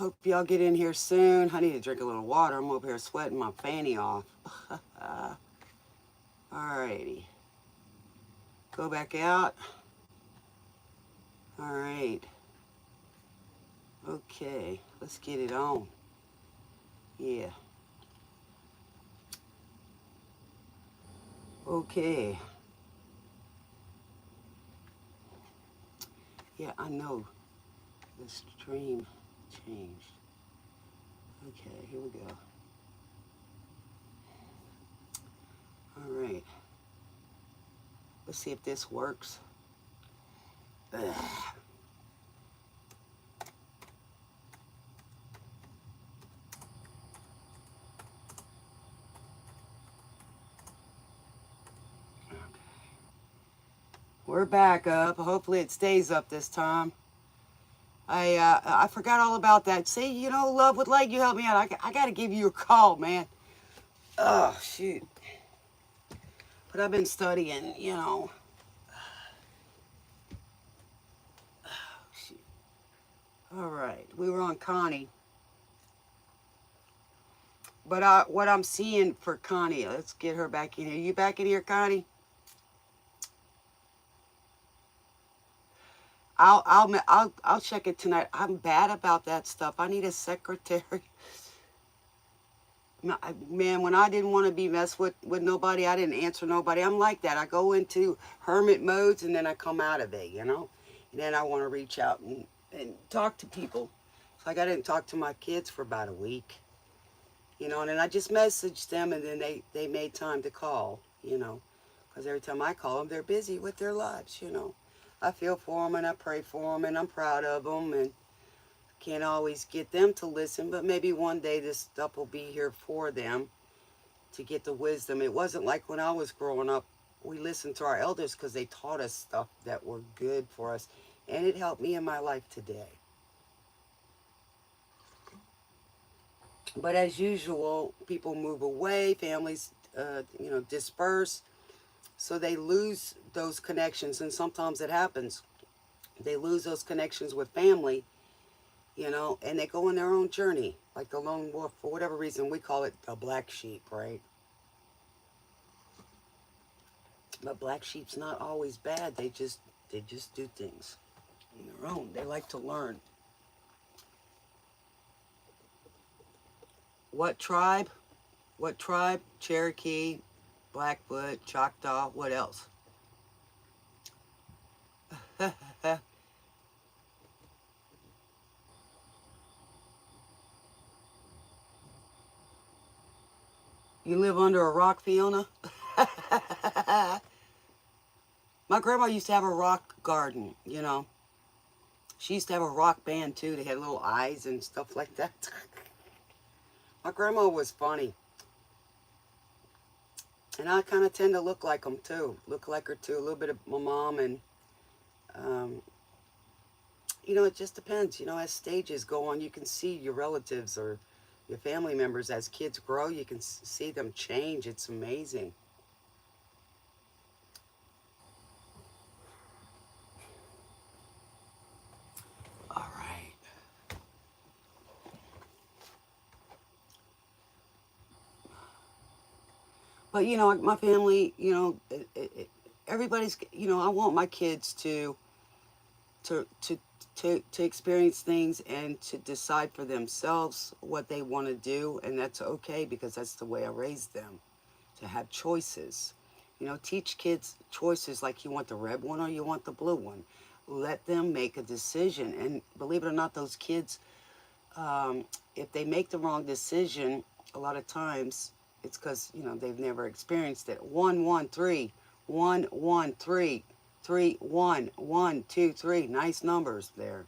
Hope y'all get in here soon. I need to drink a little water. I'm over here sweating my fanny off. Alrighty. Go back out. Alright. Okay. Let's get it on. Yeah. Okay. Yeah, I know. The stream changed. Okay, here we go. Alright. Let's see if this works. Ugh. We're back up. Hopefully it stays up this time. I forgot all about that. See, you know, Love with Light, you helped me out. I got to give you a call, man. Oh, shoot. But I've been studying, you know. Oh, shoot. All right. We were on Connie. But what I'm seeing for Connie, let's get her back in here. You back in here, Connie? I'll check it tonight. I'm bad about that stuff. I need a secretary. Man, when I didn't want to be messed with nobody, I didn't answer nobody. I'm like that. I go into hermit modes and then I come out of it, you know? And then I want to reach out and talk to people. It's like I didn't talk to my kids for about a week, you know? And then I just messaged them and then they made time to call, you know? Because every time I call them, they're busy with their lives, you know? I feel for them and I pray for them and I'm proud of them and can't always get them to listen, but maybe one day this stuff will be here for them to get the wisdom. It wasn't like when I was growing up, we listened to our elders because they taught us stuff that were good for us, and it helped me in my life today. But as usual, people move away, families, you know, disperse, so they lose those connections, and sometimes it happens. They lose those connections with family, you know, and they go on their own journey, like the lone wolf. For whatever reason, we call it a black sheep, right? But black sheep's not always bad. They just do things on their own. They like to learn. What tribe? What tribe? Cherokee, Blackfoot, Choctaw. What else? You live under a rock, Fiona? My grandma used to have a rock garden, you know. She used to have a rock band, too. They had little eyes and stuff like that. My grandma was funny. And I kind of tend to look like them, too. Look like her, too. A little bit of my mom. And, you know, it just depends. You know, as stages go on, you can see your relatives or your family members. As kids grow, you can see them change. It's amazing. All right. But, you know, my family, you know, everybody's, you know, I want my kids to experience things and to decide for themselves what they want to do. And that's okay because that's the way I raised them, to have choices. You know, teach kids choices like you want the red one or you want the blue one. Let them make a decision. And believe it or not, those kids, if they make the wrong decision, a lot of times it's because, you know, they've never experienced it. 1, 1, 3, 1, 1, 3, 3, 1, 1, 2, 3. Nice numbers there.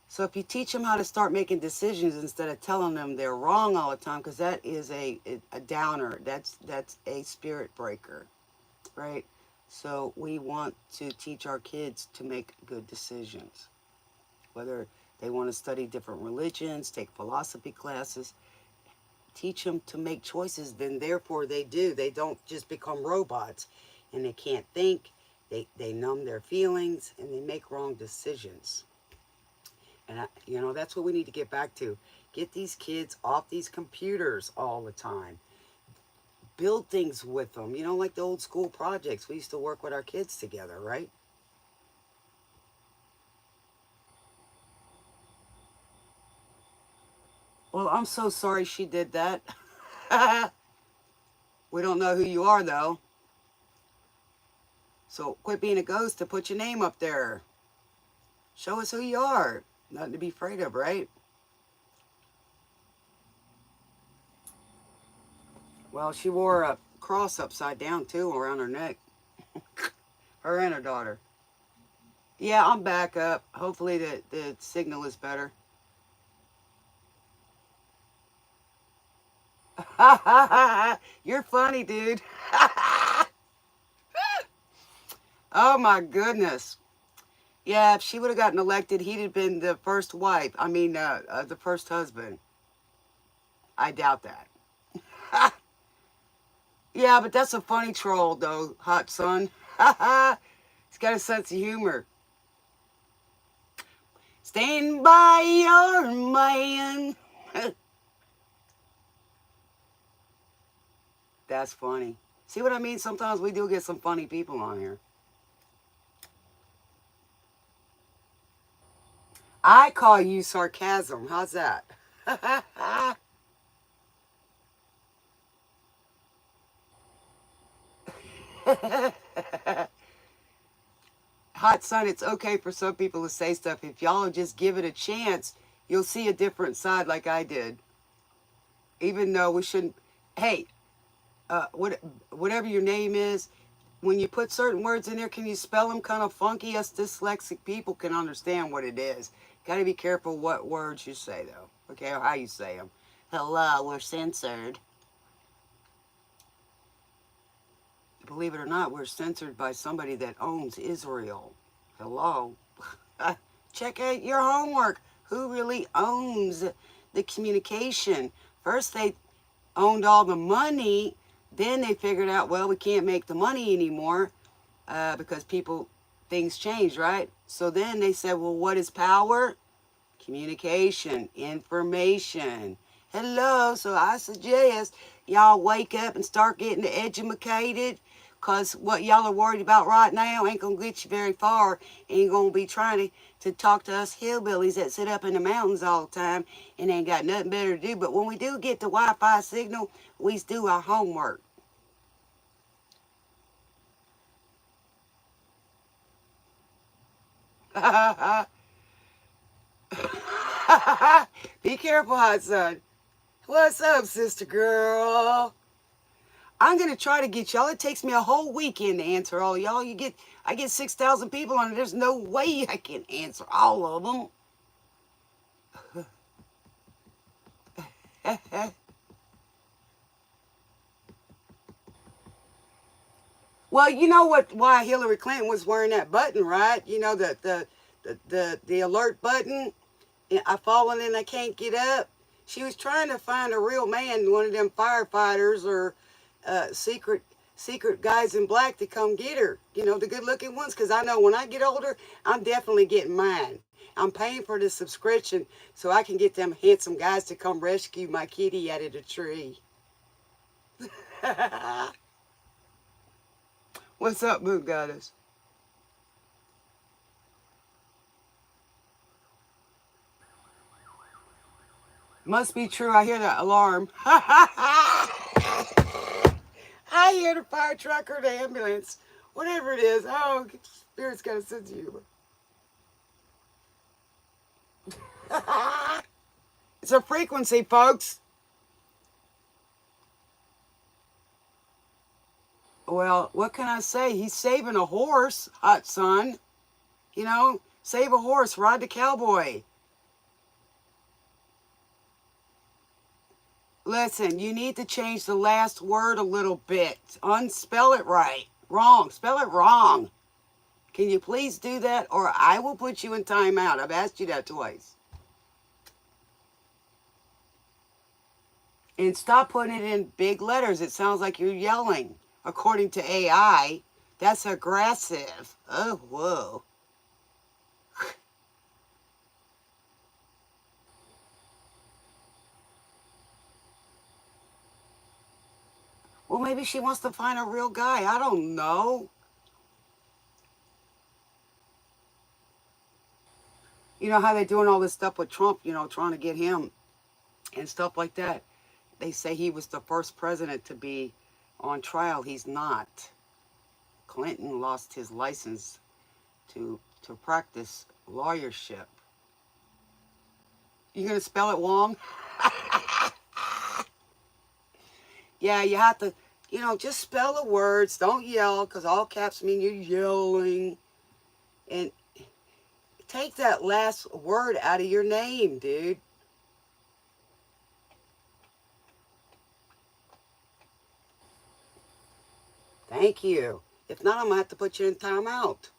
So if you teach them how to start making decisions instead of telling them they're wrong all the time, because that is a downer. That's a spirit breaker, right? So we want to teach our kids to make good decisions, whether they want to study different religions, take philosophy classes. Teach them to make choices, then therefore they do. They don't just become robots and they can't think. They numb their feelings and they make wrong decisions. And, you know, that's what we need to get back to. Get these kids off these computers all the time. Build things with them. You know, like the old school projects. We used to work with our kids together, right? Well, I'm so sorry she did that. We don't know who you are, though. So quit being a ghost to put your name up there. Show us who you are. Nothing to be afraid of, right? Well, she wore a cross upside down, too, around her neck. Her and her daughter. Yeah, I'm back up. Hopefully the signal is better. You're funny, dude. Oh, my goodness. Yeah, if she would have gotten elected, he'd have been the first wife. I mean, the first husband. I doubt that. Yeah, but that's a funny troll, though, hot son. He's got a sense of humor. Stand by your man. That's funny. See what I mean? Sometimes we do get some funny people on here. I call you sarcasm. How's that? Hot son, it's okay for some people to say stuff. If y'all just give it a chance, you'll see a different side like I did. Even though we shouldn't. Hey, whatever your name is, when you put certain words in there, can you spell them kind of funky? Us dyslexic people can understand what it is. Got to be careful what words you say, though. Okay, or how you say them. Hello, we're censored. Believe it or not, we're censored by somebody that owns Israel. Hello. Check out your homework. Who really owns the communication? First, they owned all the money. Then they figured out, well, we can't make the money anymore because things change, right? So then they said, well, what is power? Communication, information. Hello, so I suggest y'all wake up and start getting educated, because what y'all are worried about right now ain't going to get you very far. Ain't going to be trying to talk to us hillbillies that sit up in the mountains all the time and ain't got nothing better to do. But when we do get the Wi-Fi signal, we do our homework. Be careful, hot son. What's up, sister girl? I'm gonna try to get y'all. It takes me a whole weekend to answer all y'all. I get 6,000 people on it. There's no way I can answer all of them. Well, you know why Hillary Clinton was wearing that button, right? You know the alert button. I've fallen and I can't get up. She was trying to find a real man, one of them firefighters or secret guys in black to come get her. You know, the good looking ones, because I know when I get older, I'm definitely getting mine. I'm paying for the subscription so I can get them handsome guys to come rescue my kitty out of the tree. What's up, Moon Goddess? Must be true. I hear that alarm. I hear the fire truck or the ambulance. Whatever it is. Oh, Spirit's got a sense of humor. It's a frequency, folks. Well, what can I say? He's saving a horse, hot son. You know, save a horse, ride the cowboy. Listen, you need to change the last word a little bit. Unspell it right. Wrong. Spell it wrong. Can you please do that, or I will put you in timeout? I've asked you that twice. And stop putting it in big letters. It sounds like you're yelling. According to AI, that's aggressive. Oh, whoa. maybe she wants to find a real guy. I don't know. You know how they're doing all this stuff with Trump, you know, trying to get him and stuff like that. They say he was the first president to be on trial. He's not. Clinton lost his license to practice lawyership. You gonna spell it wrong? Yeah, you have to, you know, just spell the words. Don't yell, because all caps mean you're yelling. And take that last word out of your name, dude. Thank you. If not, I'm going to have to put you in timeout.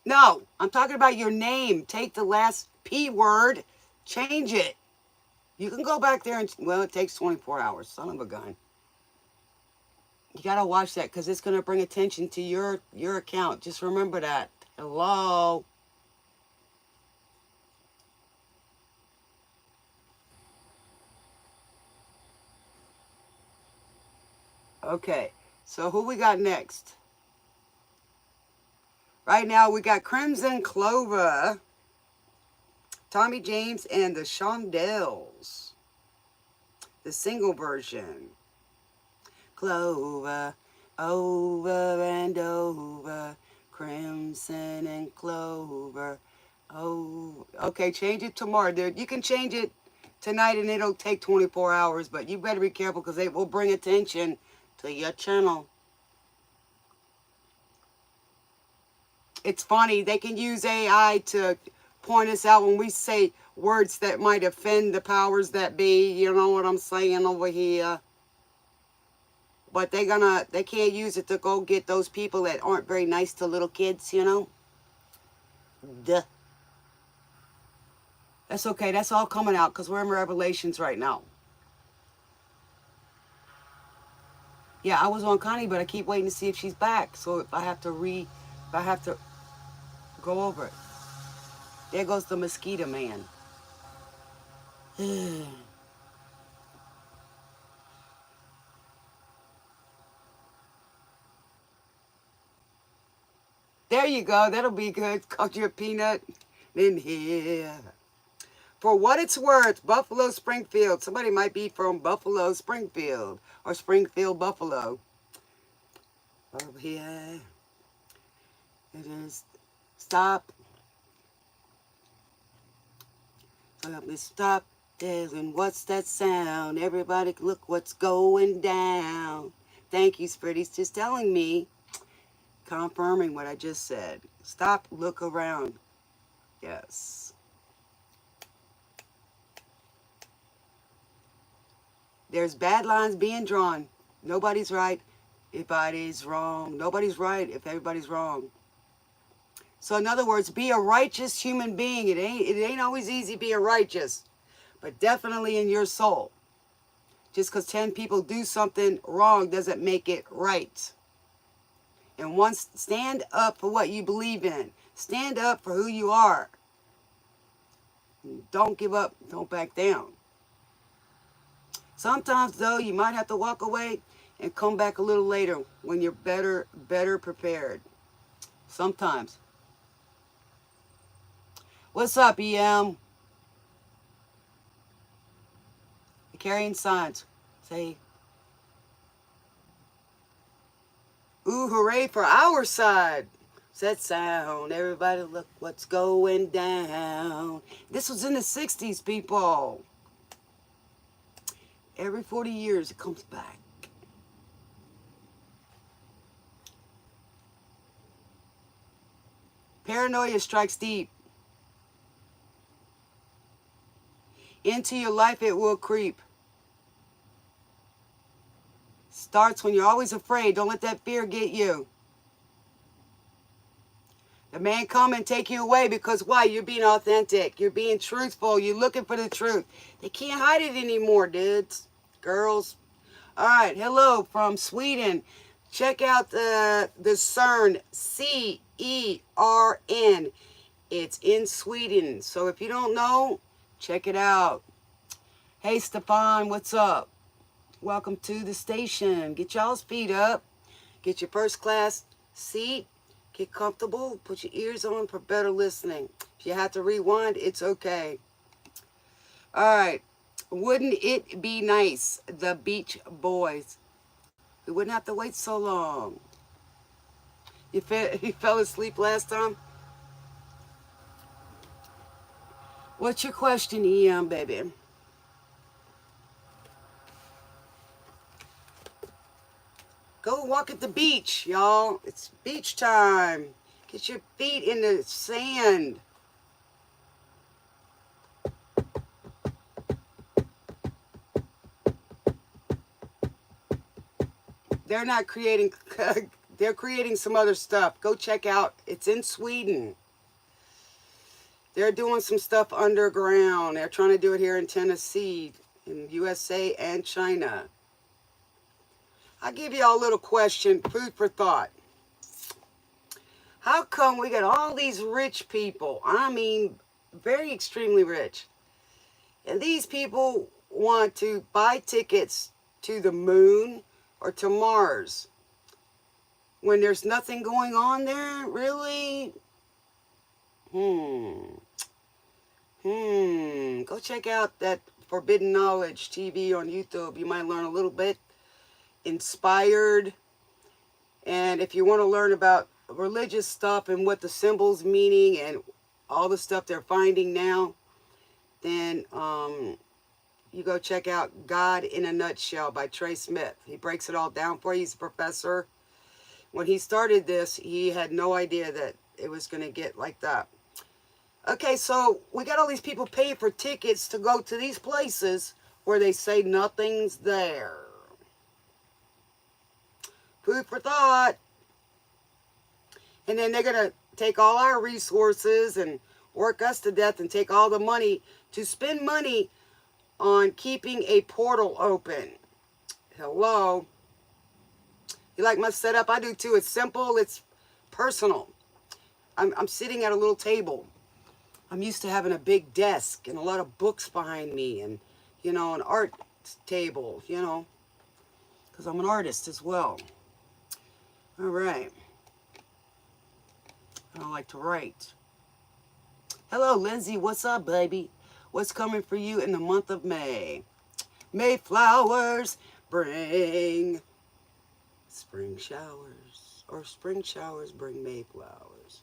No, I'm talking about your name. Take the last P word, change it. You can go back there and, well, it takes 24 hours. Son of a gun. You got to watch that because it's going to bring attention to your account. Just remember that. Hello. Okay, so who we got next? Right now we got Crimson Clover, Tommy James, and the Shondells. The single version. Clover, over and over, crimson and clover. Oh, okay, change it tomorrow, dude. You can change it tonight and it'll take 24 hours, but you better be careful because it will bring attention to your channel. It's funny, they can use AI to point us out when we say words that might offend the powers that be. You know what I'm saying over here? But they can't use it to go get those people that aren't very nice to little kids, you know? Duh. That's okay, that's all coming out because we're in Revelations right now. Yeah, I was on Connie, but I keep waiting to see if she's back. So if I have to go over it. There goes the mosquito man. There you go. That'll be good. Caught you a peanut in here. For what it's worth, Buffalo, Springfield. Somebody might be from Buffalo, Springfield. Or Springfield, Buffalo. Over here. It is. Stop. Stop. And what's that sound? Everybody look what's going down. Thank you, Spirit. He's just telling me. Confirming what I just said. Stop, look around. Yes. There's bad lines being drawn. Nobody's right. Everybody's wrong. Nobody's right if everybody's wrong. So in other words, be a righteous human being. It ain't always easy being righteous, but definitely in your soul. Just because 10 people do something wrong doesn't make it right. And once, stand up for what you believe in. Stand up for who you are. Don't give up. Don't back down. Sometimes, though, you might have to walk away and come back a little later when you're better prepared. Sometimes. What's up, EM? Carrying signs. Say, ooh, hooray for our side. That sound. Everybody look what's going down. This was in the 60s, people. Every 40 years it comes back. Paranoia strikes deep. Into your life it will creep. Starts when you're always afraid. Don't let that fear get you. The man come and take you away because why? You're being authentic. You're being truthful. You're looking for the truth. They can't hide it anymore, dudes. Girls. All right. Hello from Sweden. Check out the CERN. CERN. It's in Sweden. So if you don't know, check it out. Hey, Stefan, what's up? Welcome to the station. Get y'all's feet up. Get your first class seat. Get comfortable. Put your ears on for better listening. If you have to rewind, it's okay. All right. Wouldn't it be nice? The Beach Boys. We wouldn't have to wait so long. You fell asleep last time? What's your question, EM, baby? Go walk at the beach, y'all. It's beach time. Get your feet in the sand. They're not creating, they're creating some other stuff. Go check out. It's in Sweden. They're doing some stuff underground. They're trying to do it here in Tennessee, in USA and China. I'll give y'all a little question, food for thought. How come we got all these rich people? I mean, very extremely rich. And these people want to buy tickets to the moon or to Mars when there's nothing going on there, really? Go check out that Forbidden Knowledge TV on YouTube. You might learn a little bit. Inspired. And if you want to learn about religious stuff and what the symbols meaning and all the stuff they're finding now, then you go check out God in a Nutshell by Trey Smith. He breaks it all down for you. He's a professor. When he started this, he had no idea that it was going to get like that. Okay, so we got all these people paying for tickets to go to these places where they say nothing's there. Food for thought. And then they're going to take all our resources and work us to death and take all the money to spend money on keeping a portal open. Hello. You like my setup? I do too. It's simple. It's personal. I'm sitting at a little table. I'm used to having a big desk and a lot of books behind me and, you know, an art table, you know, because I'm an artist as well. All right. I like to write. Hello, Lindsay. What's up, baby? What's coming for you in the month of May? May flowers bring spring showers, or spring showers bring May flowers.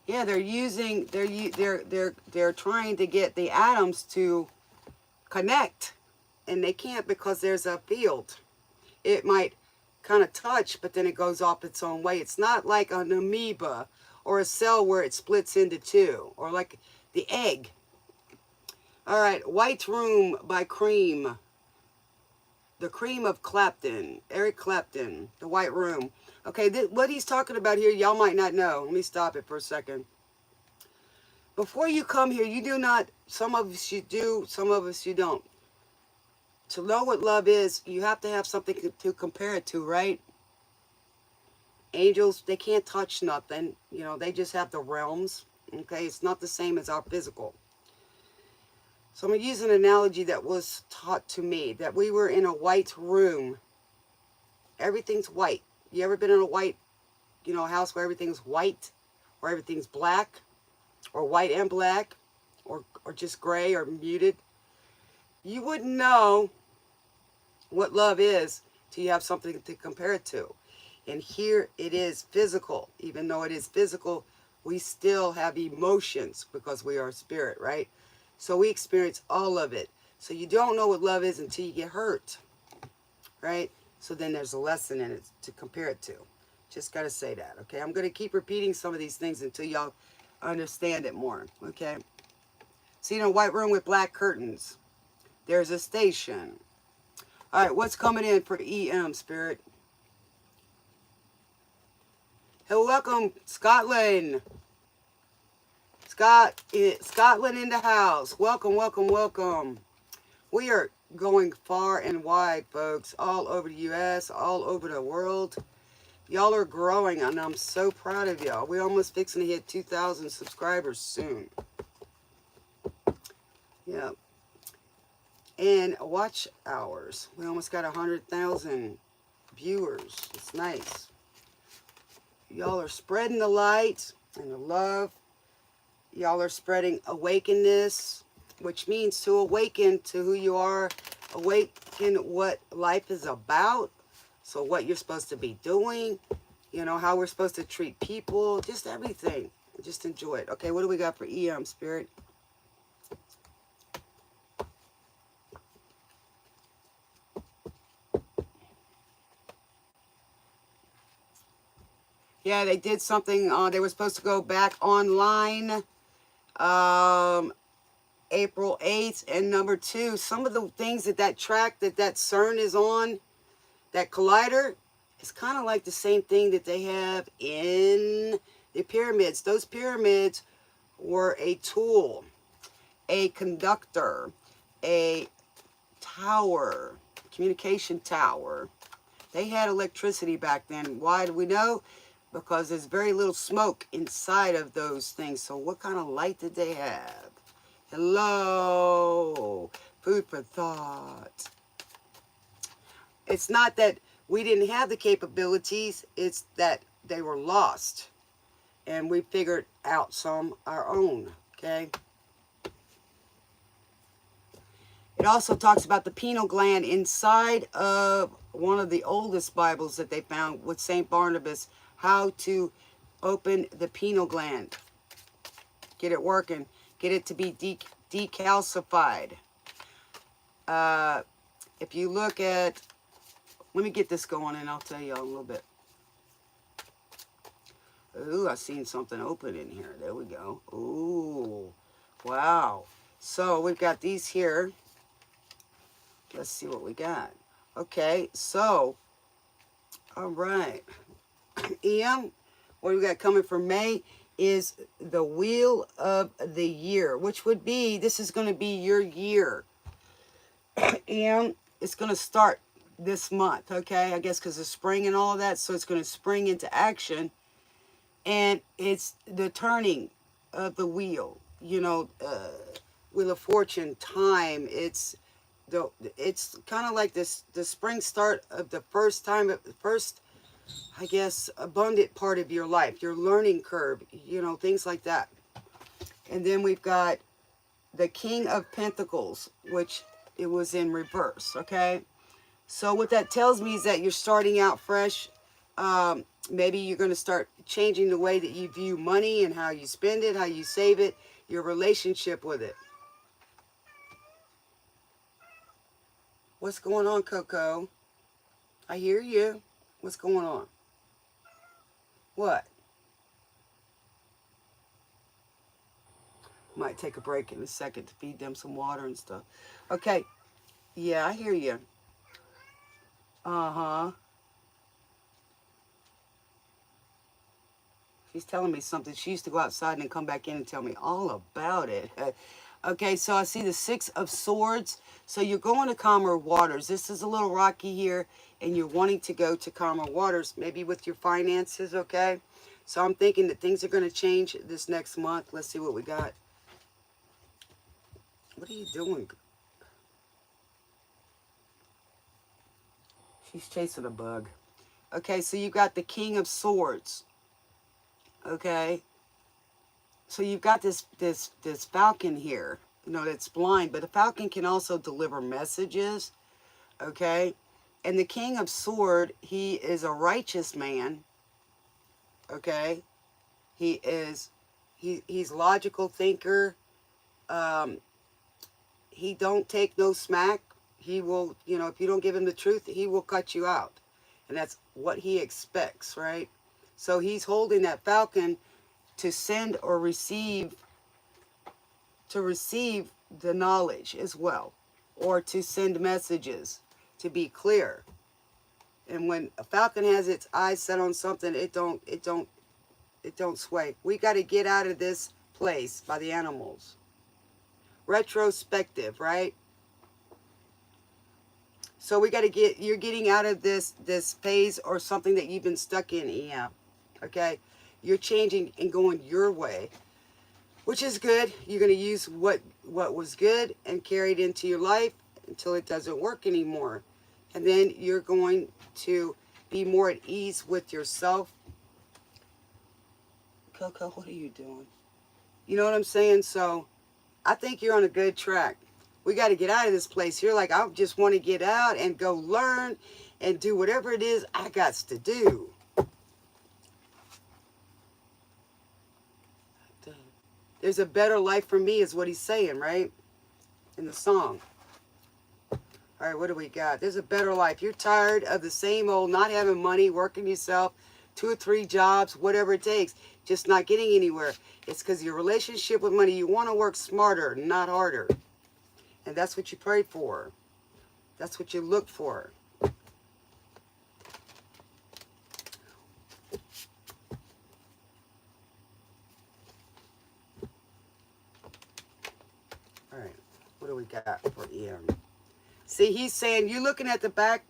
Yeah, they're trying to get the atoms to connect, and they can't because there's a field. It might kind of touch, but then it goes off its own way. It's not like an amoeba or a cell where it splits into two, or like the egg. All right, White Room by Cream. The Cream of Clapton, Eric Clapton, The White Room. Okay, what he's talking about here, y'all might not know. Let me stop it for a second. Before you come here, you do not, some of us you do, some of us you don't. To know what love is, you have to have something to compare it to, right? Angels, they can't touch nothing. You know, they just have the realms. Okay, it's not the same as our physical. So I'm going to use an analogy that was taught to me, that we were in a white room. Everything's white. You ever been in a white, you know, house where everything's white, or everything's black, or white and black, or just gray or muted? You wouldn't know what love is till you have something to compare it to. And here it is physical. Even though it is physical, we still have emotions because we are spirit, right? So we experience all of it. So you don't know what love is until you get hurt, right? So then there's a lesson in it to compare it to. Just got to say that, okay? I'm going to keep repeating some of these things until y'all understand it more, okay? So, you know, white room with black curtains. There's a station. All right, what's coming in for EM, Spirit? Hey, welcome, Scotland. Scotland in the house. Welcome, welcome, welcome. We are going far and wide, folks, all over the U.S., all over the world. Y'all are growing, and I'm so proud of y'all. We're almost fixing to hit 2,000 subscribers soon. Yeah. And watch hours. We almost got 100,000 viewers. It's nice. Y'all are spreading the light and the love. Y'all are spreading awakeness, which means to awaken to who you are, awaken what life is about, so what you're supposed to be doing, you know, how we're supposed to treat people, just everything. Just enjoy it. Okay, what do we got for EM, Spirit? Yeah, they did something. They were supposed to go back online April 8th. And number two, some of the things that track that CERN is on, that collider, is kind of like the same thing that they have in the pyramids. Those pyramids were a tool, a conductor, a tower, communication tower. They had electricity back then. Why do we know? Because there's very little smoke inside of those things. So what kind of light did they have? Hello. Food for thought. It's not that we didn't have the capabilities. It's that they were lost. And we figured out some our own. Okay? It also talks about the pineal gland inside of one of the oldest Bibles that they found with St. Barnabas, how to open the pineal gland. Get it working. Get it to be decalcified. If you look at, let me get this going and I'll tell you all a little bit. Ooh, I seen something open in here. There we go. Ooh, wow. So we've got these here. Let's see what we got. Okay, so, all right. EM, what we got coming for May is the Wheel of the Year, which would be, this is going to be your year. EM, it's going to start this month, okay? I guess because of spring and all of that, so it's going to spring into action. And it's the turning of the wheel, you know, Wheel of Fortune, time. It's kind of like this, the spring start of the first time, I guess, abundant part of your life, your learning curve, you know, things like that. And then we've got the King of Pentacles, which it was in reverse, okay? So what that tells me is that you're starting out fresh. Maybe you're going to start changing the way that you view money and how you spend it, how you save it, your relationship with it. What's going on, Coco? I hear you. What's going on? What? Might take a break in a second to feed them some water and stuff. Okay. Yeah, I hear you. Uh-huh. She's telling me something. She used to go outside and then come back in and tell me all about it. Okay, so I see the Six of Swords. So you're going to calmer waters. This is a little rocky here, and you're wanting to go to calmer waters, maybe with your finances, okay? So I'm thinking that things are going to change this next month. Let's see what we got. What are you doing? She's chasing a bug. Okay, so you got the King of Swords. Okay, so you've got this falcon here, you know, that's blind, but the falcon can also deliver messages, okay? And the King of Sword, he is a righteous man, okay? He's logical thinker. He don't take no smack. He will, you know, if you don't give him the truth, he will cut you out. And that's what he expects, right? So he's holding that falcon to send or receive, the knowledge as well, or to send messages, to be clear. And when a falcon has its eyes set on something, it don't sway. We got to get out of this place by the animals. Retrospective, right? So we got to get, you're getting out of this phase or something that you've been stuck in, EM. Okay? You're changing and going your way, which is good. You're going to use what was good and carry it into your life until it doesn't work anymore. And then you're going to be more at ease with yourself. Coco, what are you doing? You know what I'm saying? So I think you're on a good track. We got to get out of this place. You're like, I just want to get out and go learn and do whatever it is I got to do. There's a better life for me is what he's saying, right? In the song. All right, what do we got? There's a better life. You're tired of the same old, not having money, working yourself, 2 or 3 jobs, whatever it takes, just not getting anywhere. It's because your relationship with money, you want to work smarter, not harder. And that's what you pray for. That's what you look for. All right, what do we got for EM? See, he's saying you're looking at the back.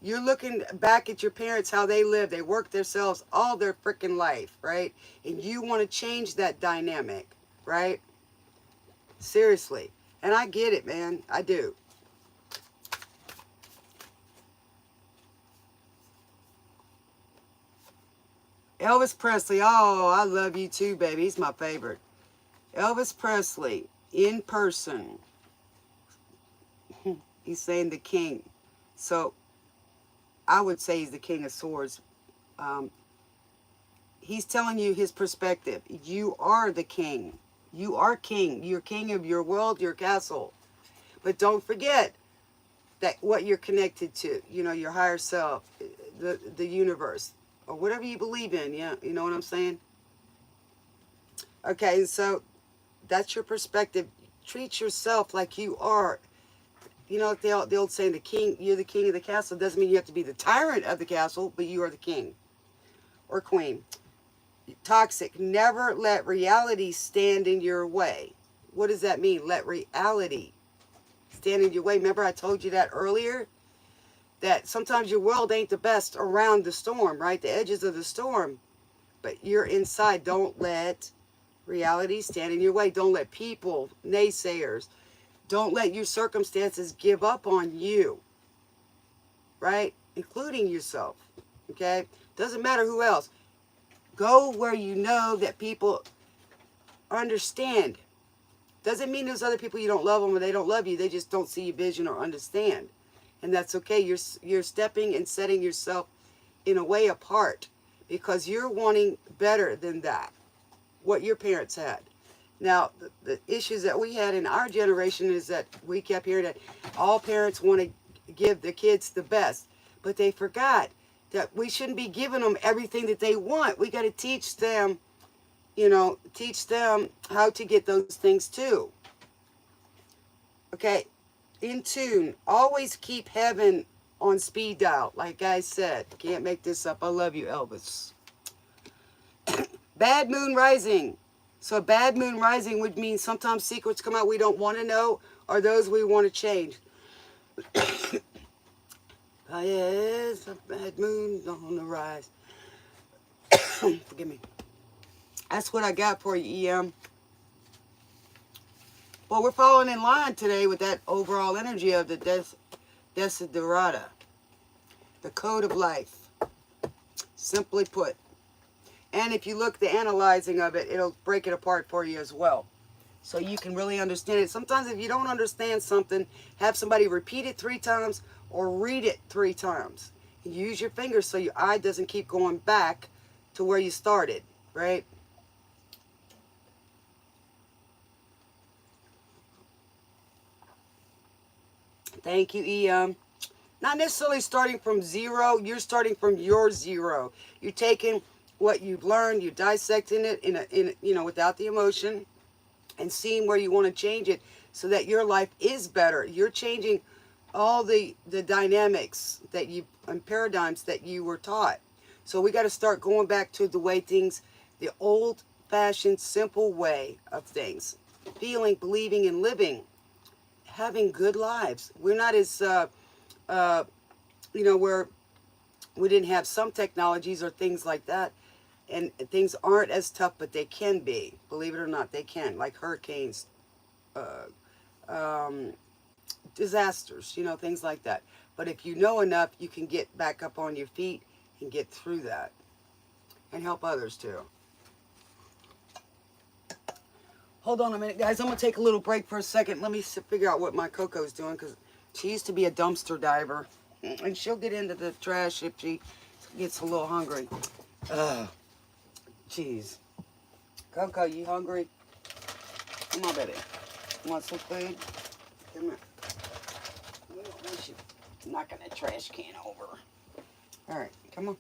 You're looking back at your parents, how they live. They work themselves all their freaking life, right? And you want to change that dynamic, right? Seriously. And I get it, man. I do. Elvis Presley. Oh, I love you too, baby. He's my favorite. Elvis Presley, in person. He's saying the king. So, I would say he's the king of swords. He's telling you his perspective. You are the king. You are king. You're king of your world, your castle. But don't forget that what you're connected to, you know, your higher self, the universe, or whatever you believe in, yeah, you know what I'm saying? Okay, and so that's your perspective. Treat yourself like you are, you know, the old saying, the king, you're the king of the castle. Doesn't mean you have to be the tyrant of the castle, but you are the king or queen. Toxic. Never let reality stand in your way. What does that mean? Let reality stand in your way. Remember I told you that earlier? That sometimes your world ain't the best around the storm, right? The edges of the storm. But you're inside. Don't let reality stand in your way. Don't let people, naysayers, don't let your circumstances give up on you. Right? Including yourself. Okay? Doesn't matter who else. Go where you know that people understand. Doesn't mean there's other people you don't love them or they don't love you. They just don't see your vision or understand. And that's okay. You're stepping and setting yourself in a way apart because you're wanting better than that, what your parents had. Now, the issues that we had in our generation is that we kept hearing that all parents want to give the kids the best, but they forgot that we shouldn't be giving them everything that they want. We got to teach them, you know, teach them how to get those things too. Okay, in tune. Always keep heaven on speed dial. Like I said, can't make this up. I love you, Elvis. Bad moon rising. So a bad moon rising would mean sometimes secrets come out we don't want to know or those we want to change. Oh, yes, a bad moon on the rise. Forgive me. That's what I got for you, EM. Well, we're falling in line today with that overall energy of the Desiderata. The code of life. Simply put. And if you look at the analyzing of it, it'll break it apart for you as well. So you can really understand it. Sometimes if you don't understand something, have somebody repeat it 3 times or read it 3 times. And use your fingers so your eye doesn't keep going back to where you started, right? Thank you, EM. Not necessarily starting from 0. You're starting from your 0. You're taking what you've learned, you're dissecting it in you know, without the emotion, and seeing where you want to change it so that your life is better. You're changing all the dynamics that you and paradigms that you were taught. So we got to start going back to the way things, the old-fashioned, simple way of things, feeling, believing, and living, having good lives. We're not as you know, where we didn't have some technologies or things like that. And things aren't as tough, but they can be. Believe it or not, they can. Like hurricanes, disasters, you know, things like that. But if you know enough, you can get back up on your feet and get through that. And help others too. Hold on a minute, guys. I'm going to take a little break for a second. Let me figure out what my Coco's doing, because she used to be a dumpster diver. And she'll get into the trash if she gets a little hungry. Jeez. Coco, you hungry? Come on, baby. You want some food? Come here. We don't want you knocking the trash can over. All right, come on.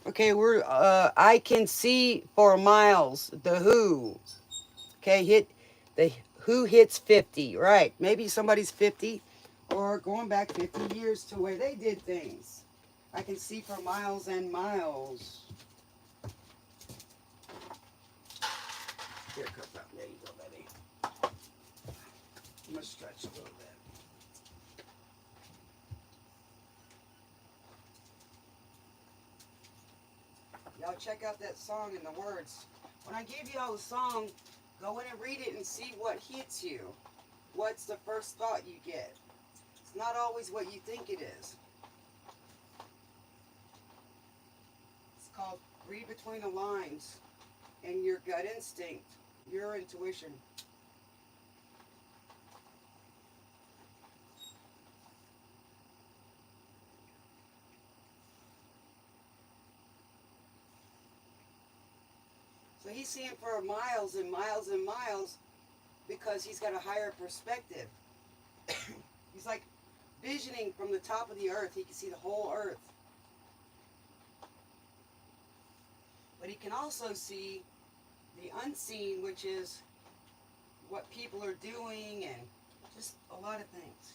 Okay, we're, I can see for miles, the Who. Okay, hit, the Who hits 50, right. Maybe somebody's 50, or going back 50 years to where they did things. I can see for miles and miles. Here, Coco. There you go, baby. I'm going to stretch a little bit. Y'all check out that song and the words. When I give y'all the song, go in and read it and see what hits you. What's the first thought you get? It's not always what you think it is. It's called Read Between the Lines and your gut instinct, your intuition. So he's seeing for miles and miles and miles because he's got a higher perspective. He's like visioning from the top of the earth. He can see the whole earth. But he can also see the unseen, which is what people are doing and just a lot of things.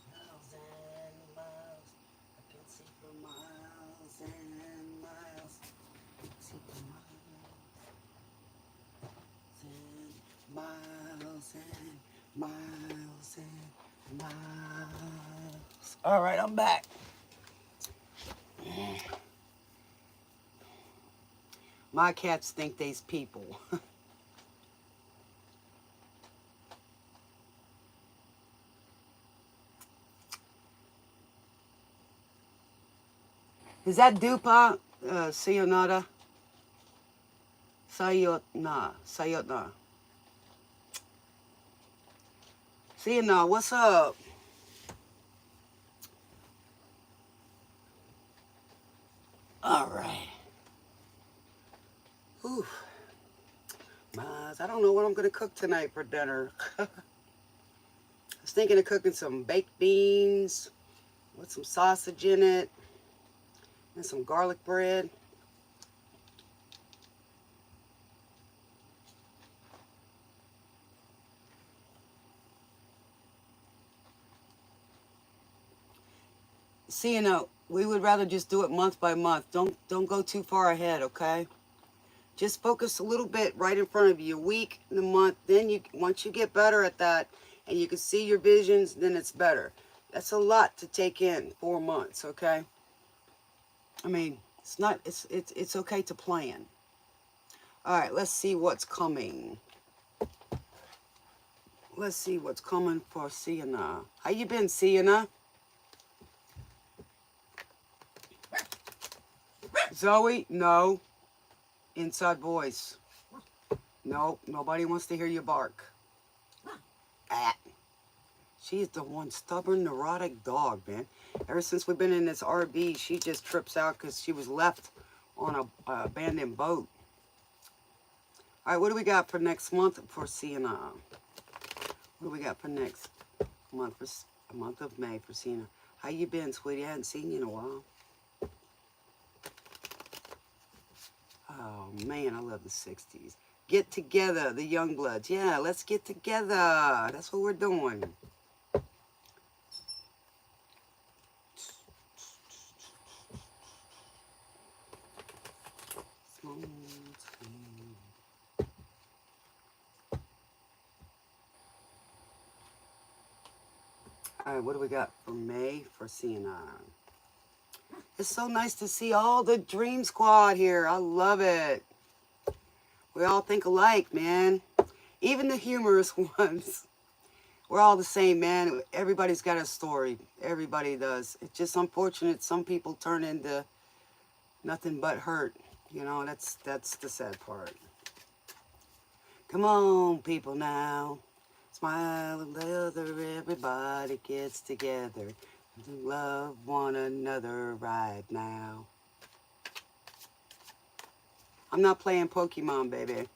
Miles and miles, I can see for miles and miles. See for miles and miles and miles. All right, I'm back. My cats think they's people. Is that Dupa? Sayonara? Sayonara. Sayonara. Sayonara, what's up? All right. Whew. I don't know what I'm going to cook tonight for dinner. I was thinking of cooking some baked beans with some sausage in it and some garlic bread. See, you know, we would rather just do it month by month. Don't go too far ahead, okay? Just focus a little bit right in front of you, a week, the month. Then you, once you get better at that and you can see your visions, then it's better. That's a lot to take in 4 months, okay? I mean, it's okay to plan. All right, let's see what's coming. Let's see what's coming for Sienna. How you been, Sienna? Zoe, no. Inside voice. No, nobody wants to hear you bark. She's the one stubborn, neurotic dog, man. Ever since we've been in this RV, she just trips out because she was left on a abandoned boat. All right, what do we got for next month for Sienna? What do we got for next month, for a month of May for Sienna? How you been, sweetie? I hadn't seen you in a while. Oh, man, I love the 60s. Get together, the young bloods. Yeah, let's get together. That's what we're doing. All right, what do we got for May for seeing? It's so nice to see all the Dream Squad here. I love it. We all think alike, man. Even the humorous ones. We're all the same, man. Everybody's got a story. Everybody does. It's just unfortunate some people turn into nothing but hurt. You know, that's the sad part. Come on, people now. Smile together, everybody gets together. Love one another right now. I'm not playing Pokemon, baby.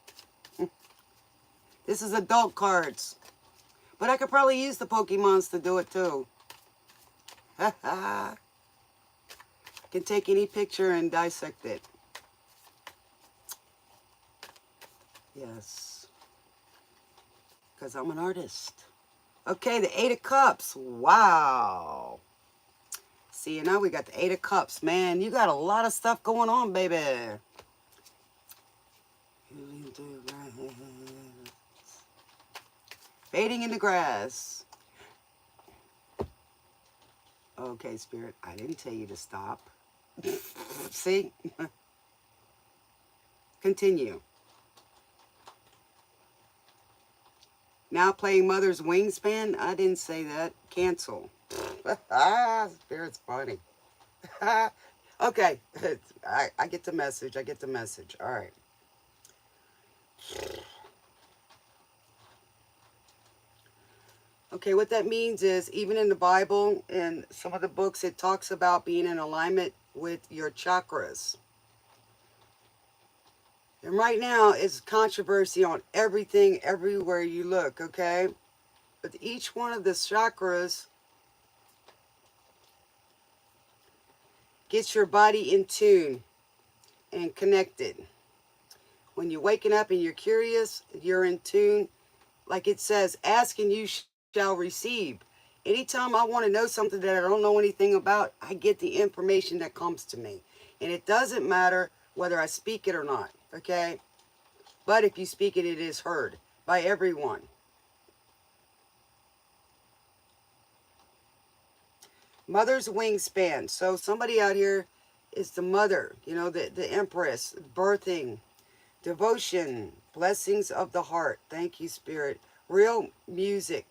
This is adult cards. But I could probably use the Pokemons to do it too. I can take any picture and dissect it. Yes. Because I'm an artist. Okay, the Eight of Cups. Wow. See, now we got the Eight of Cups. Man, you got a lot of stuff going on, baby. Fading in the grass. Okay, Spirit, I didn't tell you to stop. See? Continue. Now playing Mother's Wingspan? I didn't say that. Cancel. Spirit's funny. Okay. I get the message. I get the message. All right. Okay, what that means is, even in the Bible and some of the books, it talks about being in alignment with your chakras. And right now, it's controversy on everything, everywhere you look, okay? But each one of the chakras gets your body in tune and connected. When you're waking up and you're curious, you're in tune. Like it says, ask and you shall receive. Anytime I want to know something that I don't know anything about, I get the information that comes to me. And it doesn't matter whether I speak it or not, okay? But if you speak it, it is heard by everyone. Mother's wingspan. So somebody out here is the mother, you know, the empress, birthing, devotion, blessings of the heart. Thank you, Spirit. Real music.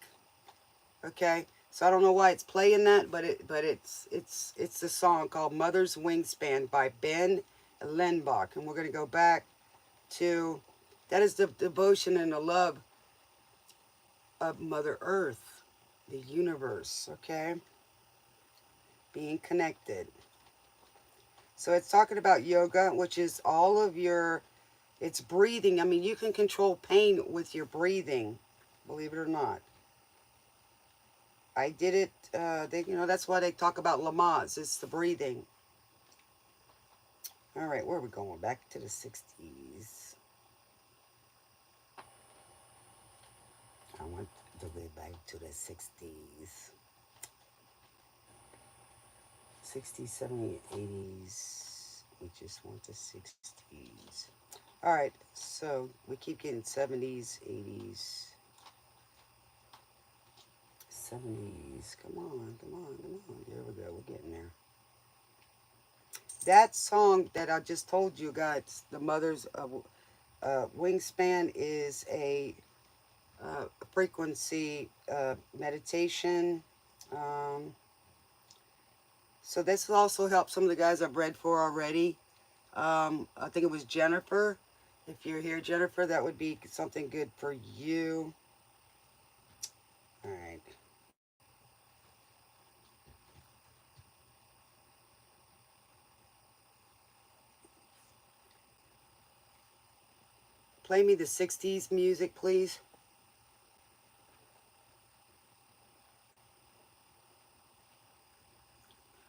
Okay? So I don't know why it's playing that, but it's the song called Mother's Wingspan by Ben Lenbach. And we're going to go back to, that is the devotion and the love of Mother Earth, the universe, okay? Being connected. So it's talking about yoga, which is all of your, it's breathing. I mean, you can control pain with your breathing, believe it or not. I did it, you know, that's why they talk about Lamaze. It's the breathing. All right, where are we going? Back to the 60s. I want to go back to the 60s. 60s, 70s, 80s. We just want the 60s. All right, so we keep getting 70s, 80s. 70s. Come on, come on, come on. There we go. We're getting there. That song that I just told you guys, the Mother's Wingspan, is a frequency meditation. So this will also help some of the guys I've read for already. I think it was Jennifer. If you're here, Jennifer, that would be something good for you. All right. Play me the 60s music, please.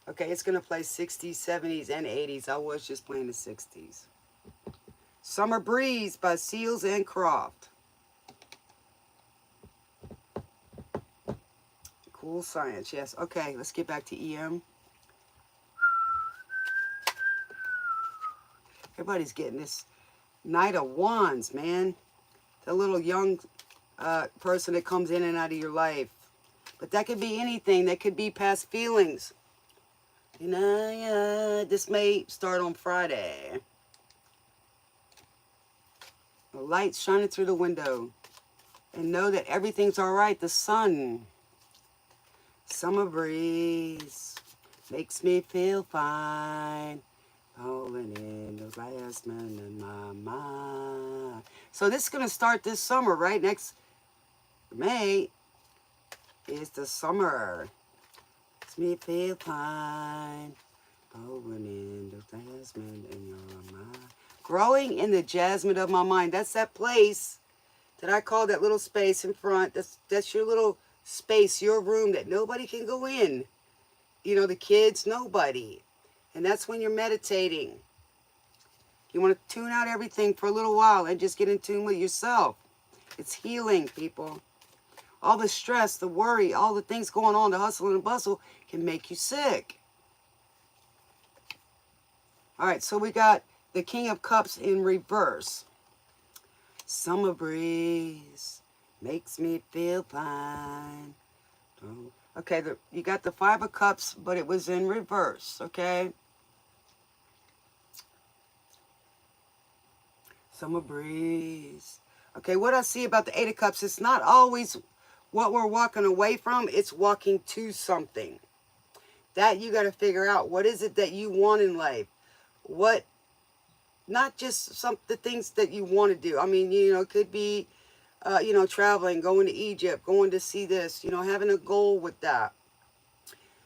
Okay, it's going to play 60s, 70s, and 80s. I was just playing the 60s. Summer Breeze by Seals and Croft. Cool Science, yes. Okay, let's get back to EM. Everybody's getting this Knight of Wands, man. The little young person that comes in and out of your life. But that could be anything. That could be past feelings. You know, yeah, this may start on Friday. The light shining through the window. And know that everything's all right. The sun. Summer breeze. Makes me feel fine. Rolling in the last man in my mind. So this is going to start this summer, right? Next May is the summer. Makes me feel fine. Rolling in the last man in your mind. Growing in the jasmine of my mind. That's that place that I call that little space in front. That's your little space, your room that nobody can go in. You know, the kids, nobody. And that's when you're meditating. You want to tune out everything for a little while and just get in tune with yourself. It's healing, people. All the stress, the worry, all the things going on, the hustle and the bustle can make you sick. All right, so we got the King of Cups in reverse. Summer breeze makes me feel fine. Oh. Okay, you got the Five of Cups, but it was in reverse, okay? Summer breeze. Okay, what I see about the Eight of Cups, it's not always what we're walking away from, it's walking to something. That you got to figure out. What is it that you want in life? What, not just the things that you want to do. I mean, you know, it could be, you know, traveling, going to Egypt, going to see this, you know, having a goal with that.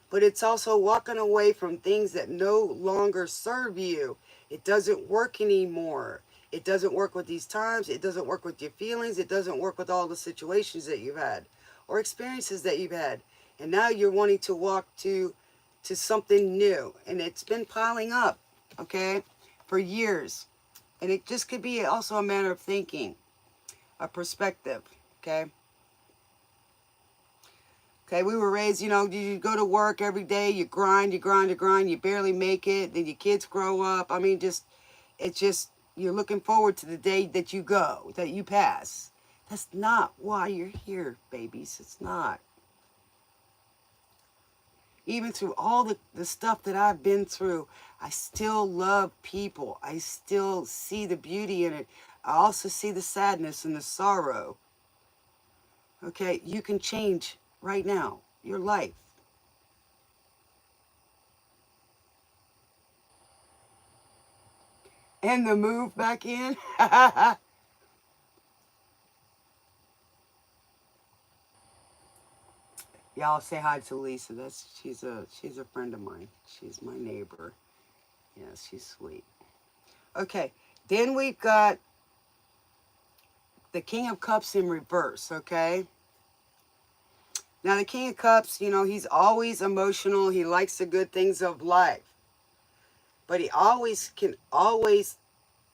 But it's also walking away from things that no longer serve you. It doesn't work anymore. It doesn't work with these times. It doesn't work with your feelings. It doesn't work with all the situations that you've had or experiences that you've had. And now you're wanting to walk to something new. And it's been piling up, okay, for years. And it just could be also a matter of thinking, a perspective, okay? Okay, we were raised, you know, you go to work every day, you grind, you grind, you grind, you barely make it, then your kids grow up. I mean, it's just, you're looking forward to the day that you go, that you pass. That's not why you're here, babies. It's not. Even through all the stuff that I've been through, I still love people. I still see the beauty in it. I also see the sadness and the sorrow. Okay, you can change right now your life. And the move back in. Y'all say hi to Lisa. She's a friend of mine. She's my neighbor. Yes, she's sweet. Okay, then we've got the King of Cups in reverse, okay? Now the King of Cups, you know, he's always emotional. He likes the good things of life. But he always can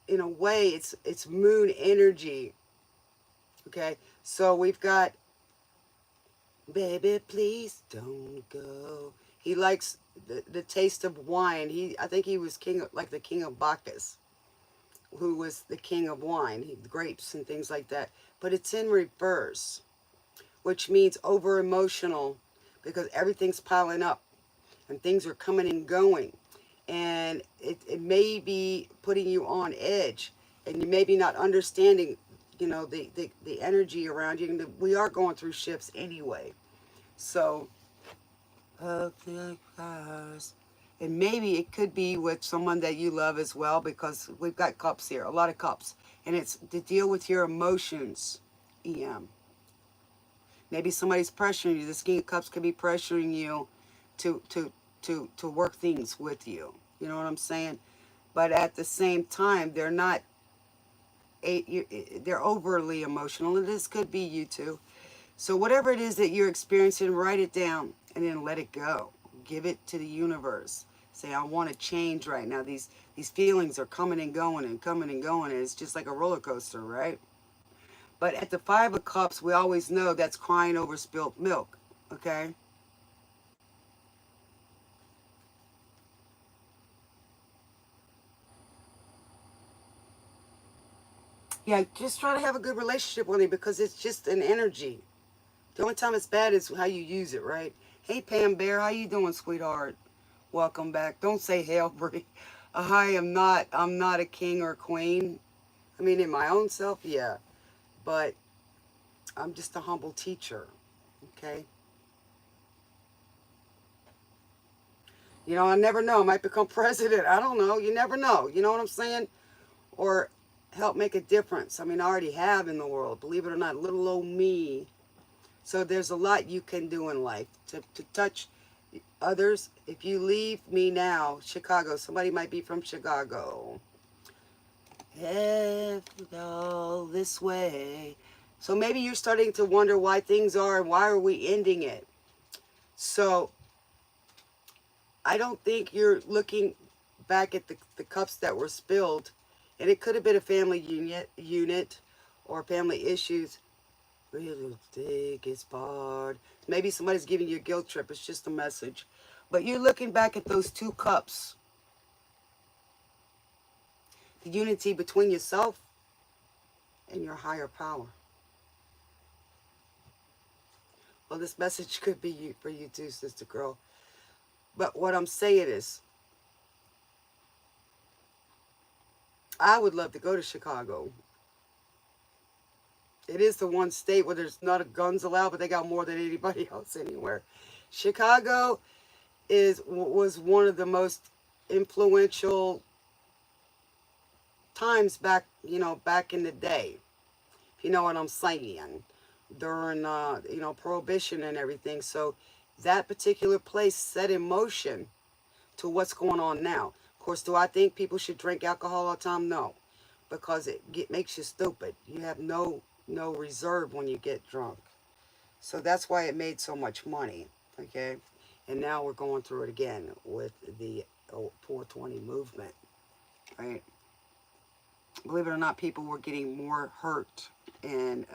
in a way, it's moon energy. Okay? So we've got, baby, please don't go. He likes the taste of wine. I think he was the king of Bacchus, who was the king of wine, grapes and things like that. But it's in reverse, which means over emotional, because everything's piling up and things are coming and going. And it may be putting you on edge, and you may be not understanding, you know, the energy around you. We are going through shifts anyway. So, and maybe it could be with someone that you love as well, because we've got cups here, a lot of cups. And it's to deal with your emotions, EM. Maybe somebody's pressuring you. This King of Cups could be pressuring you to work things with you. You know what I'm saying? But at the same time, they're overly emotional, and this could be you too. So whatever it is that you're experiencing, write it down and then let it go. Give it to the universe. Say, I want to change right now. These feelings are coming and going and coming and going, and it's just like a roller coaster, right? But at the Five of Cups, we always know that's crying over spilt milk, okay? Yeah, just try to have a good relationship with him, because it's just an energy. The only time it's bad is how you use it, right? Hey, Pam Bear, how you doing, sweetheart? Welcome back. Don't say hail, Brie. I'm not a king or queen. I mean, in my own self, yeah. But I'm just a humble teacher, okay? You know, I never know. I might become president. I don't know. You never know. You know what I'm saying? Or help make a difference. I mean, I already have in the world. Believe it or not, little old me. So there's a lot you can do in life to touch others. If you leave me now, Chicago, somebody might be from Chicago. If you go this way. So maybe you're starting to wonder why things are and why are we ending it. So I don't think you're looking back at the cups that were spilled. And it could have been a family unit or family issues. Really think it's hard. Maybe somebody's giving you a guilt trip. It's just a message. But you're looking back at those two cups. The unity between yourself and your higher power. Well, this message could be for you too, sister girl. But what I'm saying is, I would love to go to Chicago. It is the one state where there's not a guns allowed, but they got more than anybody else anywhere. Chicago was one of the most influential times back, back in the day. If you know what I'm saying, during Prohibition and everything. So that particular place set in motion to what's going on now. Of course, do I think people should drink alcohol all the time? No, because it makes you stupid. You have no reserve when you get drunk. So that's why it made so much money. Okay, and now we're going through it again with the 420 movement, right? Believe it or not, people were getting more hurt and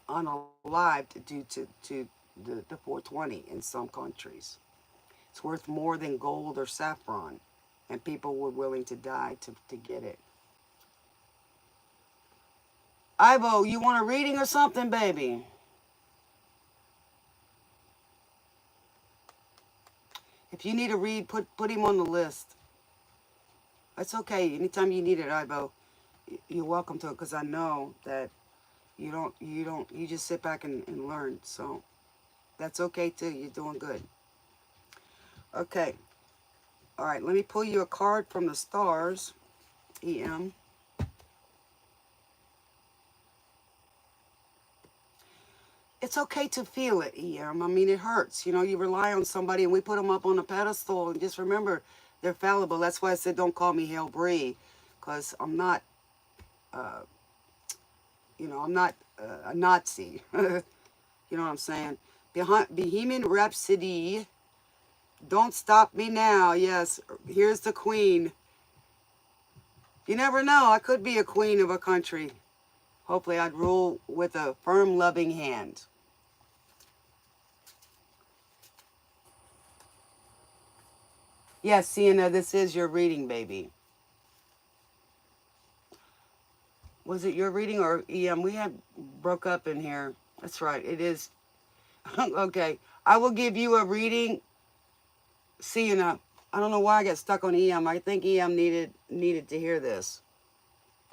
unalived due to the 420 in some countries. It's worth more than gold or saffron, and people were willing to die to get it. Ivo, you want a reading or something, baby? If you need a read, put him on the list. That's okay. Anytime you need it, Ivo, you're welcome to it, because I know that you just sit back and learn. So that's okay too. You're doing good. Okay. All right. Let me pull you a card from the stars, EM. It's okay to feel it, EM. I mean, it hurts. You rely on somebody and we put them up on a pedestal, and just remember, they're fallible. That's why I said don't call me Hail Brie, because I'm not, I'm not a Nazi. You know what I'm saying? Bohemian Rhapsody. Don't stop me now. Yes, here's the queen. You never know. I could be a queen of a country. Hopefully I'd rule with a firm, loving hand. Yes, Sienna, this is your reading, baby. Was it your reading or EM? We had broke up in here. That's right. It is. Okay. I will give you a reading. Sienna. I don't know why I got stuck on EM. I think EM needed to hear this.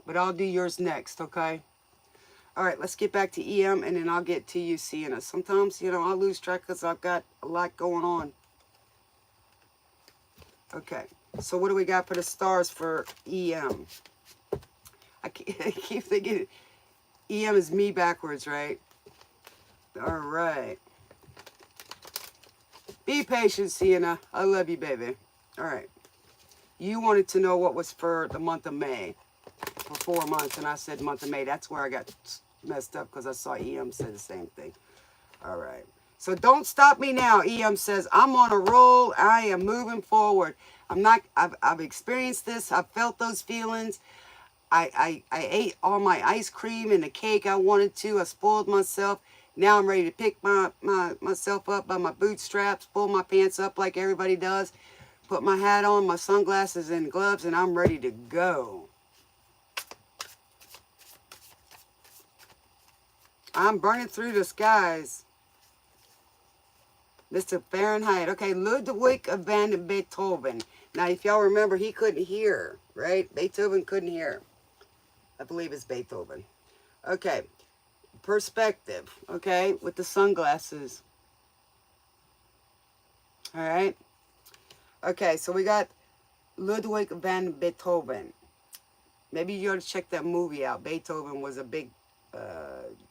But I'll do yours next, okay? All right, let's get back to EM, and then I'll get to you, Sienna. Sometimes, I lose track because I've got a lot going on. Okay, so what do we got for the stars for EM? I keep thinking EM is me backwards, right? All right. Be patient, Sienna. I love you, baby. All right. You wanted to know what was for the month of May. For 4 months, and I said month of May. That's where I got messed up, because I saw EM say the same thing. All right. So don't stop me now. EM says, I'm on a roll. I am moving forward. I've experienced this. I've felt those feelings. I ate all my ice cream and the cake I wanted to. I spoiled myself. Now I'm ready to pick myself up by my bootstraps, pull my pants up like everybody does, put my hat on, my sunglasses and gloves, and I'm ready to go. I'm burning through the skies. Mr. Fahrenheit. Okay, Ludwig van Beethoven. Now, if y'all remember, he couldn't hear, right? Beethoven couldn't hear. I believe it's Beethoven. Okay, perspective, okay, with the sunglasses. All right. Okay, so we got Ludwig van Beethoven. Maybe you ought to check that movie out. Beethoven was a big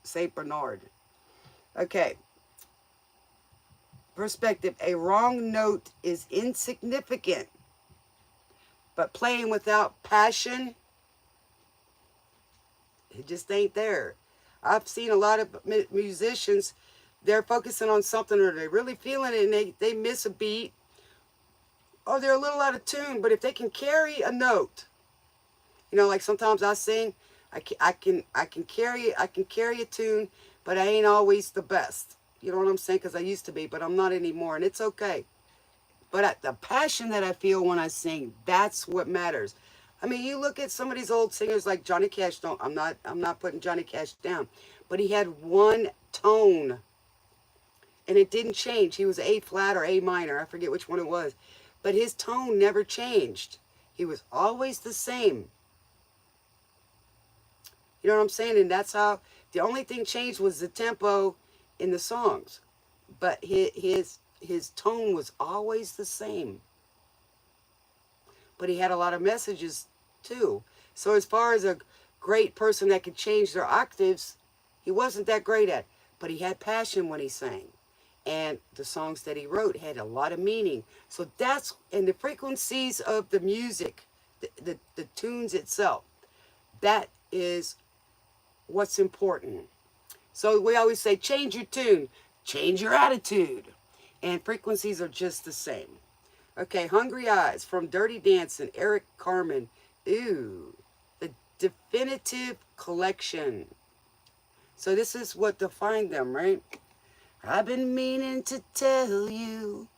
Saint Bernard. Okay. Perspective. A wrong note is insignificant, but playing without passion, it just ain't there. I've seen a lot of musicians, they're focusing on something or they're really feeling it and they miss a beat or they're a little out of tune, but if they can carry a note, you know, like sometimes I sing, I can carry a tune, but I ain't always the best. You know what I'm saying? Because I used to be, but I'm not anymore, and it's okay. But the passion that I feel when I sing, that's what matters. I mean, you look at some of these old singers like Johnny Cash. I'm not putting Johnny Cash down, but he had one tone, and it didn't change. He was A flat or A minor. I forget which one it was, but his tone never changed. He was always the same. You know what I'm saying? And that's how, the only thing changed was the tempo in the songs. But his tone was always the same. But he had a lot of messages too. So as far as a great person that could change their octaves, he wasn't that great at it. But he had passion when he sang. And the songs that he wrote had a lot of meaning. So that's, and the frequencies of the music, the tunes itself, that is what's important. So we always say, change your tune, change your attitude. And frequencies are just the same. Okay, Hungry Eyes from Dirty Dancing, Eric Carmen. Ooh, the definitive collection. So this is what defined them, right? I've been meaning to tell you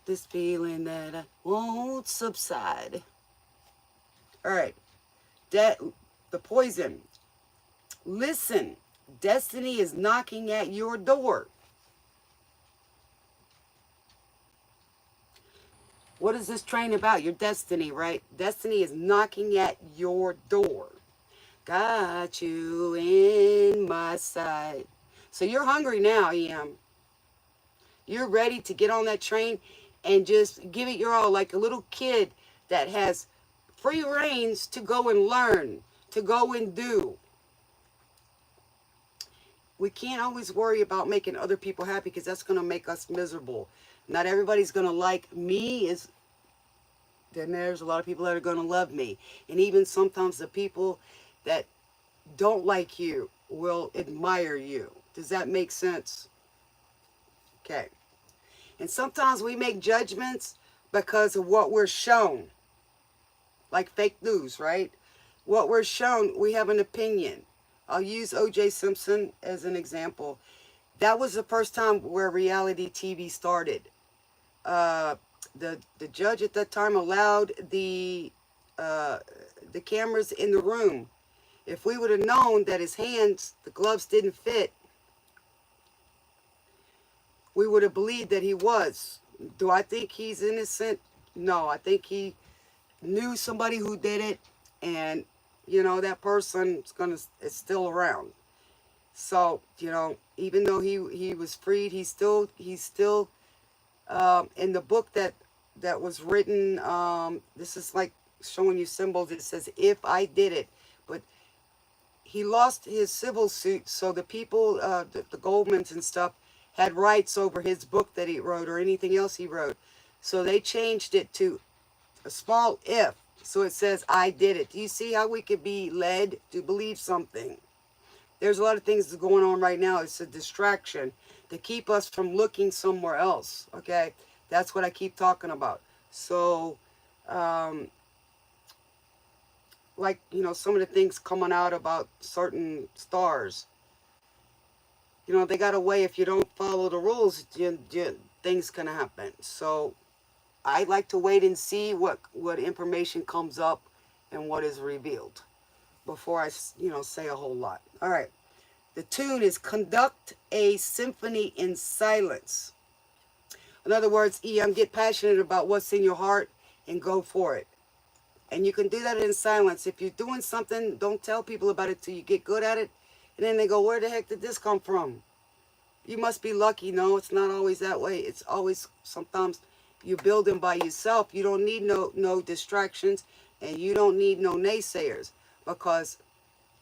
this feeling that I won't subside. All right, the Poison. Listen, destiny is knocking at your door. What is this train about? Your destiny, right? Destiny is knocking at your door. Got you in my sight. So you're hungry now, Em. You're ready to get on that train and just give it your all, like a little kid that has free reins to go and learn, to go and do. We can't always worry about making other people happy because that's going to make us miserable. Not everybody's going to like me. Then there's a lot of people that are going to love me. And even sometimes the people that don't like you will admire you. Does that make sense? Okay. And sometimes we make judgments because of what we're shown. Like fake news, right? What we're shown, we have an opinion. I'll use O.J. Simpson as an example. That was the first time where reality TV started. The judge at that time allowed the cameras in the room. If we would have known that his hands, the gloves didn't fit, we would have believed that he was. Do I think he's innocent? No, I think he knew somebody who did it, and you know that person is still around. So you know, even though he was freed, he's still in the book that was written. This is like showing you symbols. It says, "If I did it," but he lost his civil suit, so the people, the Goldmans and stuff, had rights over his book that he wrote or anything else he wrote. So they changed it to a small if. So it says, I did it. Do you see how we could be led to believe something? There's a lot of things that's going on right now. It's a distraction to keep us from looking somewhere else. Okay? That's what I keep talking about. So, like, you know, some of the things coming out about certain stars. You know, they got a way, if you don't follow the rules, things can happen. So I like to wait and see what information comes up and what is revealed before I, you know, say a whole lot. All right. The tune is conduct a symphony in silence. In other words, EM, get passionate about what's in your heart and go for it. And you can do that in silence. If you're doing something, don't tell people about it till you get good at it. And then they go, where the heck did this come from? You must be lucky. No, it's not always that way. It's always, sometimes you're building by yourself. You don't need no distractions, and you don't need no naysayers, because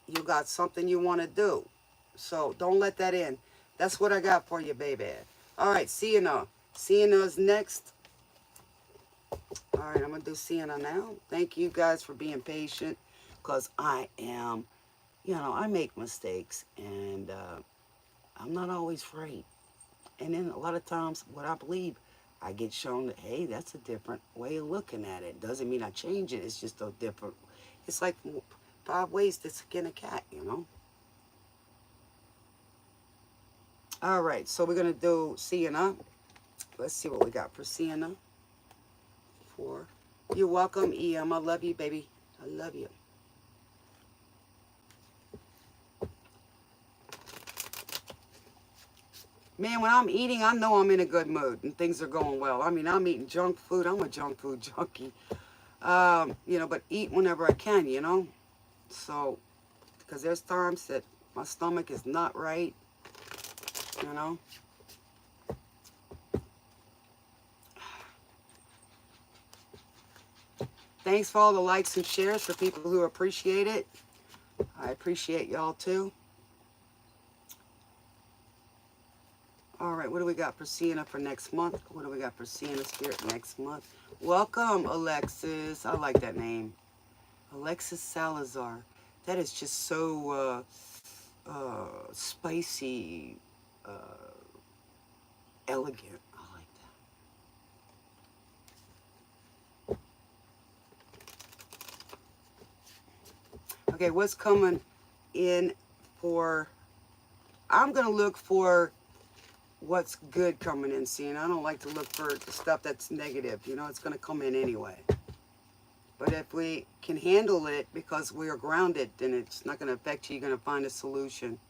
you got something you want to do. So don't let that in. That's what I got for you, baby. All right, Sienna. Sienna's next. All right, I'm going to do Sienna now. Thank you guys for being patient, because I am, you know, I make mistakes, and I'm not always right. And then a lot of times, what I believe, I get shown that, hey, that's a different way of looking at it. Doesn't mean I change it. It's just a different, it's like 5 ways to skin a cat, you know? All right, so we're going to do Sienna. Let's see what we got for Sienna. You're welcome, EM. I love you, baby. I love you. Man, when I'm eating, I know I'm in a good mood and things are going well. I mean, I'm eating junk food. I'm a junk food junkie. You know, but eat whenever I can, you know? So, because there's times that my stomach is not right, you know? Thanks for all the likes and shares for people who appreciate it. I appreciate y'all too. All right, what do we got for Sienna for next month? What do we got for Sienna Spirit next month? Welcome, Alexis. I like that name. Alexis Salazar. That is just so spicy, elegant. I like that. Okay, what's coming in for... I'm going to look for what's good coming in, Sienna. I don't like to look for stuff that's negative. You know, it's going to come in anyway. But if we can handle it because we are grounded, then it's not going to affect you. You're going to find a solution.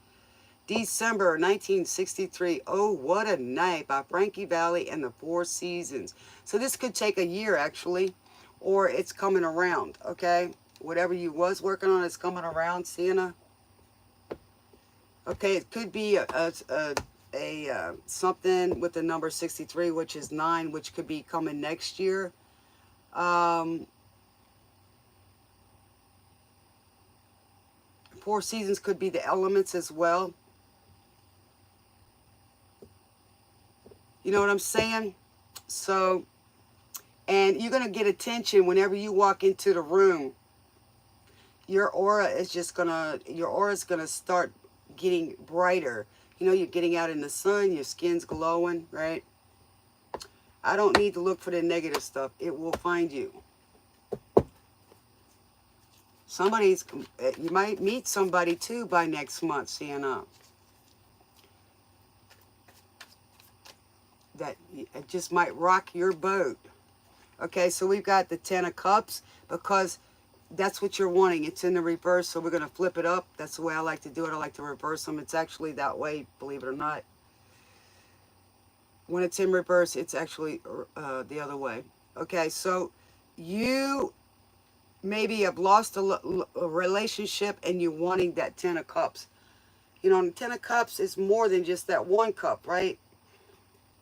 December 1963. Oh, What a Night by Frankie Valli and the Four Seasons. So this could take a year, actually, or it's coming around, okay? Whatever you was working on is coming around, Sienna. Okay, it could be a something with the number 63, which is 9, which could be coming next year. Four Seasons could be the elements as well. You know what I'm saying? So, and you're going to get attention whenever you walk into the room. Your aura is just going to, your aura is going to start getting brighter. You know, you're getting out in the sun, your skin's glowing, right? I don't need to look for the negative stuff. It will find you. You might meet somebody too by next month, Sienna. That it just might rock your boat. Okay, so we've got the 10 of Cups because that's what you're wanting. It's in the reverse, so we're going to flip it up. That's the way I like to do it. I like to reverse them. It's actually that way, believe it or not. When it's in reverse, it's actually the other way. Okay, so you maybe have lost a relationship and you're wanting that 10 of Cups. You know, the 10 of Cups is more than just that 1 cup, right?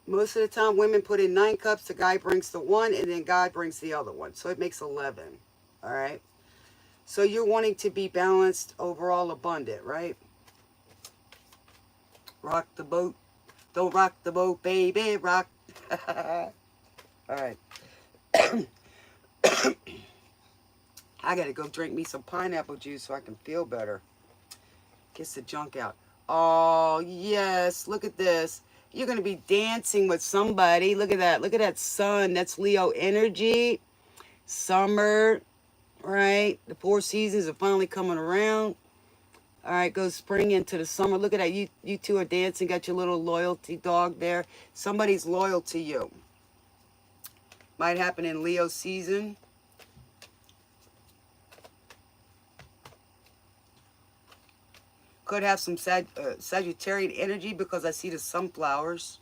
Most of the time, women put in 9 cups. The guy brings the 1, and then God brings the other one. So it makes 11, all right? So you're wanting to be balanced, overall abundant, right? Rock the boat. Don't rock the boat, baby. Rock. All right. I got to go drink me some pineapple juice so I can feel better. Gets the junk out. Oh, yes. Look at this. You're going to be dancing with somebody. Look at that. Look at that sun. That's Leo energy. Summer, right? The 4 seasons are finally coming around. All right, go spring into the summer. Look at that. You two are dancing. Got your little loyalty dog there. Somebody's loyal to you. Might happen in Leo season. Could have some Sagittarian energy because I see the sunflowers.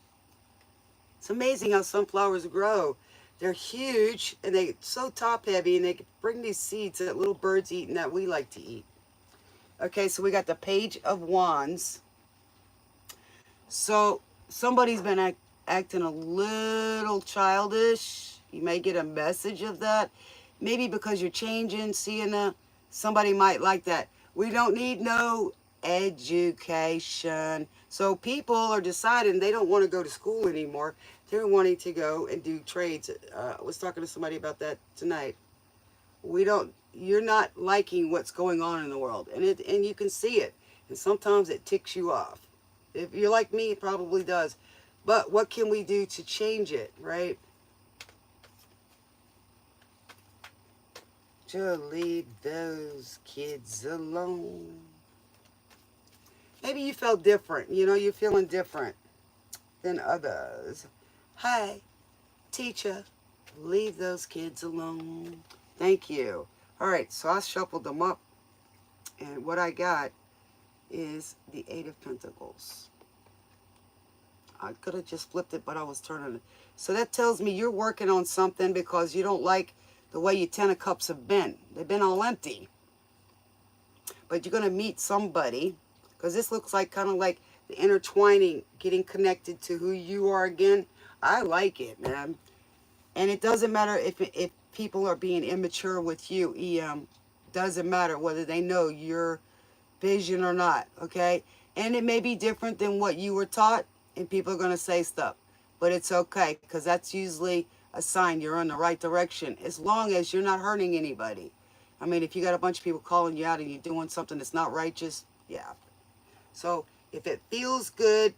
It's amazing how sunflowers grow. They're huge and they're so top heavy, and they bring these seeds that little birds eat and that we like to eat. Okay, so we got the Page of Wands. So somebody's been acting a little childish. You may get a message of that. Maybe because you're changing, seeing somebody might like that. We don't need no education. So people are deciding they don't want to go to school anymore. They're wanting to go and do trades. I was talking to somebody about that tonight. You're not liking what's going on in the world, and you can see it. And sometimes it ticks you off. If you're like me, it probably does. But what can we do to change it, right? To leave those kids alone. Maybe you felt different. You know, you're feeling different than others. Hi, teacher, leave those kids alone. Thank you. All right, so I shuffled them up, and what I got is the Eight of Pentacles. I could have just flipped it, but I was turning it. So that tells me you're working on something because you don't like the way your Ten of Cups have been. They've been all empty. But you're going to meet somebody, because this looks like kind of like the intertwining, getting connected to who you are again. I like it, man. And it doesn't matter if people are being immature with you, EM. Doesn't matter whether they know your vision or not, okay? And it may be different than what you were taught, and people are going to say stuff. But it's okay, because that's usually a sign you're in the right direction, as long as you're not hurting anybody. I mean, if you got a bunch of people calling you out and you're doing something that's not righteous, yeah. So if it feels good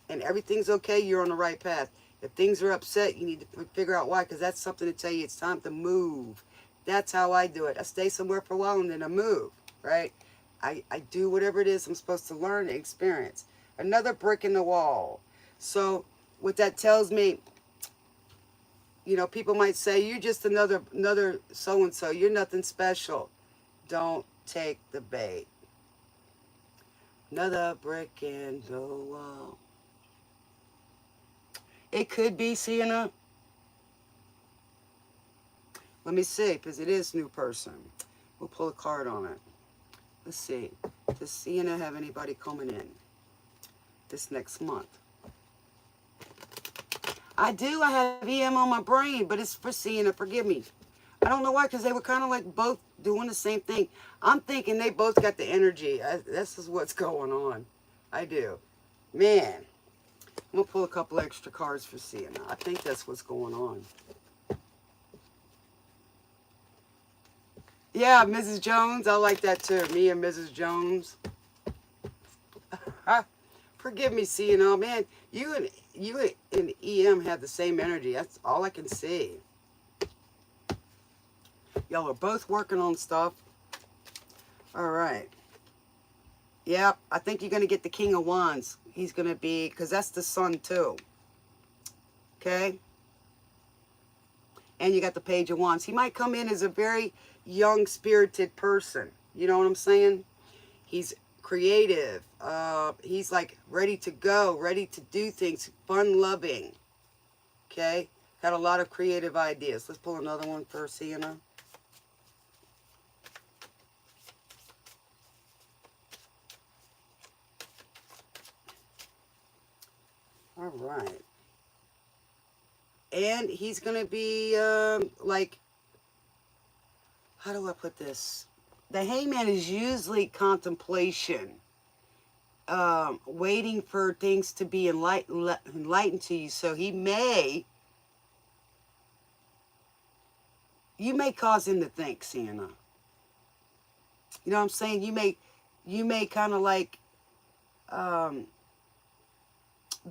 and everything's okay, you're on the right path. If things are upset, you need to figure out why, because that's something to tell you it's time to move. That's how I do it. I stay somewhere for a while and then I move, right? I do whatever it is I'm supposed to learn and experience. Another brick in the wall. So what that tells me, you know, people might say, you're just another so-and-so. You're nothing special. Don't take the bait. Another brick in the wall. It could be Sienna. Let me see, because it is new person. We'll pull a card on it. Let's see. Does Sienna have anybody coming in this next month? I do. I have EM on my brain, but it's for Sienna. Forgive me. I don't know why, because they were kind of like both doing the same thing. I'm thinking they both got the energy. This is what's going on. I do. Man. I'm going to pull a couple extra cards for Sienna. I think that's what's going on. Yeah, Mrs. Jones. I like that too. Me and Mrs. Jones. Forgive me, Sienna. Man, you and EM have the same energy. That's all I can see. Y'all are both working on stuff. All right. Yeah, I think you're going to get the King of Wands. He's going to be, because that's the sun too. Okay? And you got the Page of Wands. He might come in as a very young, spirited person. You know what I'm saying? He's creative. He's like ready to go, ready to do things, fun-loving. Okay? Got a lot of creative ideas. Let's pull another one for Sienna. All right. And he's going to be like, how do I put this? The Hangman is usually contemplation, waiting for things to be enlightened to you. So you may cause him to think, Sienna. You know what I'm saying? You may kind of like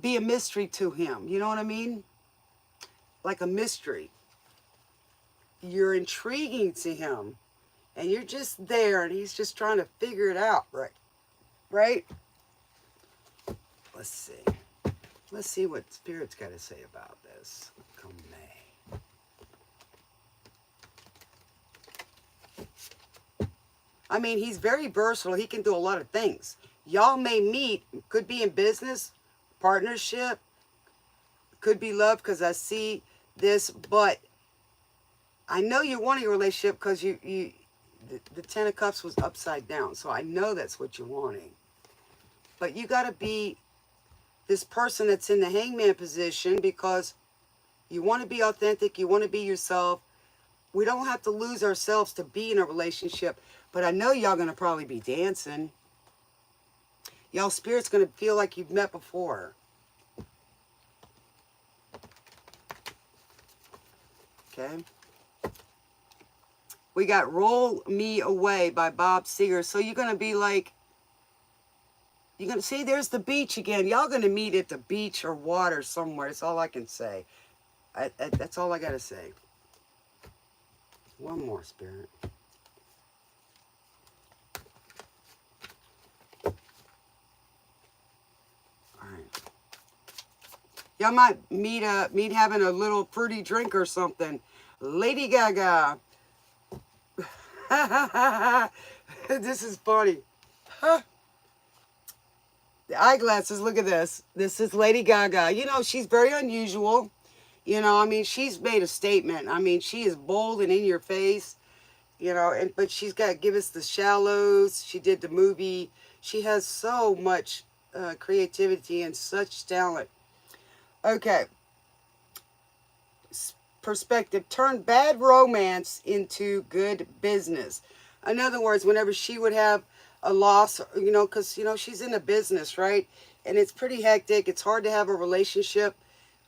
be a mystery to him. You know what I mean? Like a mystery. You're intriguing to him, and you're just there, and he's just trying to figure it out, right? Right? Let's see. Let's see what Spirit's got to say about this. Come May. I mean, he's very versatile. He can do a lot of things. Y'all may meet, could be in business, partnership, could be love, because I see this, but I know you're wanting a relationship because the Ten of Cups was upside down. So I know that's what you're wanting. But you got to be this person that's in the hangman position because you want to be authentic. You want to be yourself. We don't have to lose ourselves to be in a relationship. But I know y'all going to probably be dancing. Y'all spirit's going to feel like you've met before. Okay. We got Roll Me Away by Bob Seger. So you're going to be like, you're going to see there's the beach again. Y'all going to meet at the beach or water somewhere. That's all I can say. That's all I got to say. One more, Spirit. All right. Y'all might meet having a little fruity drink or something. Lady Gaga. This is funny. Huh. The eyeglasses, look at this. This is Lady Gaga. You know, she's very unusual. You know, I mean, she's made a statement. I mean, she is bold and in your face. You know, but she's got to give us The Shallows. She did the movie. She has so much creativity and such talent. Okay. Perspective. Turn bad romance into good business. In other words, whenever she would have a loss, you know, because, you know, she's in a business, right? And it's pretty hectic. It's hard to have a relationship.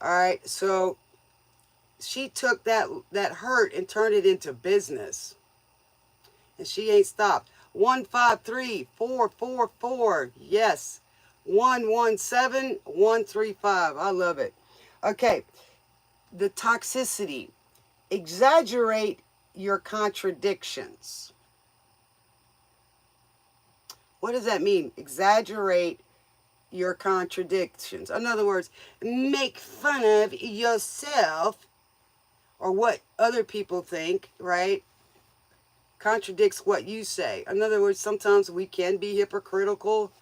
All right. So she took that hurt and turned it into business. And she ain't stopped. 153-444. Yes. 117-135. I love it. Okay. The toxicity. Exaggerate your contradictions. What does that mean? Exaggerate your contradictions. In other words, make fun of yourself or what other people think, right? Contradicts what you say. In other words, sometimes we can be hypocritical,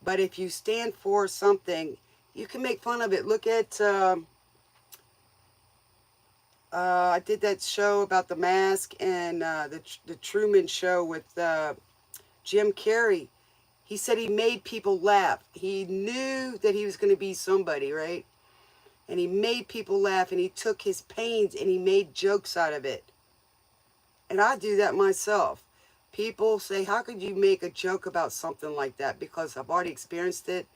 but if you stand for something, you can make fun of it. Look at, I did that show about the mask and the Truman Show with Jim Carrey. He said he made people laugh. He knew that he was going to be somebody, right? And he made people laugh, and he took his pains and he made jokes out of it. And I do that myself. People say, how could you make a joke about something like that? Because I've already experienced it,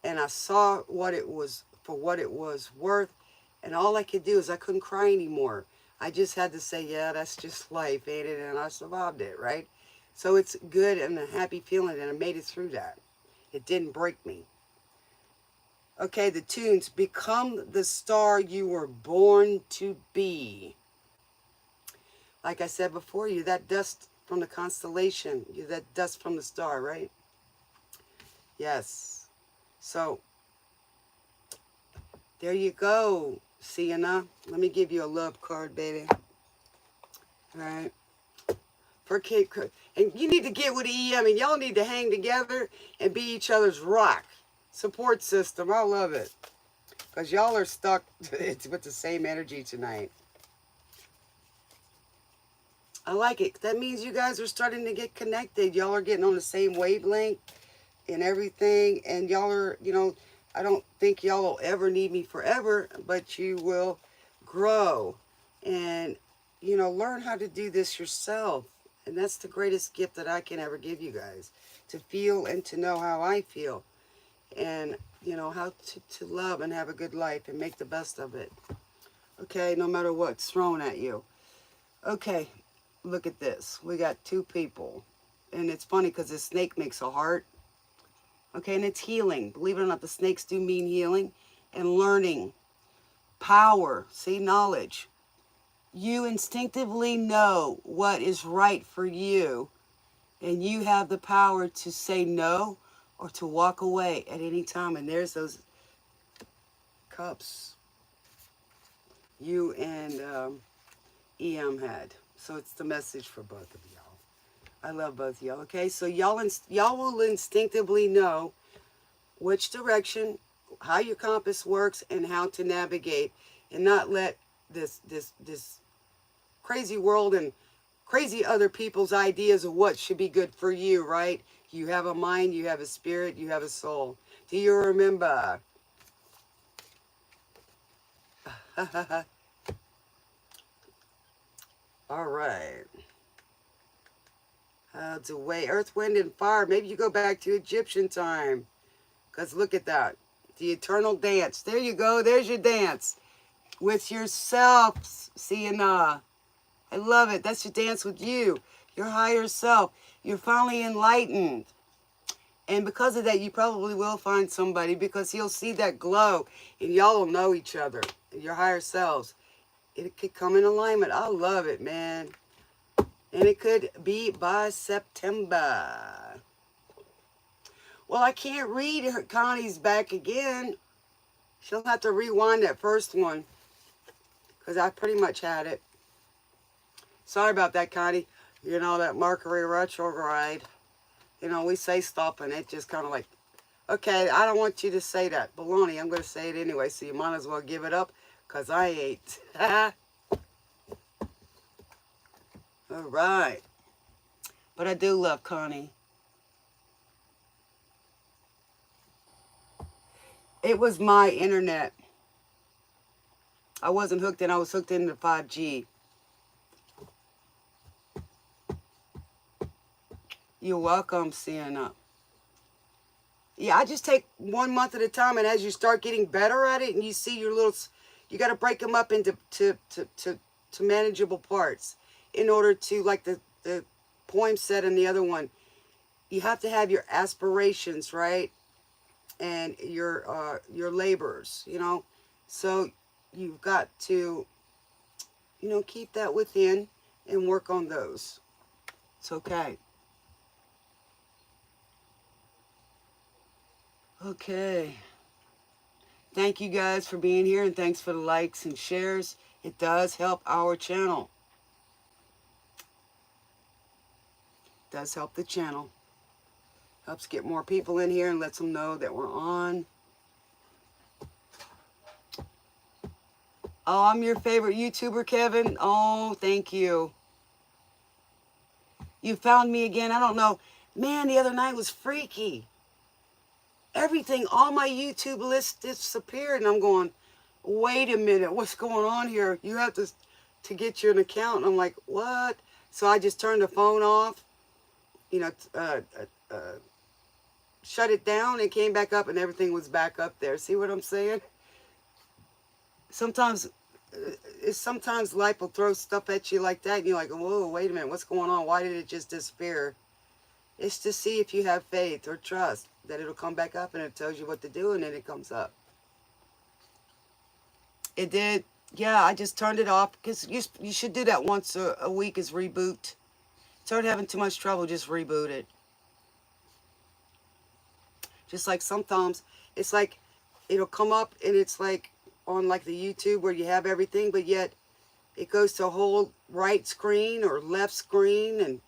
and I saw what it was for what it was worth. And all I could do is I couldn't cry anymore. I just had to say, yeah, that's just life, ain't it? And I survived it, right? So it's good and a happy feeling that I made it through that. It didn't break me. Okay, the tunes. Become the star you were born to be. Like I said before, you're that dust from the constellation. You're that dust from the star, right? Yes. So, there you go, Sienna. Let me give you a love card, baby. All right. For Cape Cook. And you need to get with EM, and y'all need to hang together and be each other's rock. Support system. I love it. Because y'all are stuck with the same energy tonight. I like it. That means you guys are starting to get connected. Y'all are getting on the same wavelength and everything. And y'all are, you know, I don't think y'all will ever need me forever, but you will grow and, you know, learn how to do this yourself. And that's the greatest gift that I can ever give you guys. To feel and to know how I feel. And, you know, how to love and have a good life and make the best of it. Okay, no matter what's thrown at you. Okay, look at this. We got two people. And it's funny because the snake makes a heart. Okay, and it's healing. Believe it or not, the snakes do mean healing. And learning. Power. See, knowledge. You instinctively know what is right for you. And you have the power to say no or to walk away at any time. And there's those cups you and EM had. So it's the message for both of y'all. I love both of y'all. Okay, so y'all will instinctively know which direction, how your compass works, and how to navigate, and not let this crazy world and crazy other people's ideas of what should be good for you, right? You have a mind, you have a spirit, you have a soul. Do you remember? All right. It's away. Earth, wind, and fire. Maybe you go back to Egyptian time. Because look at that. The eternal dance. There you go. There's your dance. With yourself. See, I love it. That's your dance with you. Your higher self. You're finally enlightened. And because of that, you probably will find somebody because he'll see that glow. And y'all will know each other. Your higher selves. It could come in alignment. I love it, man. And it could be by September. Well, I can't read her. Connie's back again. She'll have to rewind that first one. Because I pretty much had it. Sorry about that, Connie. You know, that Mercury retrograde. You know, we say stop and it just kind of like, okay, I don't want you to say that. Baloney, I'm going to say it anyway. So you might as well give it up. Because I ain't. All right. But I do love Connie. It was my internet. I wasn't hooked in. I was hooked into 5G. You're welcome, Sienna. Yeah, I just take 1 month at a time. And as you start getting better at it and you see your little... You got to break them up into to manageable parts. In order to, like the poem said in the other one, you have to have your aspirations, right? And your labors, you know. So you've got to, you know, keep that within and work on those. It's okay. Okay. Thank you guys for being here and thanks for the likes and shares. It does help our channel. Does help the channel. Helps get more people in here and lets them know that we're on. Oh, I'm your favorite YouTuber, Kevin. Oh, thank you. You found me again. I don't know. Man, the other night was freaky. Everything, all my YouTube lists disappeared. And I'm going, wait a minute. What's going on here? You have to get you an account. And I'm like, what? So I just turned the phone off. You know, shut it down and came back up and everything was back up there. See what I'm saying? Sometimes life will throw stuff at you like that and you're like, whoa, wait a minute, what's going on? Why did it just disappear? It's to see if you have faith or trust that it'll come back up and it tells you what to do and then it comes up. It did. Yeah, I just turned it off because you should do that once a week is reboot. Start having too much trouble, just reboot it. Just like sometimes, it's like, it'll come up and it's like on like the YouTube where you have everything, but yet it goes to a whole right screen or left screen and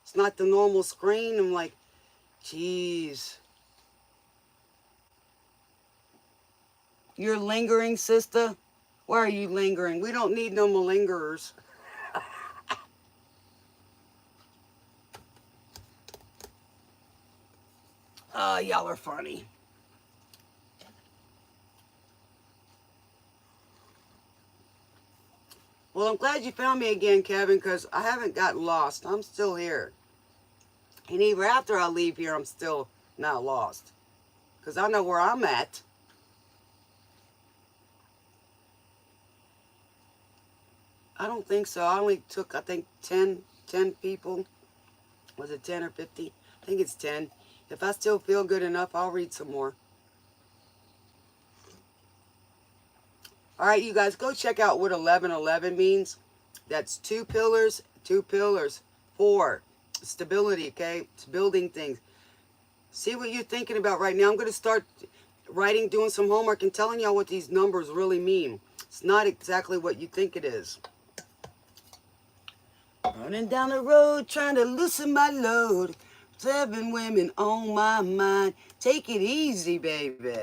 it's not the normal screen. I'm like, geez. You're lingering, sister? Why are you lingering? We don't need no malingerers. Y'all are funny. Well, I'm glad you found me again, Kevin, because I haven't gotten lost. I'm still here. And even after I leave here, I'm still not lost. Because I know where I'm at. I don't think so. I only took, I think, 10 people. Was it 10 or 50? I think it's 10. If I still feel good enough, I'll read some more. All right, you guys, go check out what 1111 means. That's 2 pillars, 2 pillars. 4, stability, okay? It's building things. See what you're thinking about right now. I'm going to start writing, doing some homework, and telling y'all what these numbers really mean. It's not exactly what you think it is. Running down the road, trying to loosen my load. 7 women on my mind. Take it easy, baby.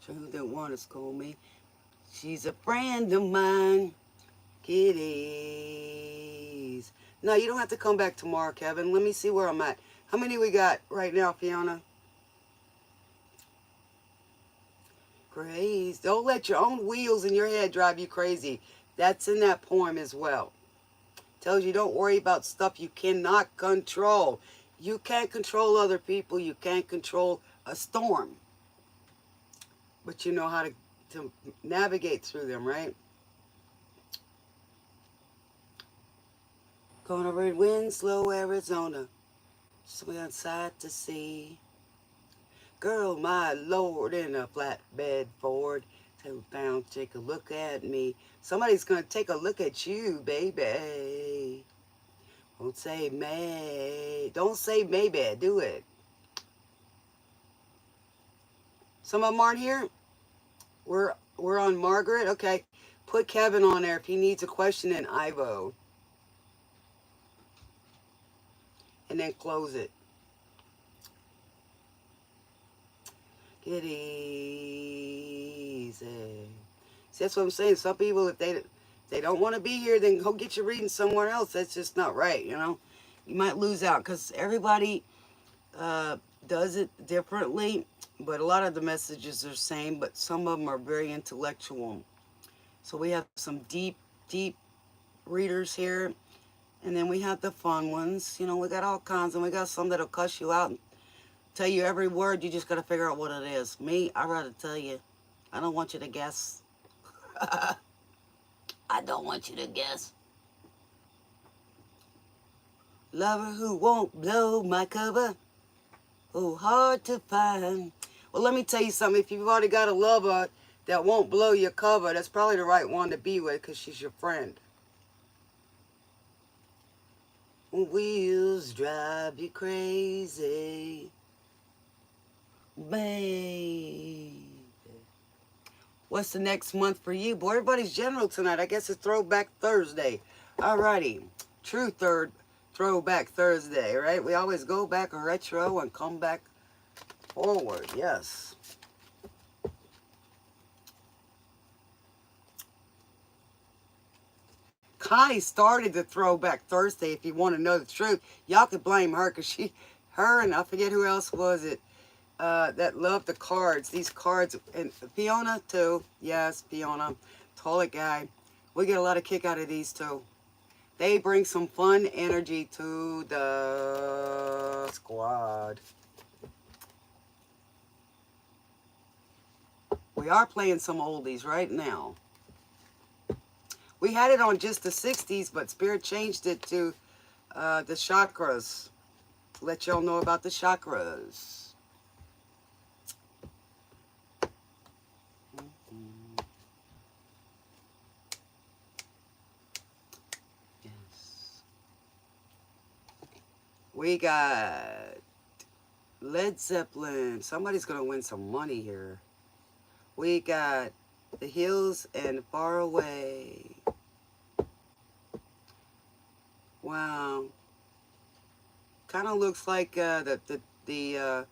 Who don't want to scold me? She's a friend of mine. Kitties. No, you don't have to come back tomorrow, Kevin. Let me see where I'm at. How many we got right now, Fiona? Crazy. Don't let your own wheels in your head drive you crazy. That's in that poem as well. Tells you don't worry about stuff you cannot control. You can't control other people. You can't control a storm. But you know how to navigate through them, right? Going over in Winslow, Arizona. Swing outside to sea. Girl, my lord, in a flatbed Ford. 2 pounds, take a look at me. Somebody's going to take a look at you, baby. Don't say may. Don't say maybe. Do it. Some of them aren't here. We're on Margaret. Okay. Put Kevin on there if he needs a question in Ivo. And then close it. Get easy. See, that's what I'm saying. Some people, if they don't want to be here, then go get your reading somewhere else. That's just not right, you know. You might lose out because everybody does it differently. But a lot of the messages are the same, but some of them are very intellectual. So we have some deep, deep readers here. And then we have the fun ones. You know, we got all kinds. And we got some that'll cuss you out and tell you every word. You just got to figure out what it is. Me, I'd rather tell you. I don't want you to guess. I don't want you to guess. Lover who won't blow my cover. Oh, hard to find. Well, let me tell you something. If you've already got a lover that won't blow your cover, that's probably the right one to be with because she's your friend. Wheels drive you crazy, baby. What's the next month for you? Boy, everybody's general tonight. I guess it's Throwback Thursday. Alrighty. True Throwback Thursday, right? We always go back retro and come back forward. Yes. Connie started the Throwback Thursday, if you want to know the truth. Y'all could blame her because her and I forget who else was it, that loved the cards. These cards, and Fiona too. Yes, Fiona. Toilet guy. We get a lot of kick out of these too. They bring some fun energy to the squad. We are playing some oldies right now. We had it on just the 60s, but Spirit changed it to the chakras. Let y'all know about the chakras. Yes. We got Led Zeppelin. Somebody's going to win some money here. We got The Hills and Far Away. Wow. Kind of looks like the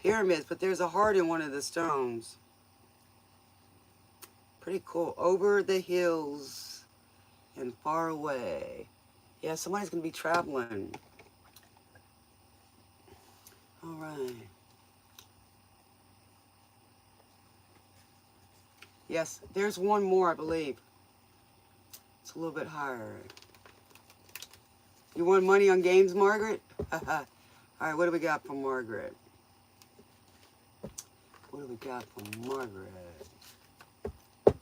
pyramids, but there's a heart in one of the stones. Pretty cool. Over the Hills and Far Away. Yeah, somebody's going to be traveling. All right. Yes, there's one more, I believe. It's a little bit higher. You want money on games, Margaret? All right, what do we got from Margaret? What do we got from Margaret? All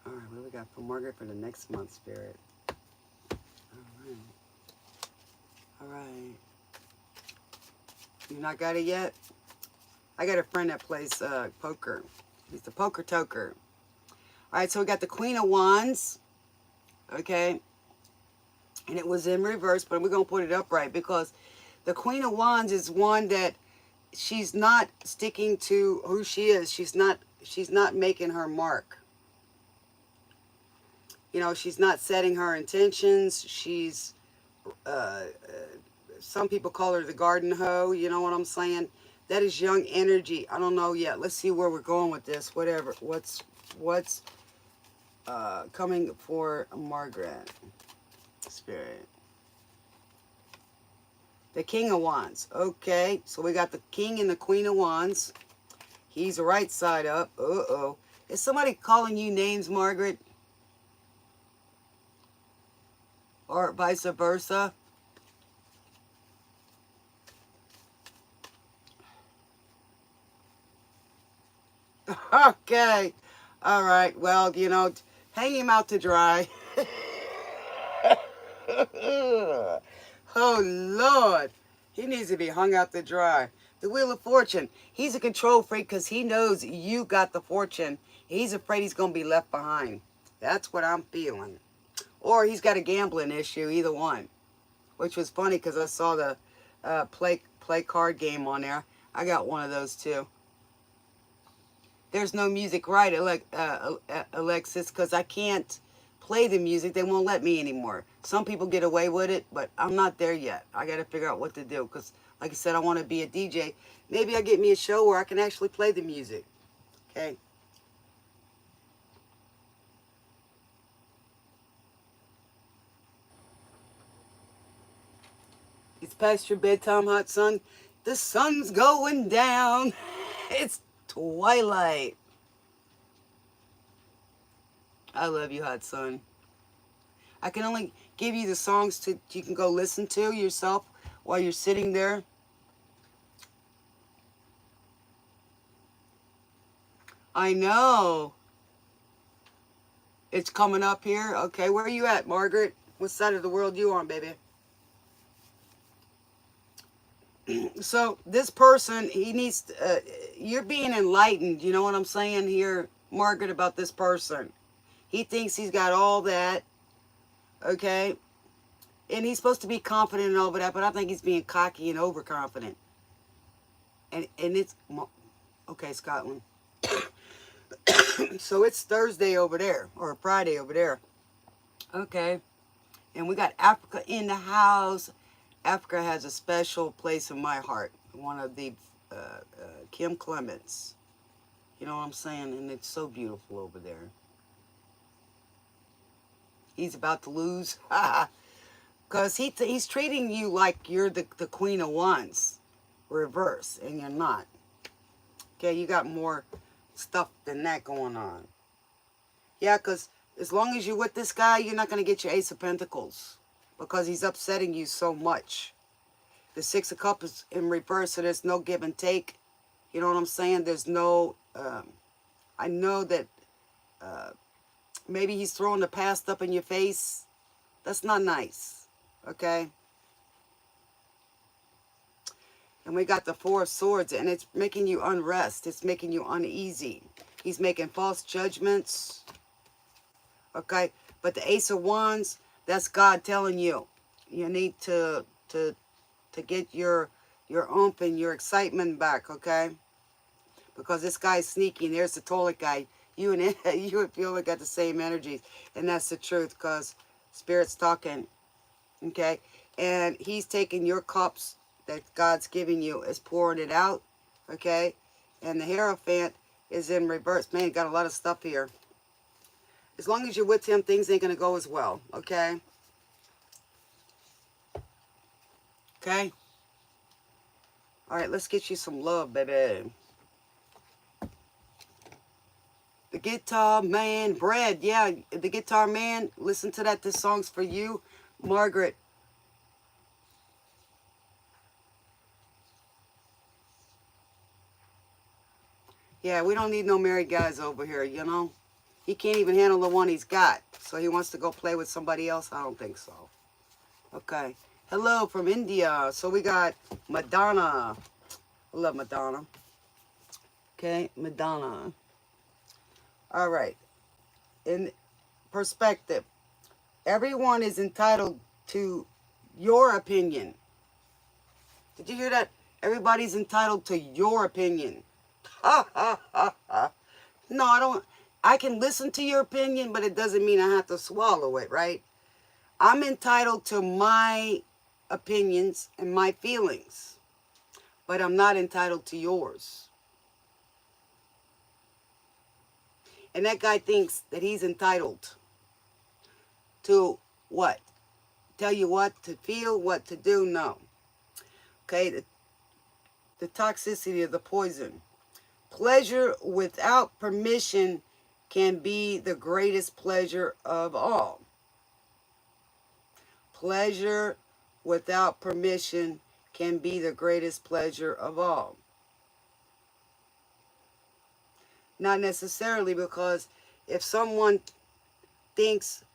right, what do we got from Margaret for the next month, Spirit? All right. All right. You not got it yet? I got a friend that plays poker. He's the poker toker. All right, so we got the Queen of Wands. Okay. And it was in reverse, but we're going to put it upright because the Queen of Wands is one that she's not sticking to who she is. She's not making her mark. You know, she's not setting her intentions. She's, some people call her the garden hoe. You know what I'm saying? That is young energy. I don't know yet. Let's see where we're going with this. Whatever. What's coming for Margaret? Spirit. The King of Wands. Okay. So we got the King and the Queen of Wands. He's right side up. Uh-oh. Is somebody calling you names, Margaret? Or vice versa? Okay. All right. Well, you know, hang him out to dry. Oh, Lord. He needs to be hung out to dry. The Wheel of Fortune. He's a control freak because he knows you got the fortune. He's afraid he's going to be left behind. That's what I'm feeling. Or he's got a gambling issue, either one. Which was funny because I saw the play card game on there. I got one of those too. There's no music, right, Alexis, because I can't play the music. They won't let me anymore. Some people get away with it, but I'm not there yet. I got to figure out what to do because, like I said, I want to be a DJ. Maybe I get me a show where I can actually play the music. Okay. It's past your bedtime, hot sun. The sun's going down. It's twilight. I love you, hot sun. I can only give you the songs you can go listen to yourself while you're sitting there. I know. It's coming up here. Okay, where are you at, Margaret? What side of the world you on, baby? So this person, he needs, you're being enlightened. You know what I'm saying here, Margaret, about this person. He thinks he's got all that, okay? And he's supposed to be confident and all of that, but I think he's being cocky and overconfident. And it's, okay, Scotland. So it's Thursday over there, or Friday over there. Okay. And we got Africa in the house. Africa has a special place in my heart. One of the Kim Clements. You know what I'm saying? And it's so beautiful over there. He's about to lose. Because he's treating you like you're the Queen of Wands. Reverse. And you're not. Okay, you got more stuff than that going on. Yeah, because as long as you're with this guy, you're not going to get your Ace of Pentacles. Because he's upsetting you so much. The Six of Cups is in reverse, so there's no give and take. You know what I'm saying? There's no... I know that maybe he's throwing the past up in your face. That's not nice. Okay? And we got the Four of Swords, and it's making you unrest. It's making you uneasy. He's making false judgments. Okay? But the Ace of Wands, that's God telling you. You need to get your oomph and your excitement back, okay? Because this guy's sneaky, and there's the toilet guy. You and Fiona got the same energies. And that's the truth, because Spirit's talking. Okay? And he's taking your cups that God's giving you, is pouring it out. Okay? And the Hierophant is in reverse. Man, you got a lot of stuff here. As long as you're with him, things ain't going to go as well. Okay? Okay? All right, let's get you some love, baby. The Guitar Man, Bread. Yeah, the Guitar Man. Listen to that. This song's for you, Margaret. Yeah, we don't need no married guys over here, you know. He can't even handle the one he's got. So he wants to go play with somebody else? I don't think so. Okay. Hello from India. So we got Madonna. I love Madonna. Okay, Madonna. All right. In perspective, everyone is entitled to your opinion. Did you hear that? Everybody's entitled to your opinion. No, I I can listen to your opinion, but it doesn't mean I have to swallow it, right? I'm entitled to my opinions and my feelings, but I'm not entitled to yours. And that guy thinks that he's entitled to what? Tell you what to feel, what to do? No. Okay, the toxicity of the poison. Pleasure without permission can be the greatest pleasure of all. Pleasure without permission can be the greatest pleasure of all. Not necessarily, because if someone thinks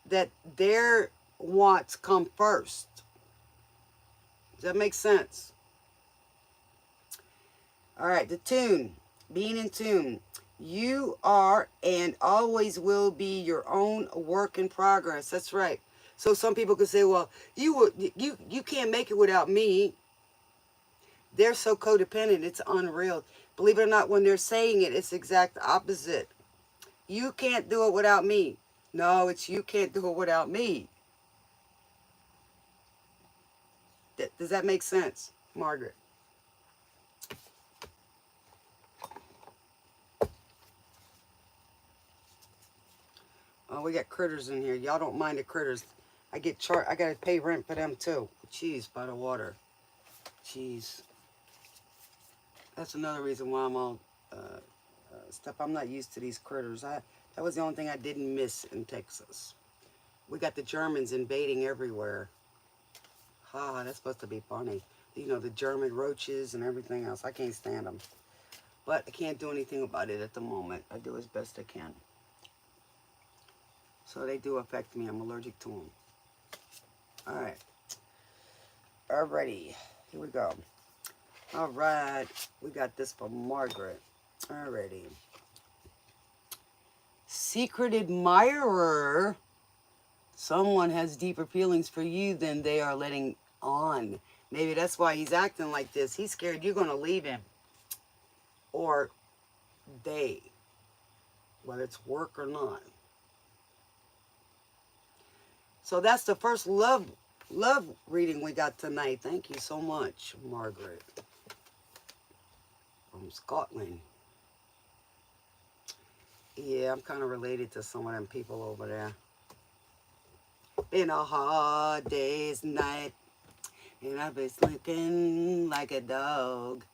that their wants come first, does that make sense? All right, the tune, being in tune. You are and always will be your own work in progress. That's right. So some people could say, well, you can't make it without me. They're so codependent, it's unreal. Believe it or not, when they're saying it, it's the exact opposite. You can't do it without me. No, it's you can't do it without me. Does that make sense, Margaret? Oh, we got critters in here. Y'all don't mind the critters. I gotta pay rent for them too. Jeez, by the water. Jeez. That's another reason why I'm all stuff. I'm not used to these critters. That was the only thing I didn't miss in Texas. We got the Germans invading everywhere. Ha, that's supposed to be funny. You know, the German roaches and everything else. I can't stand them. But I can't do anything about it at the moment. I do as best I can. So they do affect me. I'm allergic to them. All right. Alrighty. Here we go. All right. We got this from Margaret. Alrighty. Secret admirer. Someone has deeper feelings for you than they are letting on. Maybe that's why he's acting like this. He's scared you're going to leave him. Or they. Whether it's work or not. So that's the first love reading we got tonight. Thank you so much, Margaret. From Scotland. Yeah, I'm kind of related to some of them people over there. Been a hard day's night, and I've been sleeping like a dog.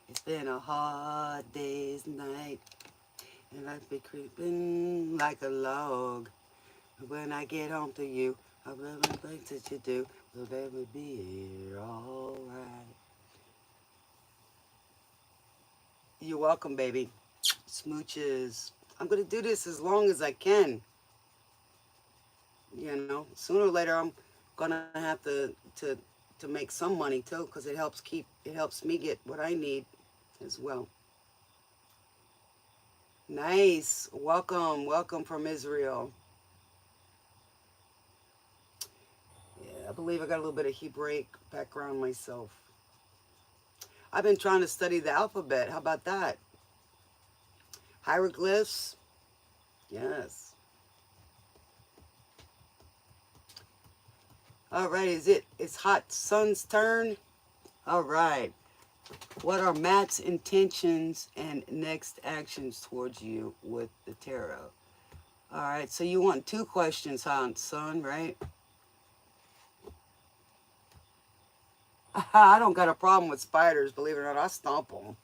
It's been a hard day's night, and I've been creeping like a log. When I get home to you, I will think that you do, will ever be all right. You're welcome, baby. Smooches. I'm going to do this as long as I can. You know, sooner or later I'm going to have to make some money too, because it helps me get what I need as well. Nice. Welcome from Israel. Yeah, I believe I got a little bit of Hebraic background myself. I've been trying to study the alphabet. How about that? Hieroglyphs. Yes. All right, it's Hot Sun's turn. All right. What are Matt's intentions and next actions towards you with the tarot? All right, so you want 2 questions, huh, son, right? I don't got a problem with spiders, believe it or not. I stomp them.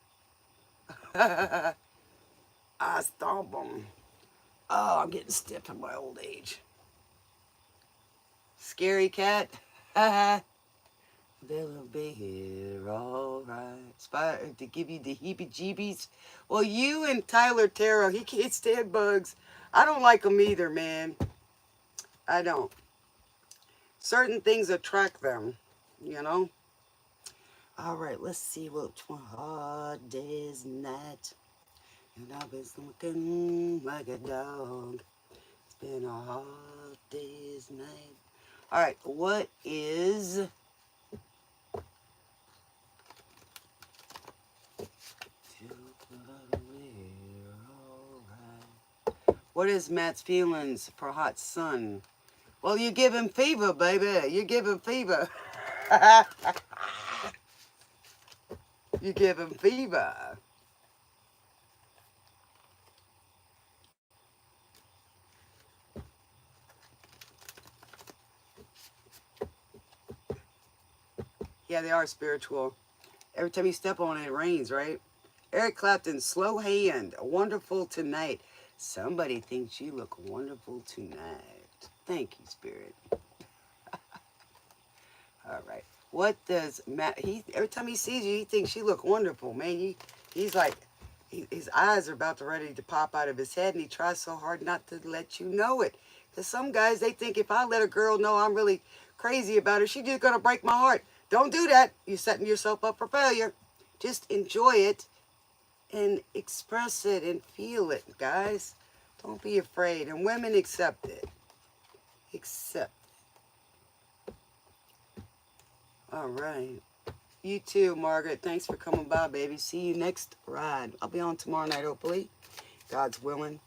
I stomp them. Oh, I'm getting stiff in my old age. Scary cat. They will be here, all right. Spider to give you the heebie-jeebies. Well, you and Tyler Tarot, he can't stand bugs. I don't like them either, man. I don't. Certain things attract them, you know. All right, let's see which one. Hard day's night, and I've been looking like a dog. It's been a hard day's night. All right, what is... What is Matt's feelings for hot sun? Well, you give him fever, baby. You give him fever. You give him fever. Yeah, they are spiritual. Every time you step on it, it rains, right? Eric Clapton, slow hand, wonderful tonight. Somebody thinks you look wonderful tonight. Thank you, Spirit. All right. What does Matt, every time he sees you, he thinks you look wonderful, man. He's like, his eyes are about to ready to pop out of his head, and he tries so hard not to let you know it. Because some guys, they think if I let a girl know I'm really crazy about her, she's just going to break my heart. Don't do that. You're setting yourself up for failure. Just enjoy it and express it and feel it, guys. Don't be afraid. And women, accept it. Accept it. All right. You too, Margaret. Thanks for coming by, baby. See you next ride. I'll be on tomorrow night, hopefully. God's willing.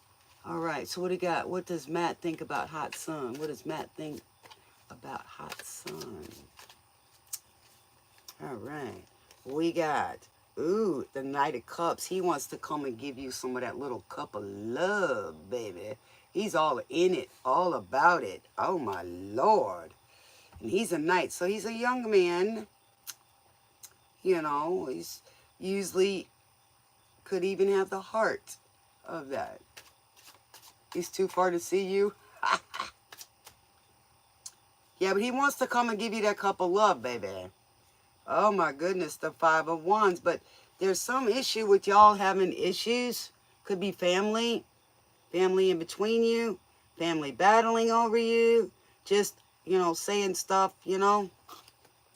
All right. So what do you got? What does Matt think about hot sun? What does Matt think about hot sun? All right. We got, ooh, the Knight of Cups. He wants to come and give you some of that little cup of love, baby. He's all in it, all about it. Oh, my Lord. And he's a knight, so he's a young man. You know, he's usually could even have the heart of that. He's too far to see you. Yeah, but he wants to come and give you that cup of love, baby. Oh, my goodness, the Five of Wands. But there's some issue with y'all having issues. Could be family in between you, family battling over you, just, you know, saying stuff, you know,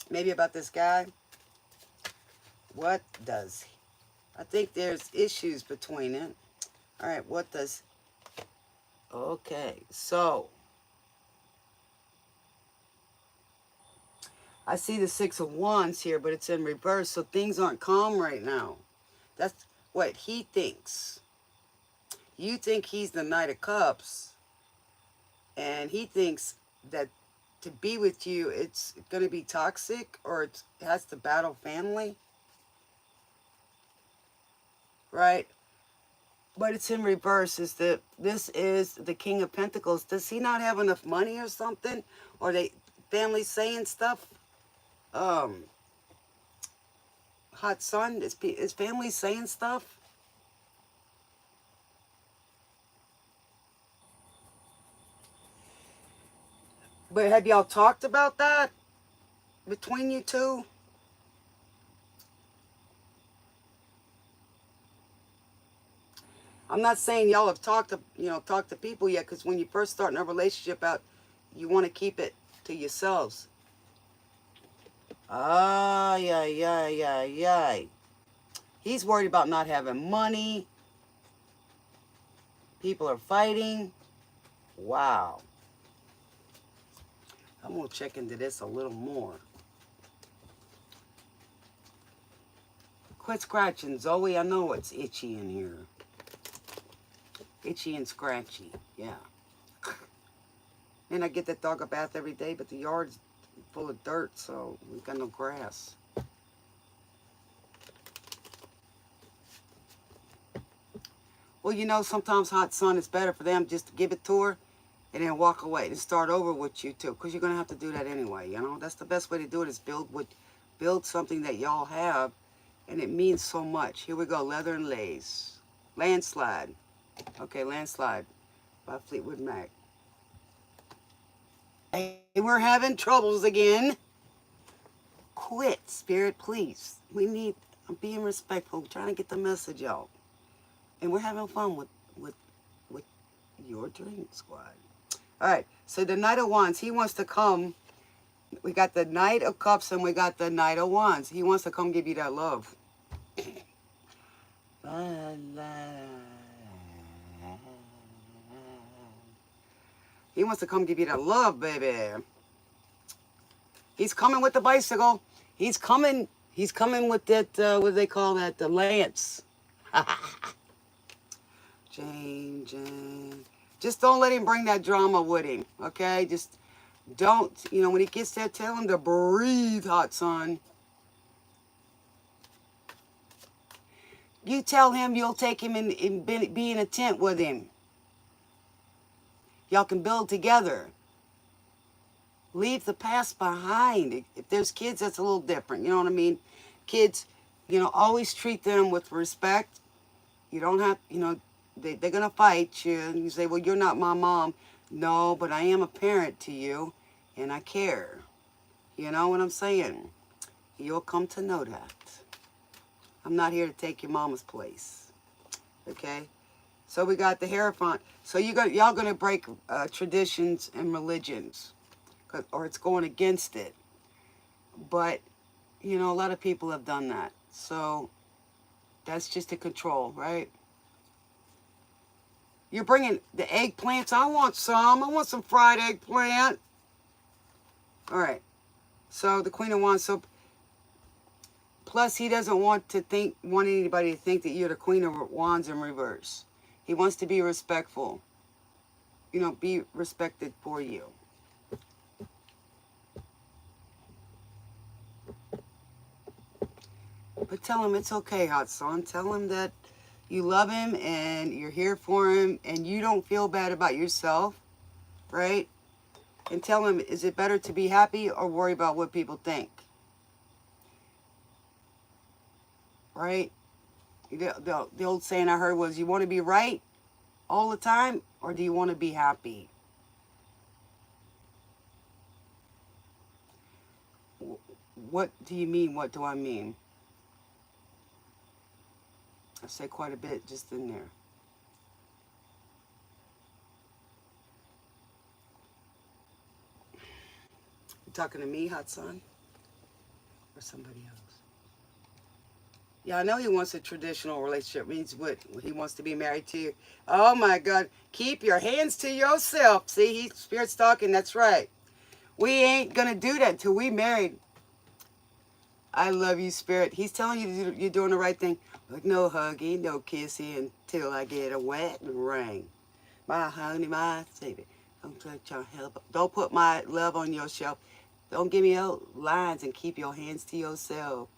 maybe about this guy. What does he? I think there's issues between it. All right, what does... Okay, so... I see the Six of Wands here, but it's in reverse, so things aren't calm right now. That's what he thinks. You think he's the Knight of Cups, and he thinks that to be with you, it's going to be toxic, or it has to battle family. Right? But it's in reverse. This is the King of Pentacles. Does he not have enough money or something? Or they family saying stuff? Hot sun, is family saying stuff? But have y'all talked about that between you two? I'm not saying y'all have talked to people yet, because when you first start a relationship out, you want to keep it to yourselves. Yeah. He's worried about not having money. People are fighting. Wow. I'm going to check into this a little more. Quit scratching, Zoe. I know it's itchy in here. Itchy and scratchy. Yeah. And I get that dog a bath every day, but the yard's full of dirt, so we've got no grass. Well, you know, sometimes hot sun is better for them just to give it to her and then walk away and start over with you too, because you're going to have to do that anyway, you know. That's the best way to do it, is build something that y'all have, and it means so much. Here we go, Leather and Lace. Landslide. Okay, Landslide by Fleetwood Mac. Hey, we're having troubles again. Quit, Spirit, please. I'm being respectful, trying to get the message out. And we're having fun with your dream squad. All right, so the Knight of Wands, he wants to come. We got the Knight of Cups and we got the Knight of Wands. He wants to come give you that love. He wants to come give you that love, baby. He's coming with the bicycle. He's coming with that, what do they call that? The lance. Jane. Just don't let him bring that drama with him, okay? Just don't, you know, when he gets there, tell him to breathe, hot son. You tell him you'll take him and be in a tent with him. Y'all can build together. Leave the past behind. If there's kids, that's a little different. You know what I mean? Kids, you know, always treat them with respect. You don't have, you know, they're going to fight you. And you say, well, you're not my mom. No, but I am a parent to you, and I care. You know what I'm saying? You'll come to know that. I'm not here to take your mama's place. Okay? So we got the Hierophant. So y'all going to break traditions and religions, or it's going against it. But, you know, a lot of people have done that. So that's just a control, right? You're bringing the eggplants. I want some fried eggplant. All right. So the Queen of Wands. So plus he doesn't want anybody to think that you're the Queen of Wands in reverse. He wants to be respectful. You know, be respected for you. But tell him it's okay, hot son. Tell him that you love him and you're here for him and you don't feel bad about yourself, right? And tell him, is it better to be happy or worry about what people think? Right? The old saying I heard was, you want to be right all the time or do you want to be happy? What do you mean? What do I mean? I say quite a bit just in there. You talking to me, hot son? Or somebody else? Yeah, I know he wants a traditional relationship. Means what? He wants to be married to you. Oh my God. Keep your hands to yourself. See, he's Spirit's talking. That's right. We ain't going to do that till we married. I love you, Spirit. He's telling you you're doing the right thing. Like no huggy, no kissy until I get a wet ring. My honey, my baby. Don't touch your help. Don't put my love on your shelf. Don't give me out lines and keep your hands to yourself.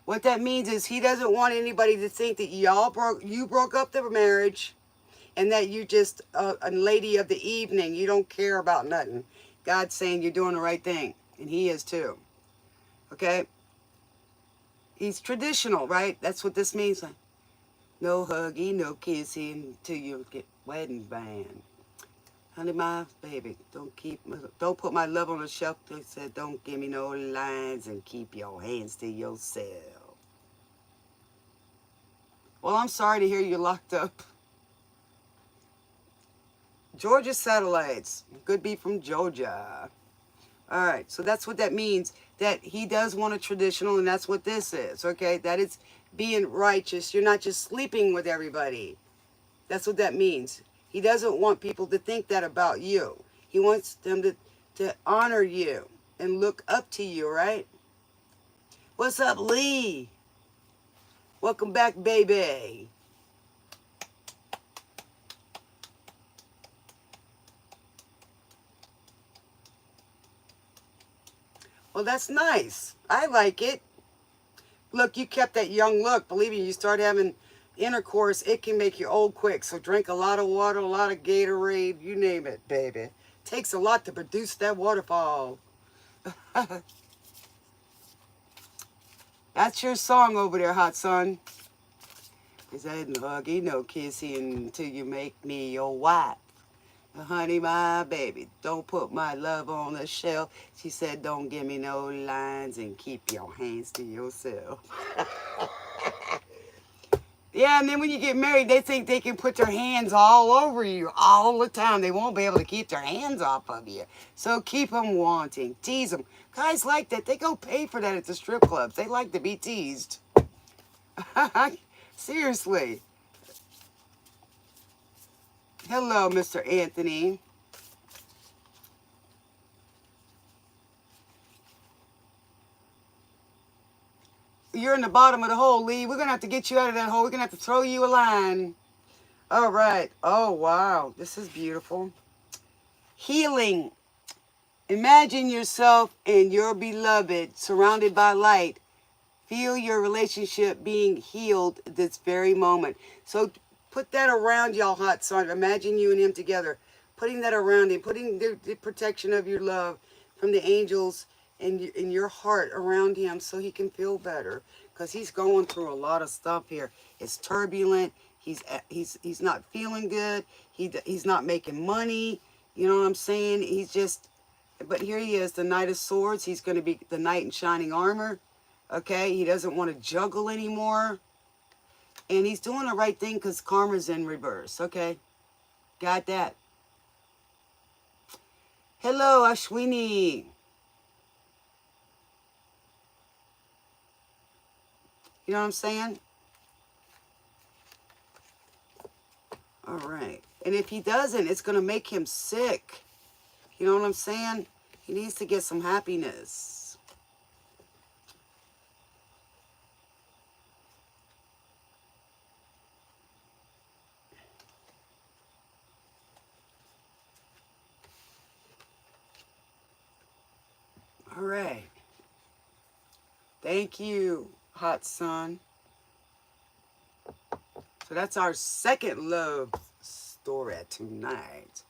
What that means is he doesn't want anybody to think that you broke up the marriage and that you just a lady of the evening. You don't care about nothing. God's saying you're doing the right thing. And he is too. Okay? He's traditional, right? That's what this means. Like, no huggy, no kissy until you get wedding band. Honey, my baby, don't put my love on the shelf. They said, don't give me no lines and keep your hands to yourself. Well, I'm sorry to hear you're locked up. Georgia satellites. Could be from Georgia. All right, so that's what that means, that he does want a traditional, and that's what this is, okay? That it's being righteous. You're not just sleeping with everybody. That's what that means. He doesn't want people to think that about you. He wants them to honor you and look up to you, right? What's up, Lee? Welcome back, baby. Well, that's nice. I like it. Look, you kept that young look. Believe me, you start having intercourse, it can make you old quick. So drink a lot of water, a lot of Gatorade, you name it, baby. Takes a lot to produce that waterfall. That's your song over there, hot son. Is that no huggy, no kissy until you make me your wife. Honey, my baby, don't put my love on the shelf. She said, don't give me no lines and keep your hands to yourself. Yeah, and then when you get married, they think they can put their hands all over you all the time. They won't be able to keep their hands off of you. So keep them wanting. Tease them. Guys like that. They go pay for that at the strip clubs. They like to be teased. Seriously. Hello, Mr. Anthony. You're in the bottom of the hole, Lee. We're going to have to get you out of that hole. We're going to have to throw you a line. All right. Oh, wow. This is beautiful. Healing. Imagine yourself and your beloved surrounded by light. Feel your relationship being healed this very moment. So put that around y'all, hot son. Imagine you and him together. Putting that around him. Putting the protection of your love from the angels in your heart around him so he can feel better. Because he's going through a lot of stuff here. It's turbulent. He's not feeling good. He's not making money. You know what I'm saying? He's just... But here he is, the Knight of Swords. He's going to be the knight in shining armor. Okay, he doesn't want to juggle anymore. And he's doing the right thing because karma's in reverse. Okay, got that. Hello, Ashwini. You know what I'm saying? All right. And if he doesn't, it's going to make him sick. You know what I'm saying? He needs to get some happiness. All right. Thank you, hot sun. So that's our second love story tonight.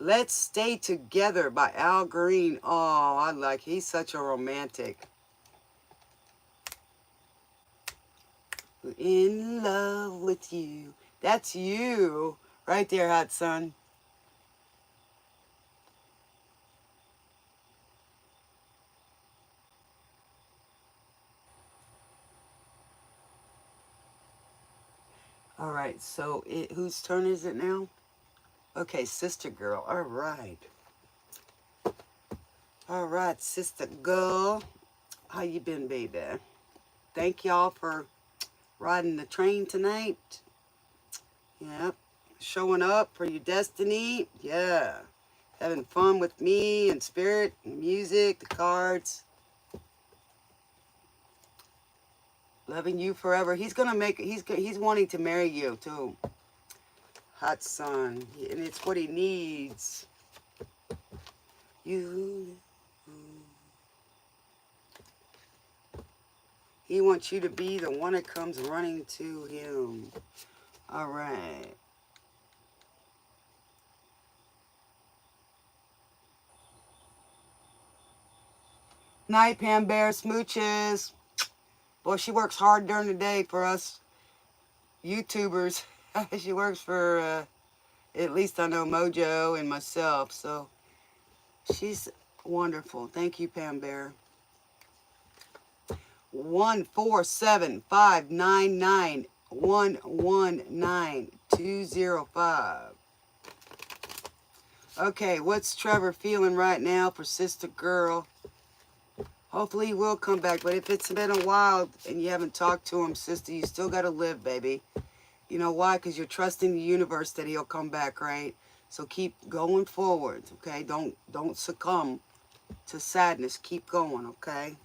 Let's Stay Together by Al Green. Oh, he's such a romantic. In love with you. That's you right there, hot sun. All right, so whose turn is it now? Okay, sister girl. All right. All right, sister girl. How you been, baby? Thank y'all for riding the train tonight. Yep. Showing up for your destiny. Yeah. Having fun with me and spirit and music, the cards. Loving you forever. He's wanting to marry you too. Hot sun. And it's what he needs. You. He wants you to be the one that comes running to him. All right. Night, Pam Bear, Smooches. Boy, she works hard during the day for us YouTubers. She works for, at least I know, Mojo and myself. So she's wonderful. Thank you, Pam Bear. 147-599-119205. Okay, what's Trevor feeling right now for sister girl? Hopefully he will come back, but if it's been a while and you haven't talked to him, sister, you still got to live, baby. You know why? Because you're trusting the universe that he'll come back, right? So keep going forward, okay? Don't succumb to sadness. Keep going, okay?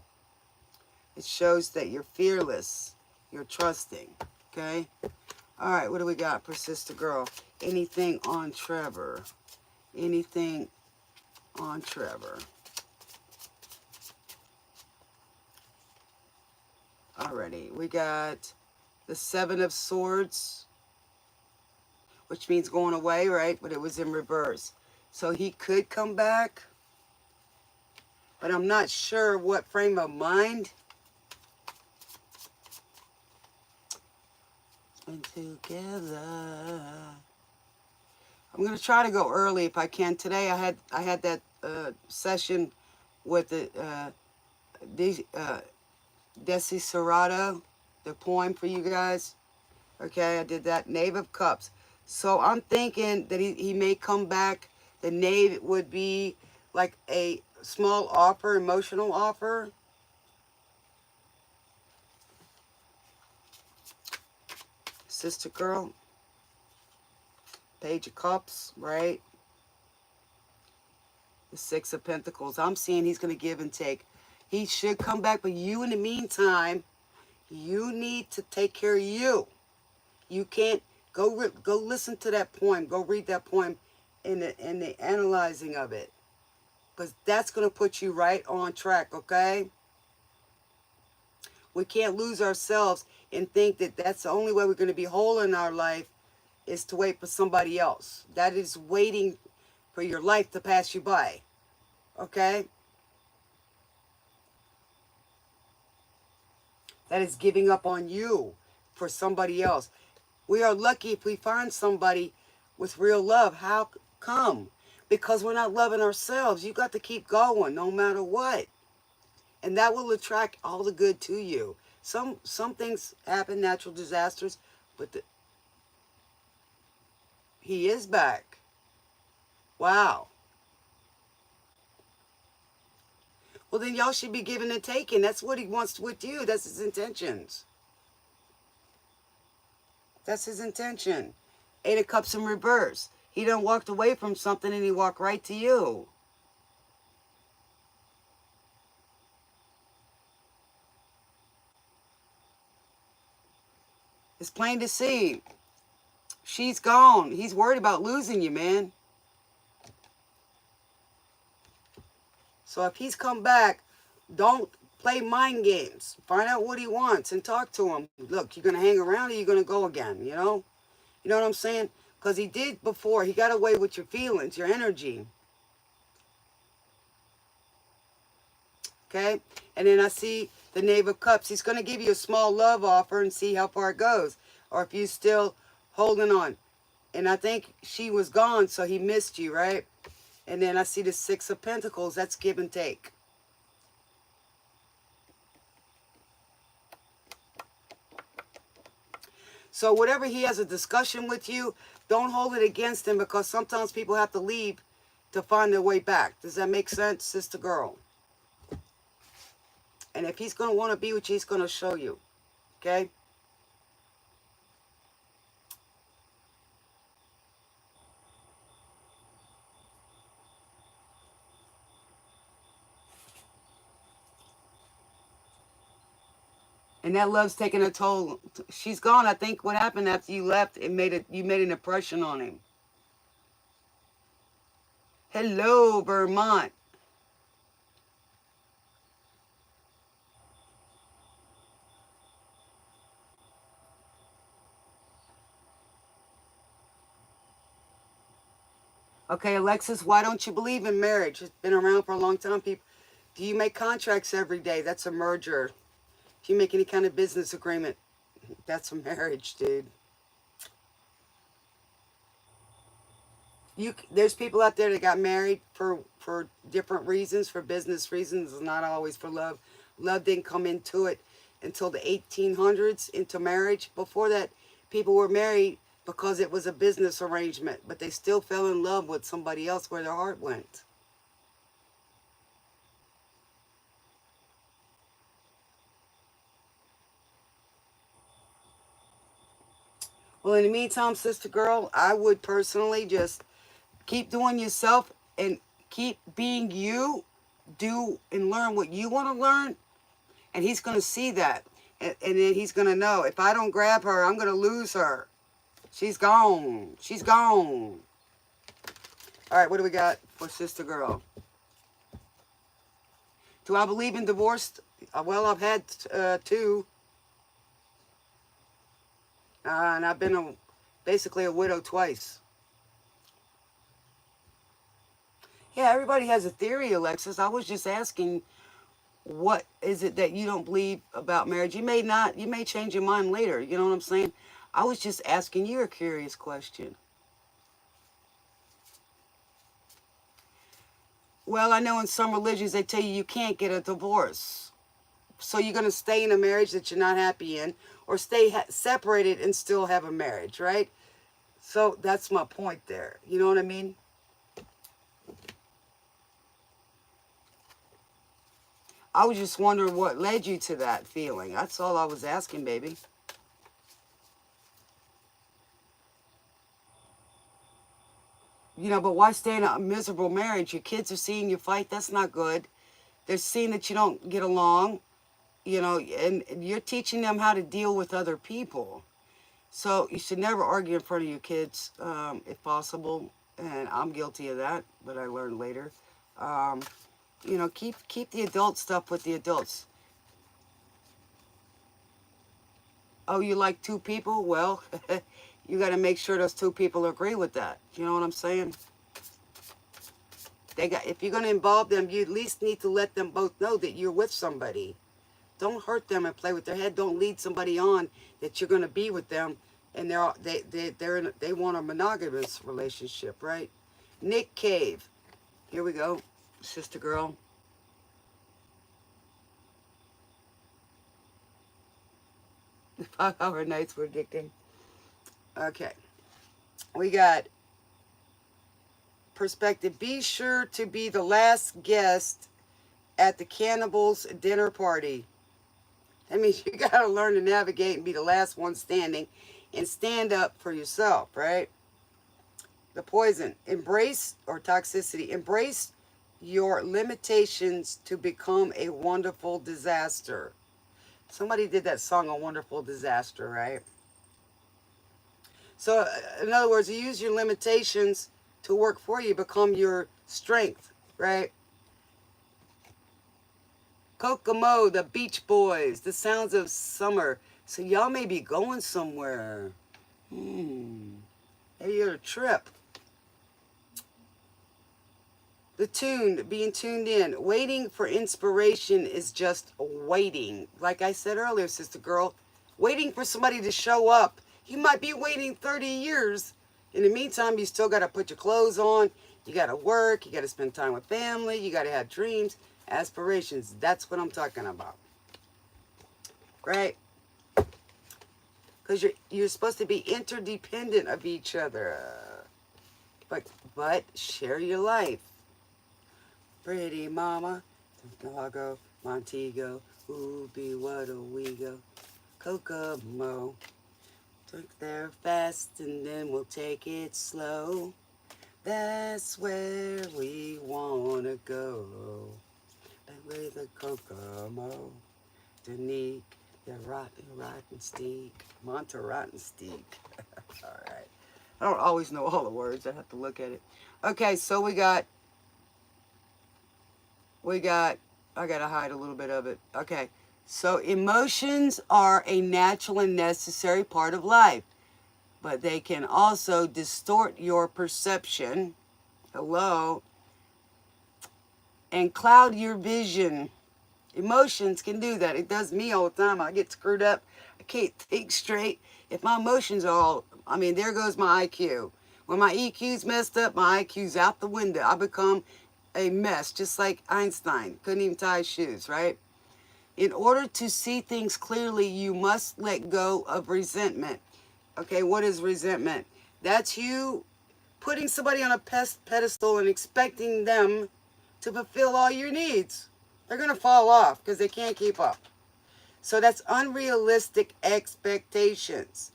It shows that you're fearless. You're trusting, okay? All right, what do we got for sister girl? Anything on Trevor? Anything on Trevor? Alrighty, we got the Seven of Swords, which means going away, right? But it was in reverse. So he could come back, but I'm not sure what frame of mind. And together. I'm gonna try to go early if I can. Today I had that session with the Desiderata, the poem for you guys. Okay, I did that. Knave of Cups. So I'm thinking that he may come back. The knave would be like a small offer, emotional offer. Sister girl. Page of Cups, right? The Six of Pentacles. I'm seeing he's going to give and take. He should come back, but you, in the meantime, you need to take care of you. You can't Go listen to that poem. Go read that poem in the analyzing of it. Because that's going to put you right on track, okay? We can't lose ourselves and think that that's the only way we're going to be whole in our life is to wait for somebody else. That is waiting for your life to pass you by, okay? That is giving up on you for somebody else. We are lucky if we find somebody with real love. How come? Because we're not loving ourselves. You got to keep going no matter what. And that will attract all the good to you. Some things happen, natural disasters, but he is back. Wow. Well, then y'all should be giving and taking. That's what he wants with you. That's his intentions. That's his intention. 8 of Cups in reverse. He done walked away from something and he walked right to you. It's plain to see. She's gone. He's worried about losing you, man. So if he's come back, don't play mind games. Find out what he wants and talk to him. Look, you're going to hang around or you're going to go again, you know? You know what I'm saying? Because he did before. He got away with your feelings, your energy. Okay? And then I see the Knave of Cups. He's going to give you a small love offer and see how far it goes. Or if you're still holding on. And I think she was gone, so he missed you, right? And then I see the 6 of Pentacles. That's give and take. So whatever he has a discussion with you, don't hold it against him because sometimes people have to leave to find their way back. Does that make sense, sister girl? And if he's going to want to be with you, he's going to show you. Okay? And that love's taking a toll. She's gone. I think what happened after you left, you made an impression on him. Hello, Vermont. Okay, Alexis, why don't you believe in marriage? It's been around for a long time. People, do you make contracts every day? That's a merger. If you make any kind of business agreement, that's a marriage, dude. There's people out there that got married for different reasons, for business reasons, not always for love. Love didn't come into it until the 1800s, into marriage. Before that, people were married because it was a business arrangement, but they still fell in love with somebody else where their heart went. Well, in the meantime, sister girl, I would personally just keep doing yourself and keep being you. Do and learn what you want to learn. And he's going to see that. And then he's going to know, if I don't grab her, I'm going to lose her. She's gone. She's gone. All right, what do we got for sister girl? Do I believe in divorce? Well, I've had 2. And I've been basically a widow twice. Yeah, everybody has a theory, Alexis. I was just asking, what is it that you don't believe about marriage? You may not, you may change your mind later. You know what I'm saying? I was just asking you a curious question. Well, I know in some religions they tell you you can't get a divorce. So you're going to stay in a marriage that you're not happy in, or stay separated and still have a marriage, right? So that's my point there. You know what I mean? I was just wondering what led you to that feeling. That's all I was asking, baby. You know, but why stay in a miserable marriage? Your kids are seeing you fight. That's not good. They're seeing that you don't get along, you know, and you're teaching them how to deal with other people. So you should never argue in front of your kids, if possible. And I'm guilty of that, but I learned later. Um, you know, keep the adult stuff with the adults. Oh, you like two people? Well, you got to make sure those two people agree with that. You know what I'm saying? If you're going to involve them, you at least need to let them both know that you're with somebody. Don't hurt them and play with their head. Don't lead somebody on that you're going to be with them, and they want a monogamous relationship, right? Nick Cave. Here we go, sister girl. 5-hour nights were addicting. Okay. We got perspective. Be sure to be the last guest at the cannibals' dinner party. That means you got to learn to navigate and be the last one standing and stand up for yourself, right? The poison. Embrace, or toxicity. Embrace your limitations to become a wonderful disaster. Somebody did that song, A Wonderful Disaster, right? So, in other words, you use your limitations to work for you, become your strength, right? Kokomo, the Beach Boys, the sounds of summer. So y'all may be going somewhere. Maybe you're on a trip. The tune, being tuned in. Waiting for inspiration is just waiting. Like I said earlier, sister girl, waiting for somebody to show up. You might be waiting 30 years. In the meantime, you still got to put your clothes on. You got to work. You got to spend time with family. You got to have dreams, aspirations. That's what I'm talking about. Right? Because you're supposed to be interdependent of each other. But share your life. Pretty mama, Lago, Montego, Ubi, what a we go, Kokomo. Took there fast and then we'll take it slow. That's where we wanna go. That way the Kokomo, Danique, the rotten steak, rotten steak. All right. I don't always know all the words. I have to look at it. Okay, so we got, I gotta hide a little bit of it. Okay, so emotions are a natural and necessary part of life, but they can also distort your perception, and cloud your vision. Emotions can do that. It does me all the time. I get screwed up. I can't think straight. If my emotions are all, there goes my IQ. When my EQ's messed up, my IQ's out the window. I become a mess, just like Einstein. Couldn't even tie his shoes, right? In order to see things clearly, you must let go of resentment. Okay, what is resentment? That's you putting somebody on a pedestal and expecting them to fulfill all your needs. They're going to fall off because they can't keep up. So that's unrealistic expectations.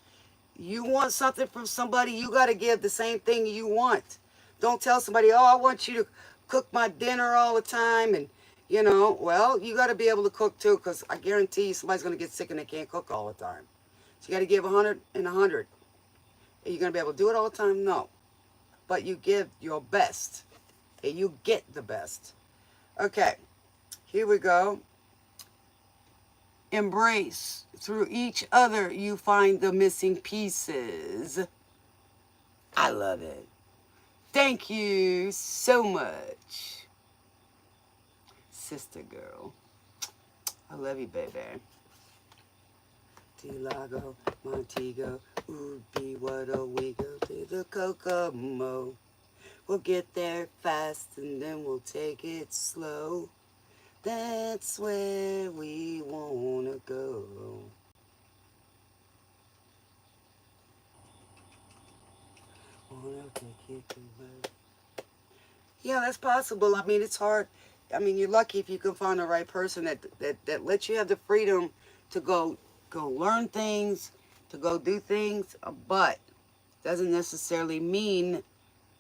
You want something from somebody, you got to give the same thing you want. Don't tell somebody, oh, I want you to cook my dinner all the time. And, well, you got to be able to cook too, because I guarantee you somebody's going to get sick and they can't cook all the time. So you got to give 100 and 100. Are you going to be able to do it all the time? No. But you give your best. And you get the best. Okay. Here we go. Embrace. Through each other, you find the missing pieces. I love it. Thank you so much, sister girl. I love you, baby. Tilago, Montego, Ubi, what a we go to the Kokomo. We'll get there fast and then we'll take it slow. That's where we wanna go. Wanna take it to where? Yeah, that's possible. It's hard. You're lucky if you can find the right person that lets you have the freedom to go learn things, to go do things, but doesn't necessarily mean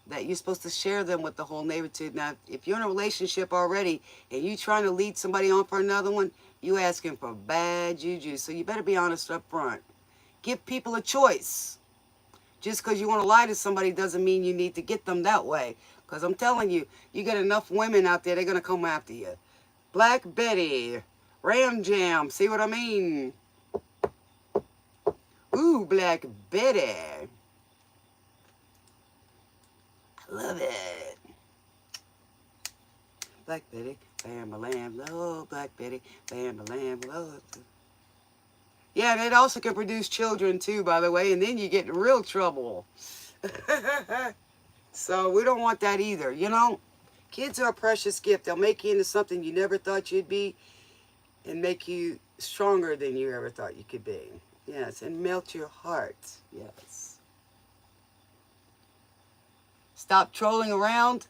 that you're supposed to share them with the whole neighborhood. Now, if you're in a relationship already and you're trying to lead somebody on for another one, you asking for bad juju. So you better be honest up front. Give people a choice. Just because you want to lie to somebody doesn't mean you need to get them that way. Because I'm telling you, you get enough women out there, they're going to come after you. Black Betty, Ram Jam, see what I mean? Ooh, Black Betty. I love it. Black Betty, bam a lamb, low, Black Betty, bam a lamb, low. Yeah, and it also can produce children too, by the way, and then you get in real trouble. So we don't want that either, you know? Kids are a precious gift. They'll make you into something you never thought you'd be and make you stronger than you ever thought you could be. Yes, and melt your heart. Yes. Stop trolling around.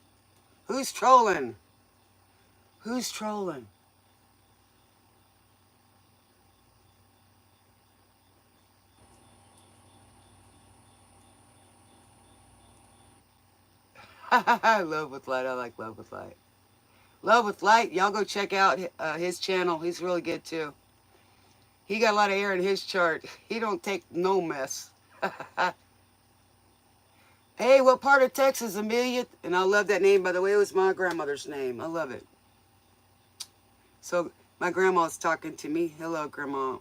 Who's trolling? Who's trolling? Love with Light. I like Love with Light. Love with Light. Y'all go check out his channel. He's really good too. He got a lot of air in his chart. He don't take no mess. Hey, what part of Texas, Amelia? And I love that name, by the way. It was my grandmother's name. I love it. So my grandma's talking to me. Hello, Grandma.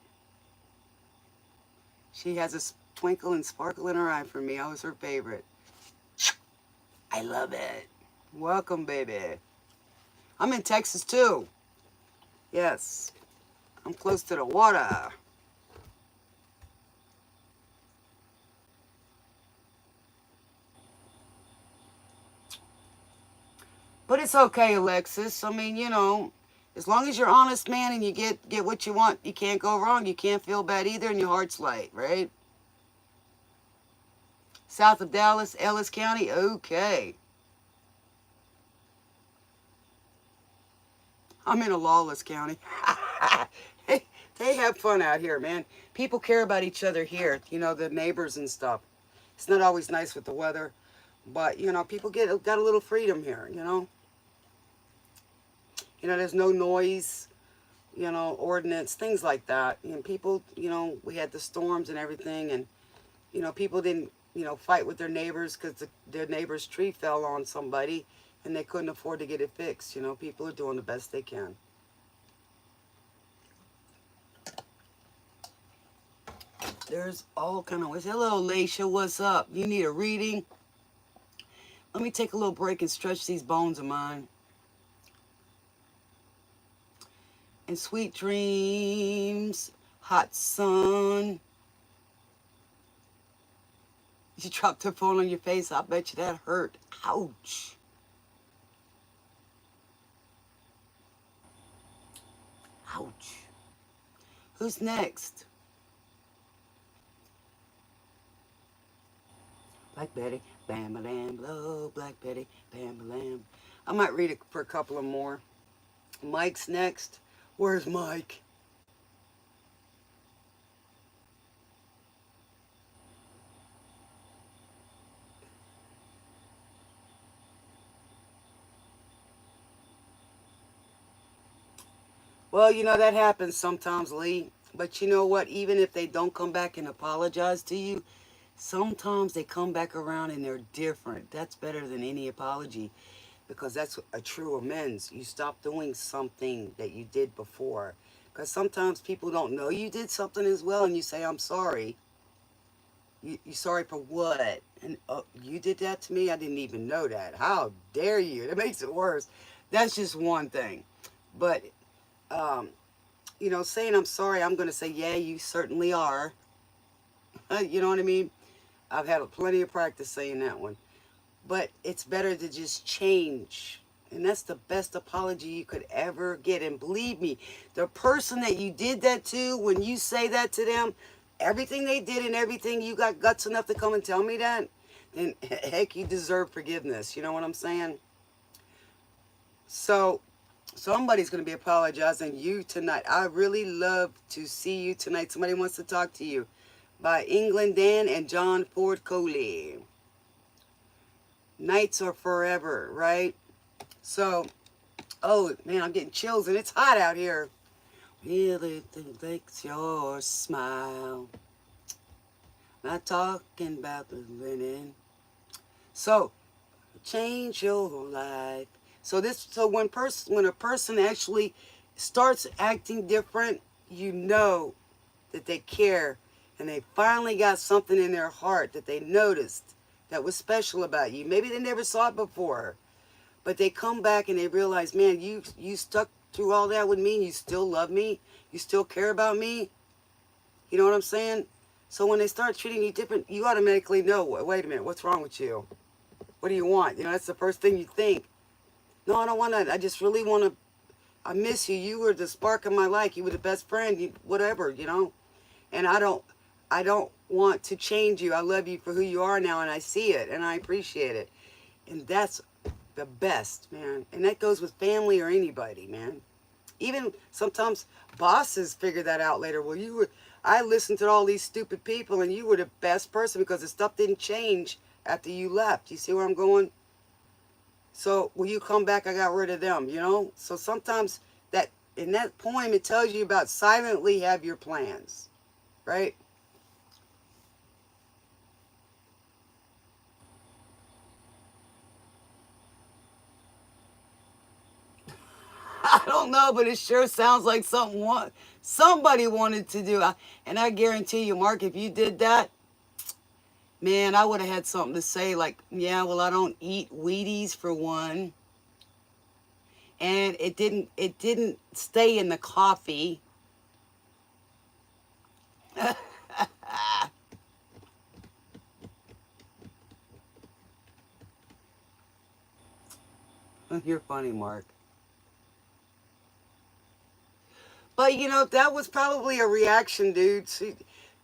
She has a twinkle and sparkle in her eye for me. I was her favorite. I love it. Welcome, baby. I'm in Texas, too. Yes. I'm close to the water. But it's okay, Alexis. I mean, you know, as long as you're honest, man, and you get what you want, you can't go wrong. You can't feel bad either, and your heart's light, right? South of Dallas, Ellis County, okay. I'm in a lawless county. They have fun out here, man. People care about each other here, you know, the neighbors and stuff. It's not always nice with the weather, but, you know, people got a little freedom here, you know. You know, there's no noise, you know, ordinance, things like that. And people, you know, we had the storms and everything, and, you know, people didn't, you know, fight with their neighbors because their neighbor's tree fell on somebody and they couldn't afford to get it fixed. You know, people are doing the best they can. There's all kind of ways. Hello, Laisha, what's up? You need a reading? Let me take a little break and stretch these bones of mine. And sweet dreams, hot sun. You dropped the phone on your face. I bet you that hurt. Ouch. Ouch. Who's next? Black Betty, bam a lamb, low, Black Betty, bam a lamb. I might read it for a couple of more. Mike's next. Where's Mike? Well, you know, that happens sometimes, Lee. But you know what? Even if they don't come back and apologize to you, sometimes they come back around and they're different. That's better than any apology, because that's a true amends. You stop doing something that you did before. Because sometimes people don't know you did something as well, and you say, I'm sorry. You sorry for what? And you did that to me? I didn't even know that. How dare you? That makes it worse. That's just one thing. But, you know, saying I'm sorry, I'm going to say, yeah, you certainly are. You know what I mean? I've had plenty of practice saying that one. But it's better to just change. And that's the best apology you could ever get. And believe me, the person that you did that to, when you say that to them, everything they did and everything, you got guts enough to come and tell me that, then heck, you deserve forgiveness. You know what I'm saying? So somebody's going to be apologizing you tonight. I really love to see you tonight. Somebody wants to talk to you. By England Dan and John Ford Coley. Nights are forever, right? So, oh man, I'm getting chills and it's hot out here. Really makes your smile. Not talking about the linen. So, change your life. So when a person actually starts acting different, you know that they care and they finally got something in their heart that they noticed that was special about you. Maybe they never saw it before, but they come back and they realize, man, you stuck through all that with me and you still love me. You still care about me. You know what I'm saying? So when they start treating you different, you automatically know, wait a minute, what's wrong with you? What do you want? You know, that's the first thing you think. No, I don't want to. I just really want to. I miss you. You were the spark of my life. You were the best friend. Whatever, you know. And I don't want to change you. I love you for who you are now, and I see it, and I appreciate it. And that's the best, man. And that goes with family or anybody, man. Even sometimes bosses figure that out later. Well, I listened to all these stupid people, and you were the best person because the stuff didn't change after you left. You see where I'm going? So when you come back, I got rid of them, you know? So sometimes that in that poem, it tells you about silently have your plans, right? I don't know, but it sure sounds like somebody wanted to do. And I guarantee you, Mark, if you did that, man, I would have had something to say like, yeah, well, I don't eat Wheaties for one. And it didn't stay in the coffee. You're funny, Mark. But you know, that was probably a reaction, dude. See,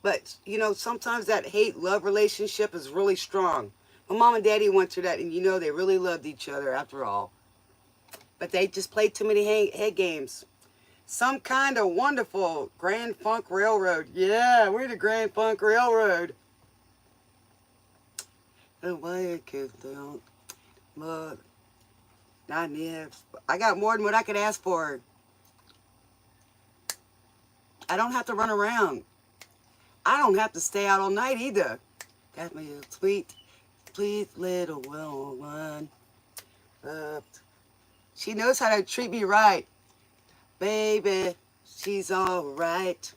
but you know, sometimes that hate-love relationship is really strong. My mom and daddy went through that, and you know, they really loved each other after all. But they just played too many head games. Some kind of wonderful Grand Funk Railroad. Yeah, we're the Grand Funk Railroad. The way it keeps down, but not near. I got more than what I could ask for. I don't have to run around. I don't have to stay out all night either. Got me a sweet, sweet little woman. She knows how to treat me right. Baby, she's all right.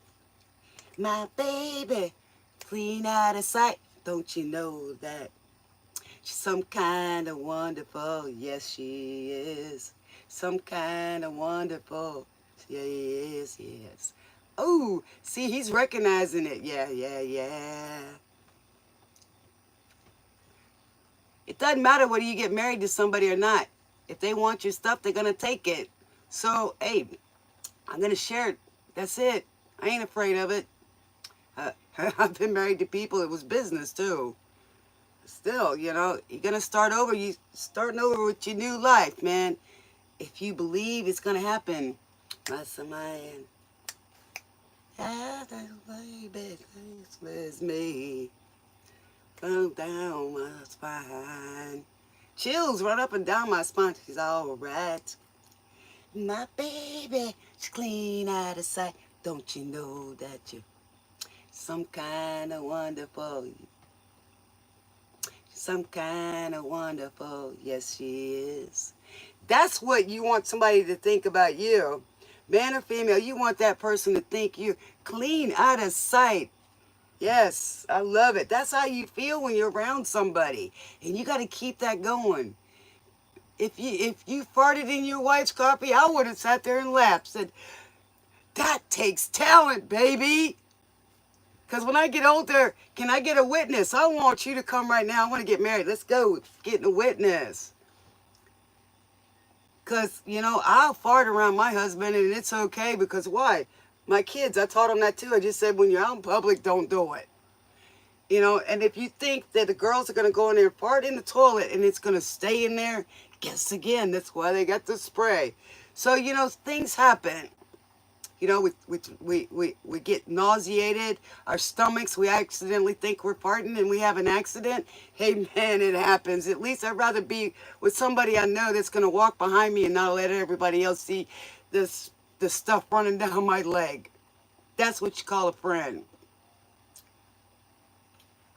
My baby, clean out of sight. Don't you know that? She's some kind of wonderful. Yes, she is. Some kind of wonderful. Yes, yes. Oh, see, he's recognizing it. Yeah, yeah, yeah. It doesn't matter whether you get married to somebody or not. If they want your stuff, they're going to take it. So, hey, I'm going to share it. That's it. I ain't afraid of it. I've been married to people. It was business, too. Still, you know, you're going to start over. You're starting over with your new life, man. If you believe it's going to happen. That's a man. Ah, that baby thinks with me. Come down my spine. Chills run up and down my spine. She's all right. My baby, she's clean out of sight. Don't you know that you're some kind of wonderful? Some kind of wonderful. Yes, she is. That's what you want somebody to think about you. Man or female, you want that person to think you're clean out of sight. Yes, I love it. That's how you feel when you're around somebody. And you got to keep that going. If you farted in your wife's coffee, I would have sat there and laughed. Said, that takes talent, baby. Because when I get older, can I get a witness? I want you to come right now. I want to get married. Let's go. Getting a witness. Because, you know, I'll fart around my husband and it's okay because why? My kids, I taught them that too. I just said, when you're out in public, don't do it. You know, and if you think that the girls are going to go in there and fart in the toilet and it's going to stay in there, guess again, that's why they got the spray. So, you know, things happen. You know, we get nauseated, our stomachs, we accidentally think we're farting and we have an accident. Hey, man, it happens. At least I'd rather be with somebody I know that's going to walk behind me and not let everybody else see the stuff running down my leg. That's what you call a friend.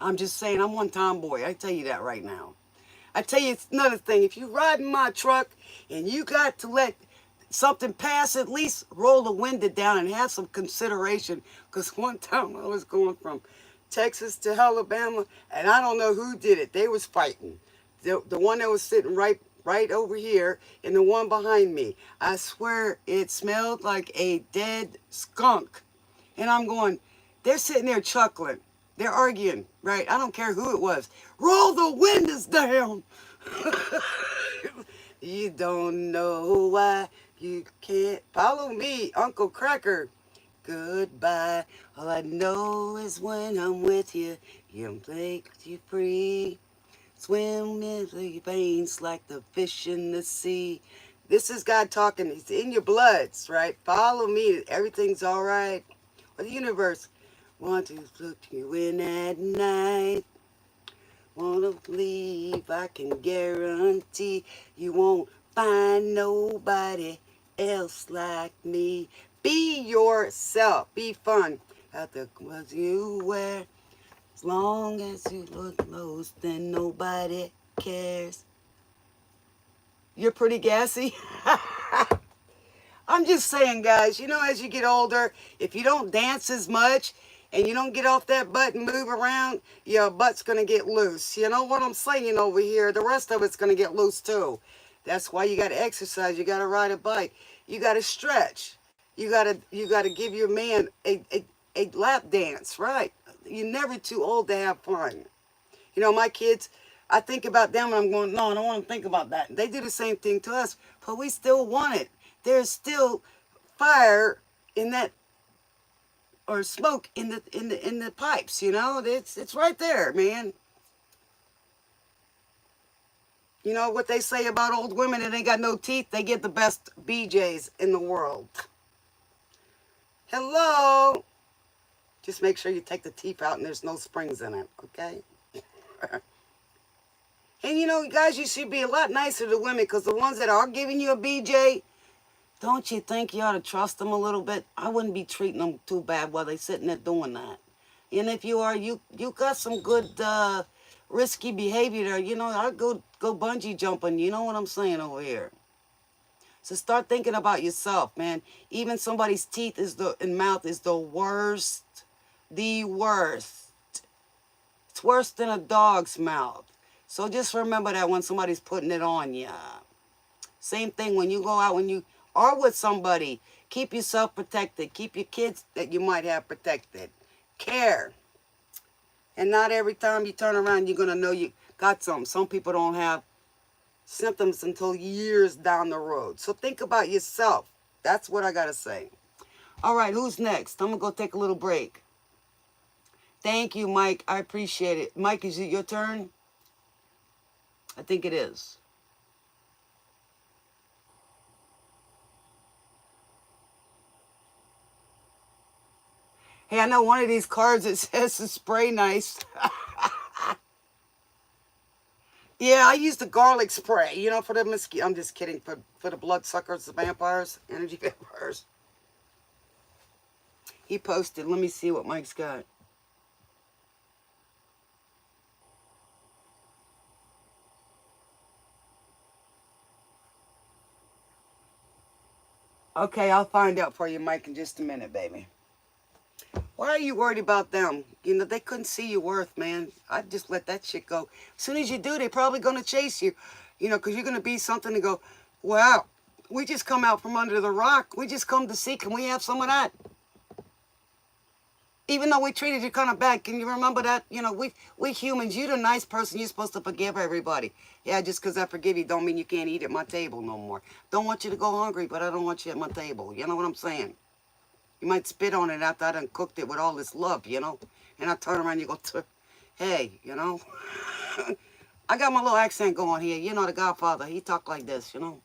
I'm just saying, I'm one tomboy. I tell you that right now. I tell you, it's another thing. If you ride in my truck and you got to let something pass, at least roll the window down and have some consideration. Because one time I was going from Texas to Alabama, and I don't know who did it. They was fighting. The one that was sitting right over here and the one behind me. I swear it smelled like a dead skunk. And I'm going, they're sitting there chuckling. They're arguing, right? I don't care who it was. Roll the windows down. You don't know why you can't follow me, Uncle Cracker. Goodbye. All I know is when I'm with you, you make you free. Swim in the veins like the fish in the sea. This is God talking. He's in your bloods, right? Follow me. Everything's all right. Or the universe. Want to look you in at night. Wanna leave, I can guarantee you won't find nobody else like me. Be yourself. Be fun. At the clothes you wear. As long as you look close, then nobody cares. You're pretty gassy. I'm just saying, guys, you know, as you get older, if you don't dance as much and you don't get off that butt and move around, your butt's going to get loose. You know what I'm saying over here? The rest of it's going to get loose too. That's why you got to exercise. You got to ride a bike. You got to stretch. You got to give your man a lap dance, right? You're never too old to have fun. You know, my kids, I think about them and I'm going, no, I don't want to think about that. They do the same thing to us, but we still want it. There's still fire in that, or smoke in the pipes, you know? It's right there, man. You know what they say about old women that ain't got no teeth? They get the best BJs in the world. Hello. Just make sure you take the teeth out and there's no springs in it, okay? And you know, guys, you should be a lot nicer to women, because the ones that are giving you a BJ, don't you think you ought to trust them a little bit? I wouldn't be treating them too bad while they're sitting there doing that. And if you are, you got some good risky behavior there. You know, I'd go bungee jumping. You know what I'm saying over here? So start thinking about yourself, man. Even somebody's teeth and mouth is the worst. The worst. It's worse than a dog's mouth. So just remember that when somebody's putting it on you. Same thing when you go out, when you are with somebody. Keep yourself protected. Keep your kids that you might have protected. Care. And not every time you turn around, you're going to know you got something. Some people don't have symptoms until years down the road. So think about yourself. That's what I got to say. All right, who's next? I'm going to go take a little break. Thank you, Mike. I appreciate it. Mike, is it your turn? I think it is. Hey, I know one of these cards that says to spray nice. Yeah, I use the garlic spray, you know, for the mosquito. I'm just kidding. For the bloodsuckers, the vampires, energy vampires. He posted. Let me see what Mike's got. Okay, I'll find out for you, Mike, in just a minute, baby. Why are you worried about them? You know, they couldn't see your worth, man. I'd just let that shit go. As soon as you do, they're probably going to chase you. You know, because you're going to be something to go, wow, we just come out from under the rock. We just come to see, can we have some of that? Even though we treated you kind of bad, can you remember that? You know, we humans, you're the nice person. You're supposed to forgive everybody. Yeah, just because I forgive you don't mean you can't eat at my table no more. Don't want you to go hungry, but I don't want you at my table. You know what I'm saying? You might spit on it after I done cooked it with all this love, you know? And I turn around and you go, hey, you know? I got my little accent going here. You know, the Godfather, he talked like this, you know?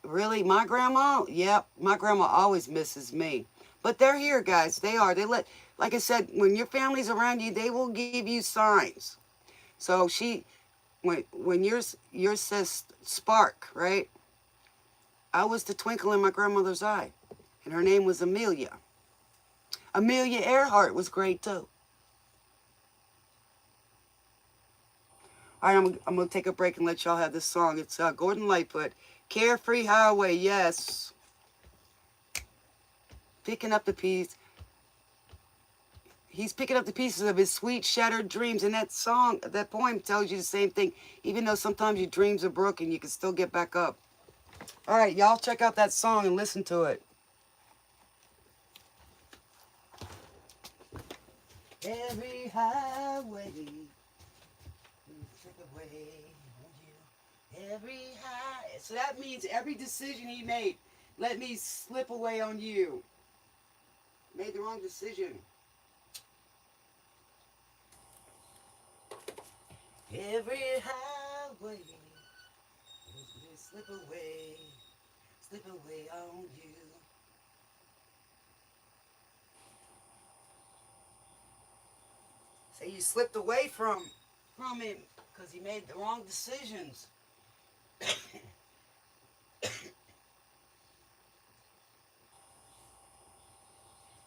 Really, my grandma? Yep, my grandma always misses me. But they're here, guys. They are. Like I said, when your family's around you, they will give you signs. So when yours says spark, right? I was the twinkle in my grandmother's eye. And her name was Amelia. Amelia Earhart was great too. All right, I'm going to take a break and let y'all have this song. It's Gordon Lightfoot, Carefree Highway, yes. Picking up the piece. He's picking up the pieces of his sweet shattered dreams. And that song, that poem tells you the same thing. Even though sometimes your dreams are broken, you can still get back up. All right, y'all check out that song and listen to it. Every highway, slip away on you. Every high. So that means every decision he made, let me slip away on you. Made the wrong decision. Every highway, slip away on you. Say you slipped away from him because he made the wrong decisions.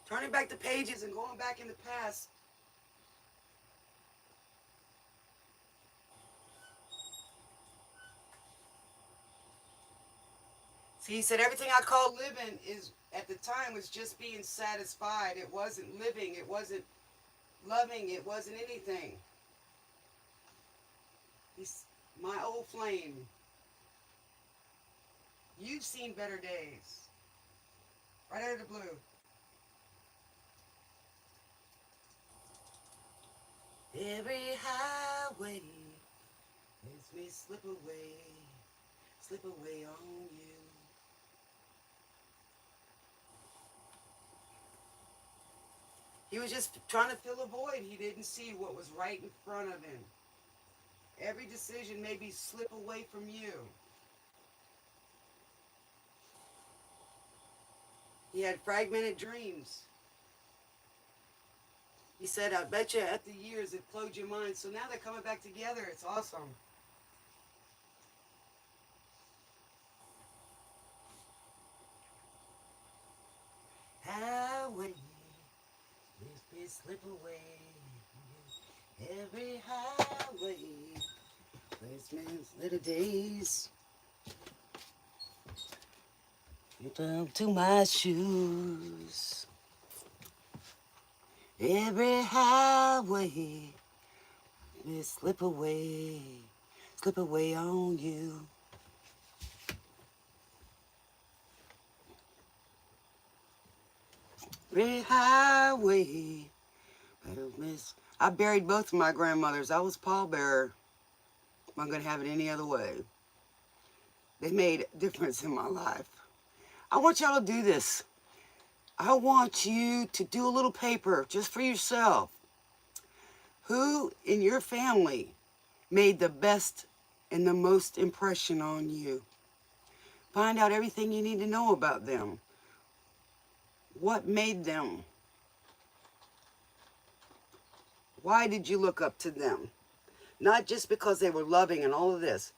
Turning back the pages and going back in the past. See, he said everything I call living is at the time was just being satisfied. It wasn't living. It wasn't loving. It wasn't anything. He's my old flame. You've seen better days. Right out of the blue. Every highway makes me slip away on you. He was just trying to fill a void. He didn't see what was right in front of him. Every decision made me slip away from you. He had fragmented dreams. He said, I bet you at the years it flowed your mind. So now they're coming back together. It's awesome. Highway, let me slip away. Every highway, waste man's little days. Down to my shoes. Every highway, may slip away on you. Every highway, I buried both of my grandmothers. I was pallbearer. I'm going to have it any other way. They made a difference in my life. I want y'all to do this. I want you to do a little paper just for yourself. Who in your family made the best and the most impression on you? Find out everything you need to know about them. What made them? Why did you look up to them? Not just because they were loving and all of this.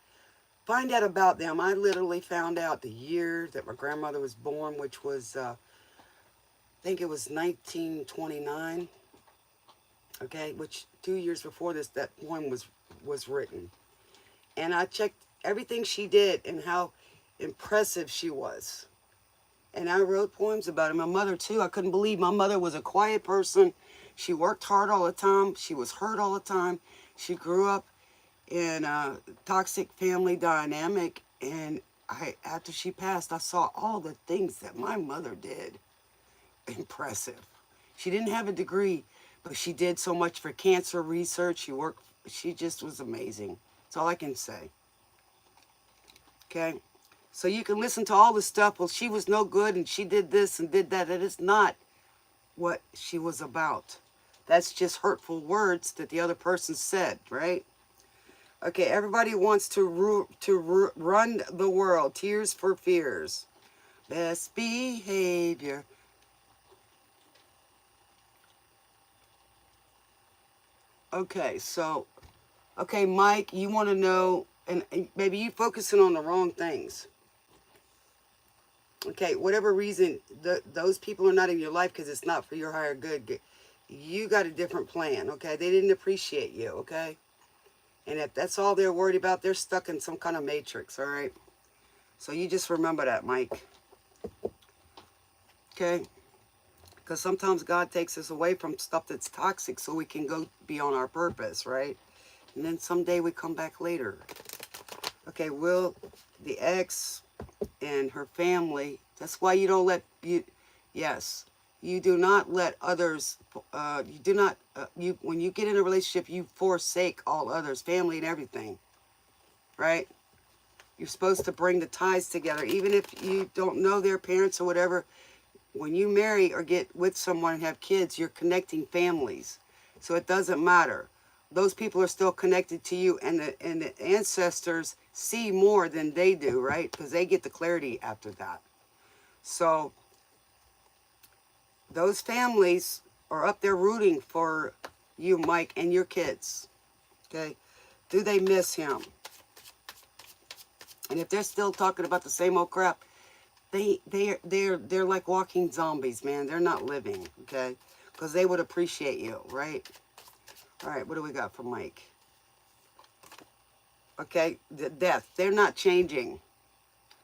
Find out about them. I literally found out the year that my grandmother was born, which was, I think it was 1929. Okay, which 2 years before this, that poem was written. And I checked everything she did and how impressive she was. And I wrote poems about her. My mother, too. I couldn't believe my mother was a quiet person. She worked hard all the time. She was hurt all the time. She grew up in a toxic family dynamic. And after she passed, I saw all the things that my mother did. Impressive. She didn't have a degree, but she did so much for cancer research. She just was amazing. That's all I can say. Okay? So you can listen to all the stuff. Well, she was no good and she did this and did that. That is not what she was about. That's just hurtful words that the other person said, right? Okay, everybody wants to run the world. Tears for Fears. Best behavior. Okay, so, okay, Mike, you want to know, and maybe you focusing on the wrong things. Okay, whatever reason, those people are not in your life because it's not for your higher good. You got a different plan, okay? They didn't appreciate you, okay? And if that's all they're worried about, they're stuck in some kind of matrix, all right? So you just remember that, Mike. Okay? Because sometimes God takes us away from stuff that's toxic so we can go be on our purpose, right? And then someday we come back later. Okay, Will, the ex and her family, that's why you don't let, yes, you do not let others, you do not, when you get in a relationship, you forsake all others, family and everything, right? You're supposed to bring the ties together, even if you don't know their parents or whatever. When you marry or get with someone and have kids, you're connecting families. So it doesn't matter. Those people are still connected to you, and the ancestors see more than they do, right? Because they get the clarity after that. So those families are up there rooting for you, Mike, and your kids. Okay? Do they miss him? And if they're still talking about the same old crap, they're like walking zombies, man. They're not living, okay? Because they would appreciate you, right? All right, what do we got for Mike? Okay, the death. They're not changing.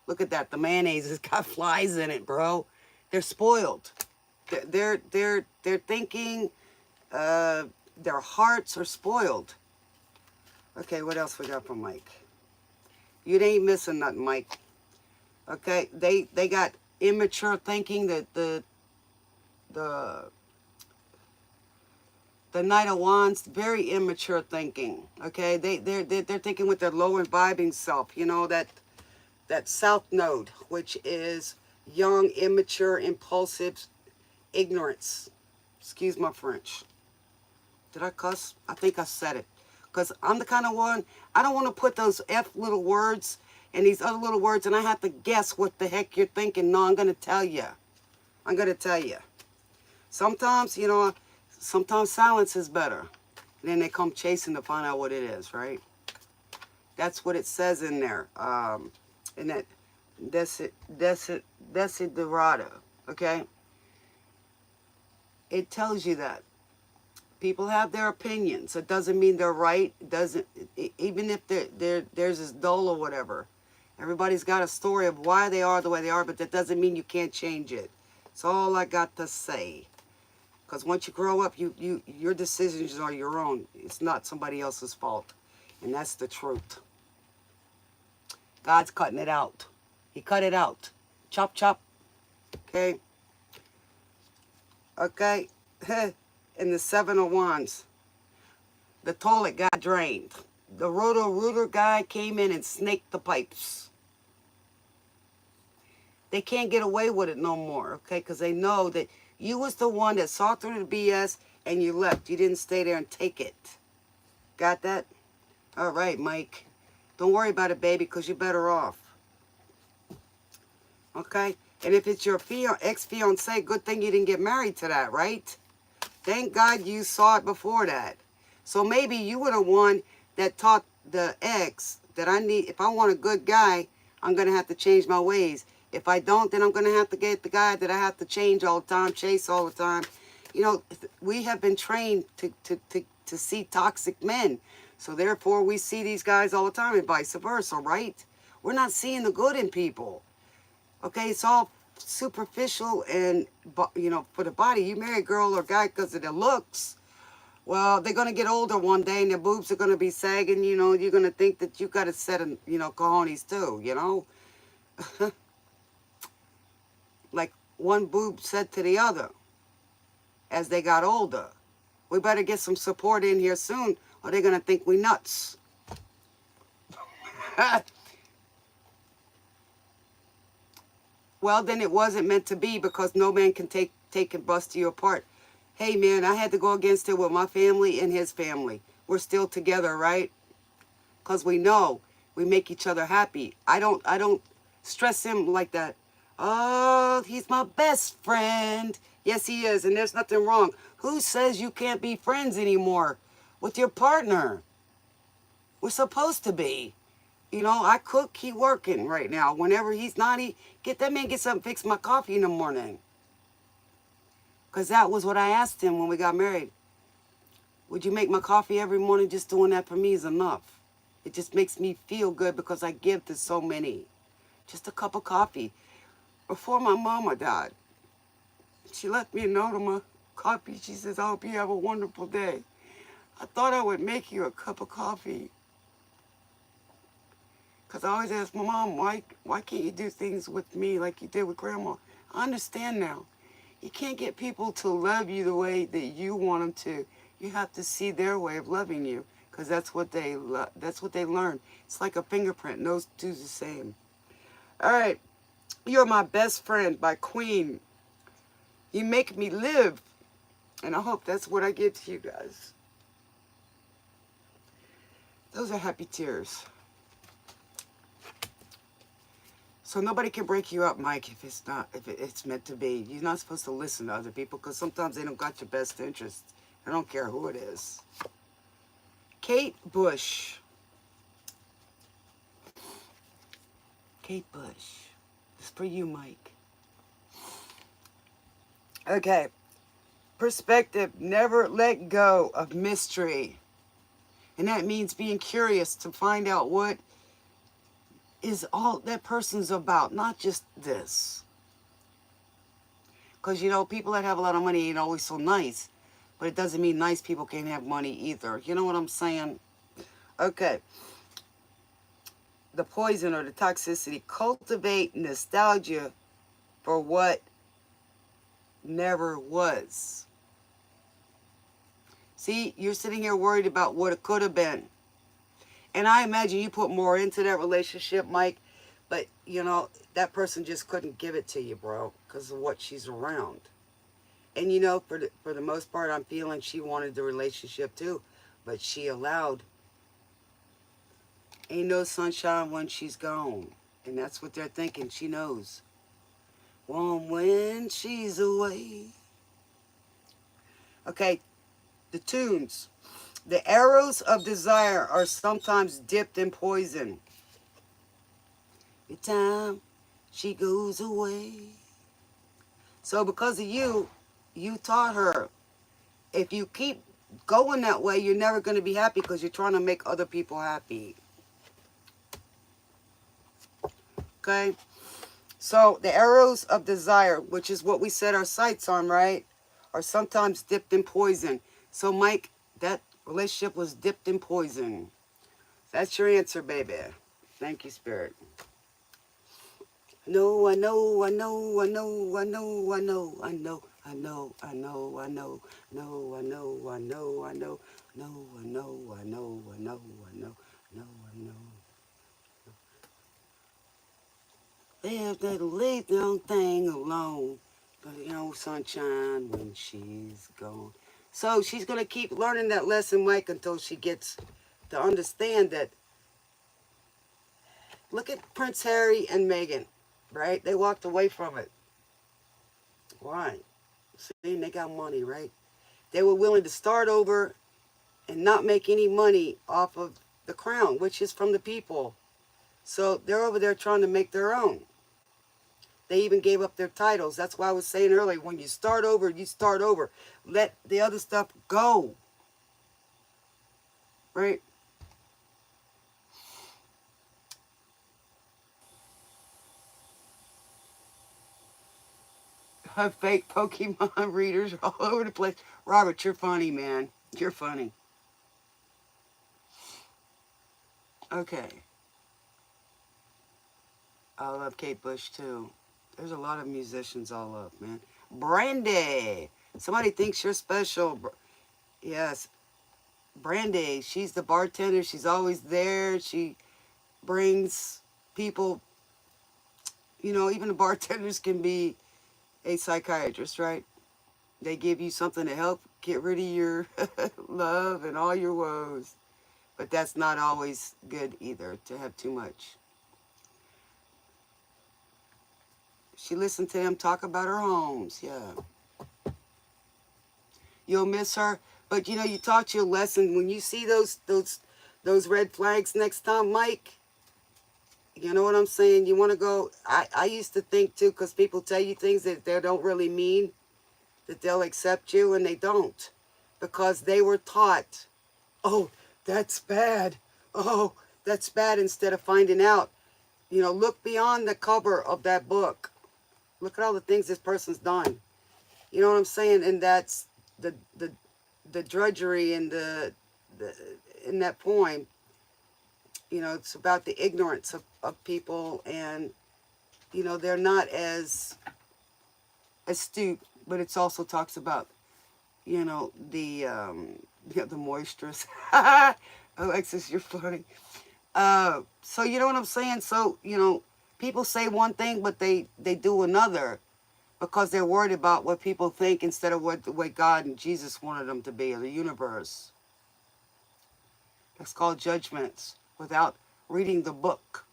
Look at that. The mayonnaise has got flies in it, bro. They're spoiled. They're thinking. Their hearts are spoiled. Okay, what else we got for Mike? You ain't missing nothing, Mike. Okay, they got immature thinking. That the Knight of Wands, very immature thinking. Okay, they're thinking with their low and vibing self. You know, that South Node, which is young, immature, impulsive, ignorance. Excuse my French. Did I cuss? I think I said it. Because I'm the kind of one, I don't want to put those F little words and these other little words, and I have to guess what the heck you're thinking. No, I'm going to tell you. I'm going to tell you. Sometimes, you know, sometimes silence is better. And then they come chasing to find out what it is, right? That's what it says in there. In that Desiderata, okay? It tells you that. People have their opinions. It doesn't mean they're right. It doesn't, even if theirs is dull or whatever. Everybody's got a story of why they are the way they are, but that doesn't mean you can't change it. That's all I got to say. Because once you grow up, your decisions are your own. It's not somebody else's fault. And that's the truth. God's cutting it out. He cut it out. Chop, chop. Okay? Okay? In the Seven of Wands, the toilet got drained. The roto-rooter guy came in and snaked the pipes. They can't get away with it no more, okay? Because they know that you was the one that saw through the BS and you left. You didn't stay there and take it. Got that? All right, Mike. Don't worry about it, baby, because you're better off. Okay? And if it's your ex-fiancé, good thing you didn't get married to that, right? Thank God you saw it before that. So maybe you were the one that taught the ex that if I want a good guy, I'm going to have to change my ways. If I don't, then I'm going to have to get the guy that I have to change all the time, chase all the time. You know, we have been trained to see toxic men. So therefore, we see these guys all the time and vice versa, right? We're not seeing the good in people. Okay, it's all superficial and, you know, for the body. You marry a girl or guy because of their looks. Well, they're going to get older one day and their boobs are going to be sagging. You know, you're going to think that you got a set of, you know, cojones too, you know. Like one boob said to the other as they got older. We better get some support in here soon or they're going to think we nuts. Well, then it wasn't meant to be because no man can take and bust you apart. Hey, man, I had to go against it with my family and his family. We're still together, right? Because we know we make each other happy. I don't stress him like that. Oh, he's my best friend. Yes, he is, and there's nothing wrong. Who says you can't be friends anymore with your partner? We're supposed to be. You know, I cook, he working right now. Whenever he's not, get that man get something, fix my coffee in the morning. Because that was what I asked him when we got married. Would you make my coffee every morning? Just doing that for me is enough. It just makes me feel good because I give to so many. Just a cup of coffee. Before my mama died, she left me a note on my coffee. She says, I hope you have a wonderful day. I thought I would make you a cup of coffee. Because I always ask my mom, why can't you do things with me like you did with Grandma? I understand now. You can't get people to love you the way that you want them to. You have to see their way of loving you, because that's what they learn. It's like a fingerprint. Those two's the same. All right. You're My Best Friend by Queen. You make me live. And I hope that's what I give to you guys. Those are happy tears. So nobody can break you up, Mike, if it's meant to be. You're not supposed to listen to other people because sometimes they don't got your best interest. I don't care who it is. Kate Bush. Kate Bush. This is for you, Mike. Okay. Perspective. Never let go of mystery. And that means being curious to find out what is all that person's about, not just this. Because, you know, people that have a lot of money ain't always so nice. But it doesn't mean nice people can't have money either. You know what I'm saying? Okay. The poison or the toxicity. Cultivate nostalgia for what never was. See, you're sitting here worried about what it could have been. And I imagine you put more into that relationship, Mike. But, you know, that person just couldn't give it to you, bro, because of what she's around. And, you know, for the most part, I'm feeling she wanted the relationship too. But she allowed. Ain't no sunshine when she's gone. And that's what they're thinking. She knows. Warm when she's away. Okay, the tunes. The arrows of desire are sometimes dipped in poison. The time she goes away. So because of you, you taught her. If you keep going that way, you're never going to be happy because you're trying to make other people happy. Okay? So the arrows of desire, which is what we set our sights on, right, are sometimes dipped in poison. So, Mike, that relationship was dipped in poison. That's your answer, baby. Thank you, Spirit. No, I know, I know, I know, I know, I know, I know, I know, I know, I know, no, I know, I know, I know, no, I know, I know, I know, I know, no, I know. Leave that little thing alone, but you know, sunshine when she's gone. So she's gonna keep learning that lesson, Mike, until she gets to understand that. Look at Prince Harry and Meghan, right? They walked away from it. Why? See, they got money, right? They were willing to start over and not make any money off of the crown, which is from the people. So they're over there trying to make their own. They even gave up their titles. That's why I was saying earlier, when you start over, you start over. Let the other stuff go. Right? Fake Pokemon readers all over the place. Robert, you're funny, man. You're funny. Okay. I love Kate Bush, too. There's a lot of musicians I love, man. Brandy. Somebody thinks you're special. Yes. Brandy. She's the bartender. She's always there. She brings people. You know, even the bartenders can be a psychiatrist, right? They give you something to help get rid of your love and all your woes. But that's not always good either, to have too much. She listened to them talk about her homes, yeah. You'll miss her, but you know, you taught you a lesson. When you see those red flags next time, Mike, You know what I'm saying? You want to go, I used to think too, because people tell you things that they don't really mean, that they'll accept you, and they don't. Because they were taught, oh, that's bad. Oh, that's bad, instead of finding out. You know, look beyond the cover of that book. Look at all the things this person's done. You know what I'm saying? And that's the drudgery in in that poem. You know, it's about the ignorance of people, and you know, they're not as astute, but it also talks about, you know, the moisturous. Alexis, you're funny. So you know what I'm saying? So, you know, people say one thing, but they do another, because they're worried about what people think instead of the way God and Jesus wanted them to be, or the universe. That's called judgments without reading the book.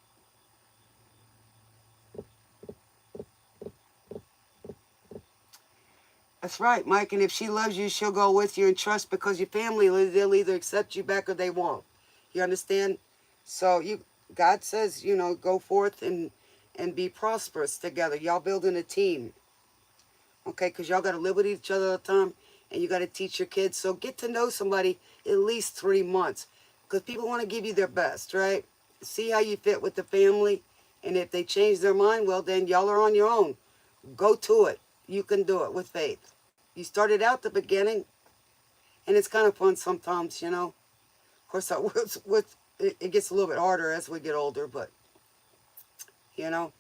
That's right, Mike. And if she loves you, she'll go with you and trust, because your family, they'll either accept you back or they won't. You understand? So God says, you know, go forth and be prosperous together. Y'all building a team. Okay, because y'all got to live with each other all the time, and you got to teach your kids. So get to know somebody at least 3 months, because people want to give you their best, right? See how you fit with the family, and if they change their mind, well, then y'all are on your own. Go to it. You can do it with faith. You started out the beginning, and it's kind of fun sometimes, you know. Of course, it gets a little bit harder as we get older, but, you know.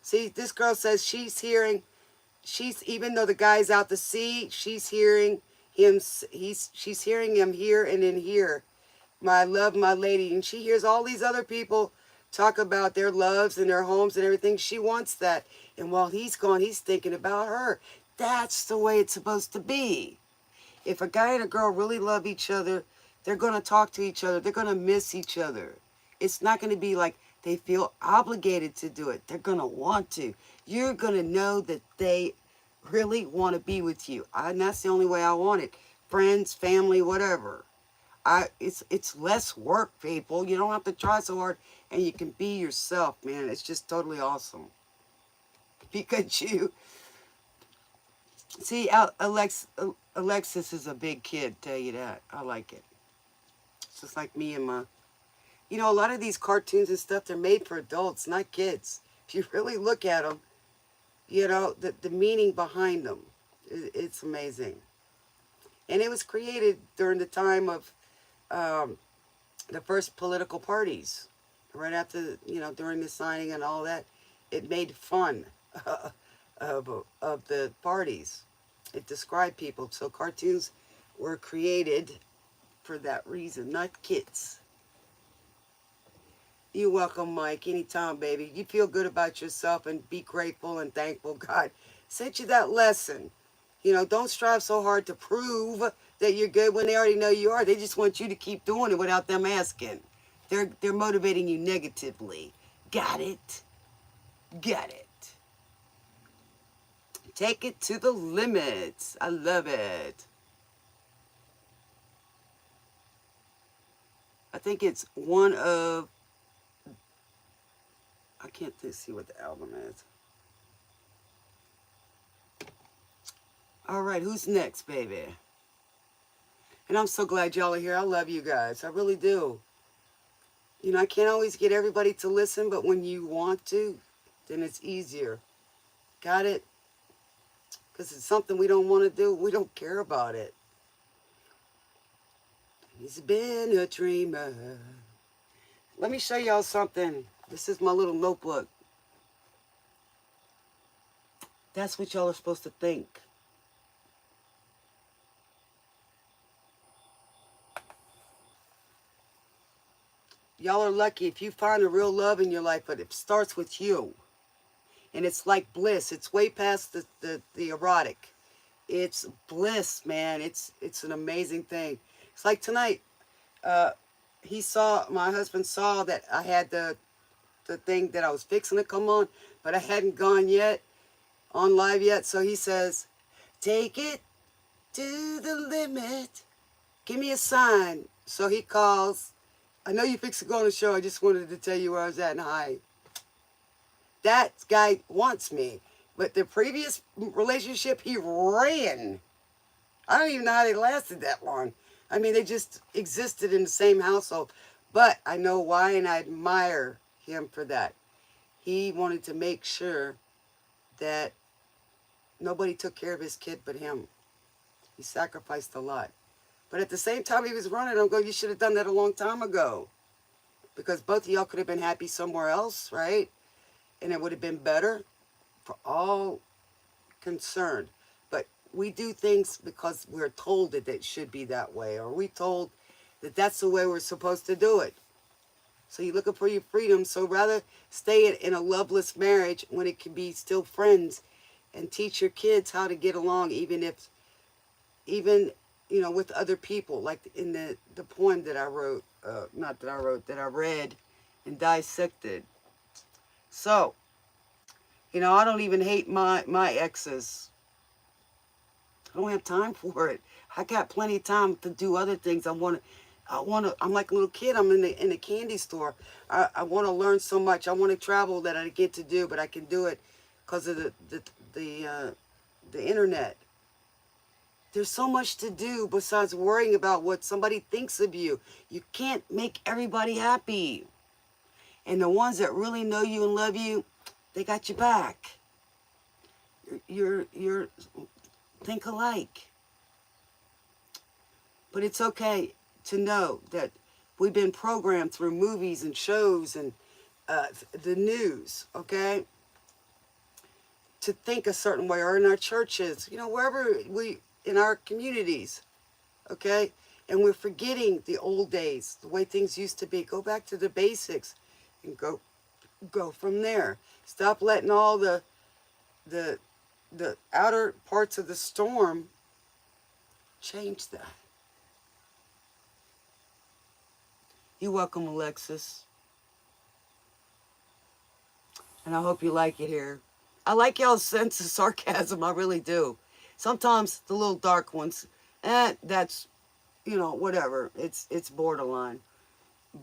See, this girl says she's even though the guy's out to sea, she's hearing him, she's hearing him here and in here. My love, my lady. And she hears all these other people talk about their loves and their homes and everything. She wants that. And while he's gone, he's thinking about her. That's the way it's supposed to be. If a guy and a girl really love each other, they're going to talk to each other. They're going to miss each other. It's not going to be like they feel obligated to do it. They're going to want to. You're going to know that they really want to be with you. And that's the only way I want it. Friends, family, whatever. It's less work, people. You don't have to try so hard, and you can be yourself, man. It's just totally awesome. Because you see, Alexis is a big kid, tell you that. I like it. It's just like me and my, you know, a lot of these cartoons and stuff, they're made for adults, not kids. If you really look at them, you know, the meaning behind them, it's amazing. And it was created during the time of the first political parties, right after, you know, during the signing and all that. It made fun of the parties. It described people. So cartoons were created for that reason, not kids. You're welcome, Mike. Anytime, baby. You feel good about yourself and be grateful and thankful. God sent you that lesson. You know, don't strive so hard to prove that you're good when they already know you are. They just want you to keep doing it without them asking. They're motivating you negatively. Got it? Got it. Take it to the limits. I love it. I think it's one of, I can't see what the album is. All right, who's next, baby? And I'm so glad y'all are here. I love you guys. I really do. You know, I can't always get everybody to listen, but when you want to, then it's easier. Got it? Because it's something we don't want to do. We don't care about it. He's been a dreamer. Let me show y'all something. This is my little notebook. That's what y'all are supposed to think. Y'all are lucky if you find a real love in your life, but it starts with you. And it's like bliss. It's way past the erotic. It's bliss, man. It's an amazing thing. It's like tonight. My husband saw that I had the thing that I was fixing to come on, but I hadn't gone yet, on live yet. So he says, take it to the limit. Give me a sign. So he calls. I know you fixed to go on the show. I just wanted to tell you where I was at and hi. That guy wants me. But the previous relationship, he ran. I don't even know how they lasted that long. I mean, they just existed in the same household. But I know why, and I admire him for that. He wanted to make sure that nobody took care of his kid but him. He sacrificed a lot. But at the same time he was running, I'm going, you should have done that a long time ago. Because both of y'all could have been happy somewhere else, right? And it would have been better for all concerned. But we do things because we're told that it should be that way. Or we told that that's the way we're supposed to do it. So you're looking for your freedom. So rather stay in a loveless marriage when it can be still friends. And teach your kids how to get along even with other people, like in the poem that I wrote, that I read and dissected. So, I don't even hate my exes. I don't have time for it. I got plenty of time to do other things. I'm like a little kid. I'm in the candy store. I want to learn so much. I want to travel that I get to do, but I can do it because of the internet. There's so much to do besides worrying about what somebody thinks of you. You can't make everybody happy. And the ones that really know you and love you, they got your back. You're think alike. But it's okay to know that we've been programmed through movies and shows and the news, okay? To think a certain way, or in our churches, wherever in our communities, okay? And we're forgetting the old days, the way things used to be. Go back to the basics and go from there. Stop letting all the outer parts of the storm change that. You're welcome, Alexis. And I hope you like it here. I like y'all's sense of sarcasm, I really do. Sometimes the little dark ones, that's, whatever. It's borderline.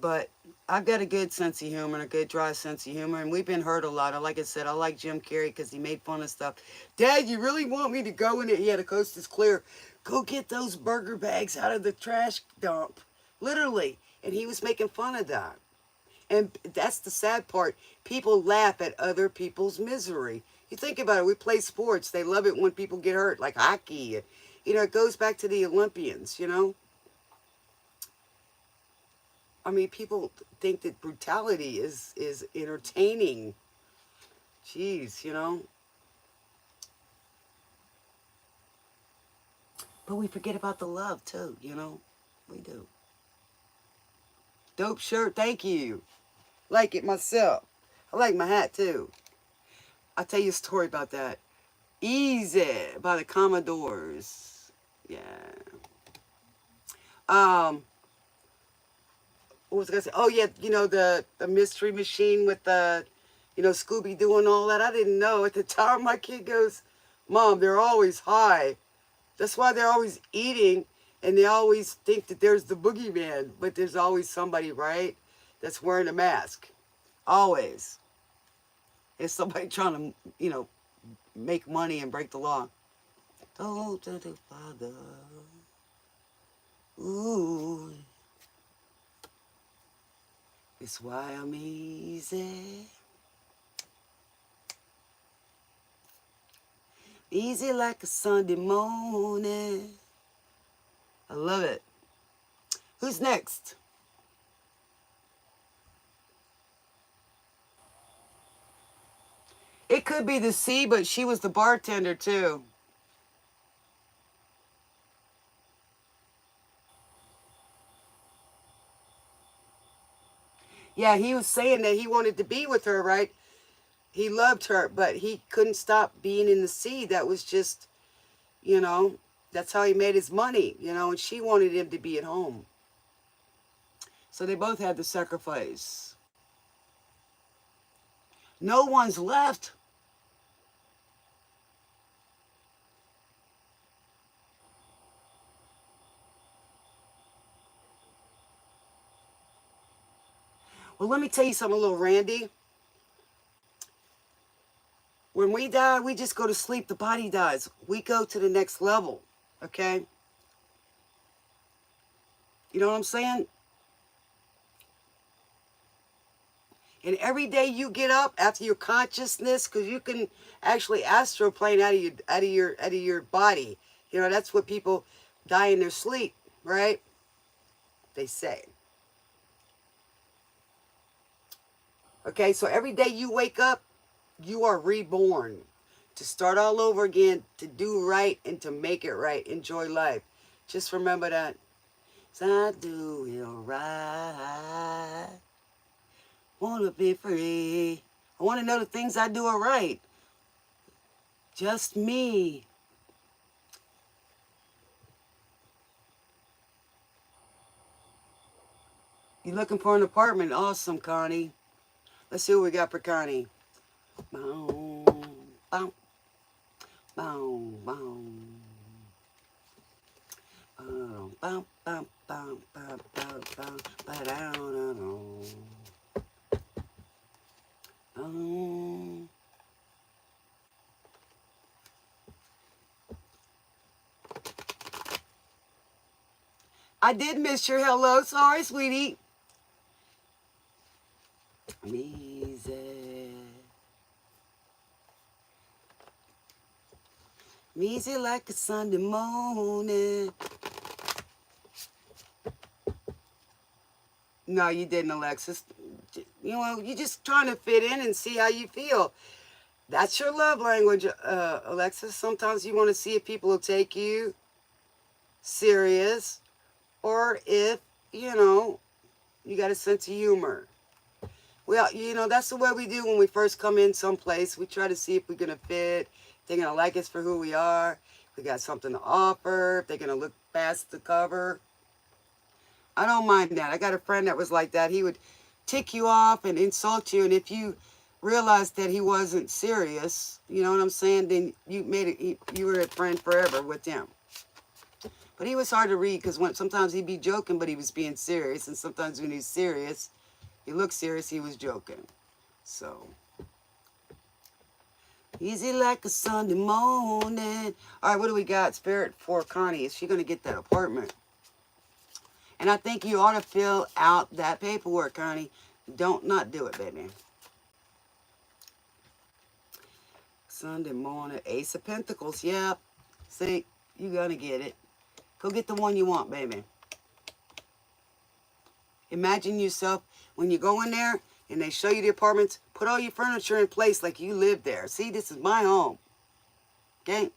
But I've got a good sense of humor and a good dry sense of humor. And we've been hurt a lot. Like I said, I like Jim Carrey because he made fun of stuff. Dad, you really want me to go in it? Yeah, the coast is clear. Go get those burger bags out of the trash dump. Literally. And he was making fun of that. And that's the sad part. People laugh at other people's misery. You think about it. We play sports. They love it when people get hurt, like hockey. It goes back to the Olympians, I mean, people think that brutality is entertaining. Jeez, But we forget about the love, too, We do. Dope shirt, thank you. Like it myself. I like my hat, too. I'll tell you a story about that. Easy by the Commodores. Yeah. What was I gonna say? Oh yeah, the mystery machine with the, Scooby-Doo and all that. I didn't know. At the time, my kid goes, Mom, they're always high. That's why they're always eating, and they always think that there's the boogeyman, but there's always somebody, right, that's wearing a mask. Always. It's somebody trying to, make money and break the law. Oh, to the Father. Ooh. It's why I'm easy. Easy like a Sunday morning. I love it. Who's next? It could be the C, but she was the bartender too. Yeah, he was saying that he wanted to be with her, right? He loved her, but he couldn't stop being in the sea. That was just, that's how he made his money, and she wanted him to be at home. So they both had to sacrifice. No one's left. Well, let me tell you something, little Randy. When we die, we just go to sleep. The body dies. We go to the next level, okay? You know what I'm saying? And every day you get up after your consciousness, because you can actually astroplane out of your body. You know, that's what people die in their sleep, right? They say. Okay, so every day you wake up, you are reborn to start all over again, to do right and to make it right. Enjoy life. Just remember that. I do it right. Wanna be free. I want to know the things I do are right. Just me. You looking for an apartment? Awesome, Connie. Let's see what we got for Connie. Boom, boom, boom, boom. Bum, bum, bum, bum, bum, bum, ba-da-da-da. I did miss your hello. Sorry, sweetie. Easy like a Sunday morning. No, you didn't, Alexis. You know, you're just trying to fit in and see how you feel. That's your love language, Alexis. Sometimes you want to see if people will take you serious or if, you know, you got a sense of humor. Well, you know, that's the way we do when we first come in someplace. We try to see if we're going to fit, if they're going to like us for who we are, if we got something to offer, if they're going to look past the cover. I don't mind that. I got a friend that was like that. He would tick you off and insult you, and if you realized that he wasn't serious, you know what I'm saying, then you made it. You were a friend forever with him. But he was hard to read because sometimes he'd be joking, but he was being serious, and sometimes when he's serious, he looked serious, he was joking. So easy like a Sunday morning. All right, what do we got? Spirit for Connie. Is she going to get that apartment? And I think you ought to fill out that paperwork, Connie. Don't not do it, baby. Sunday morning, Ace of Pentacles. Yep. See, you're going to get it. Go get the one you want, baby. Imagine yourself when you go in there and they show you the apartments, put all your furniture in place like you live there. See, this is my home. Okay?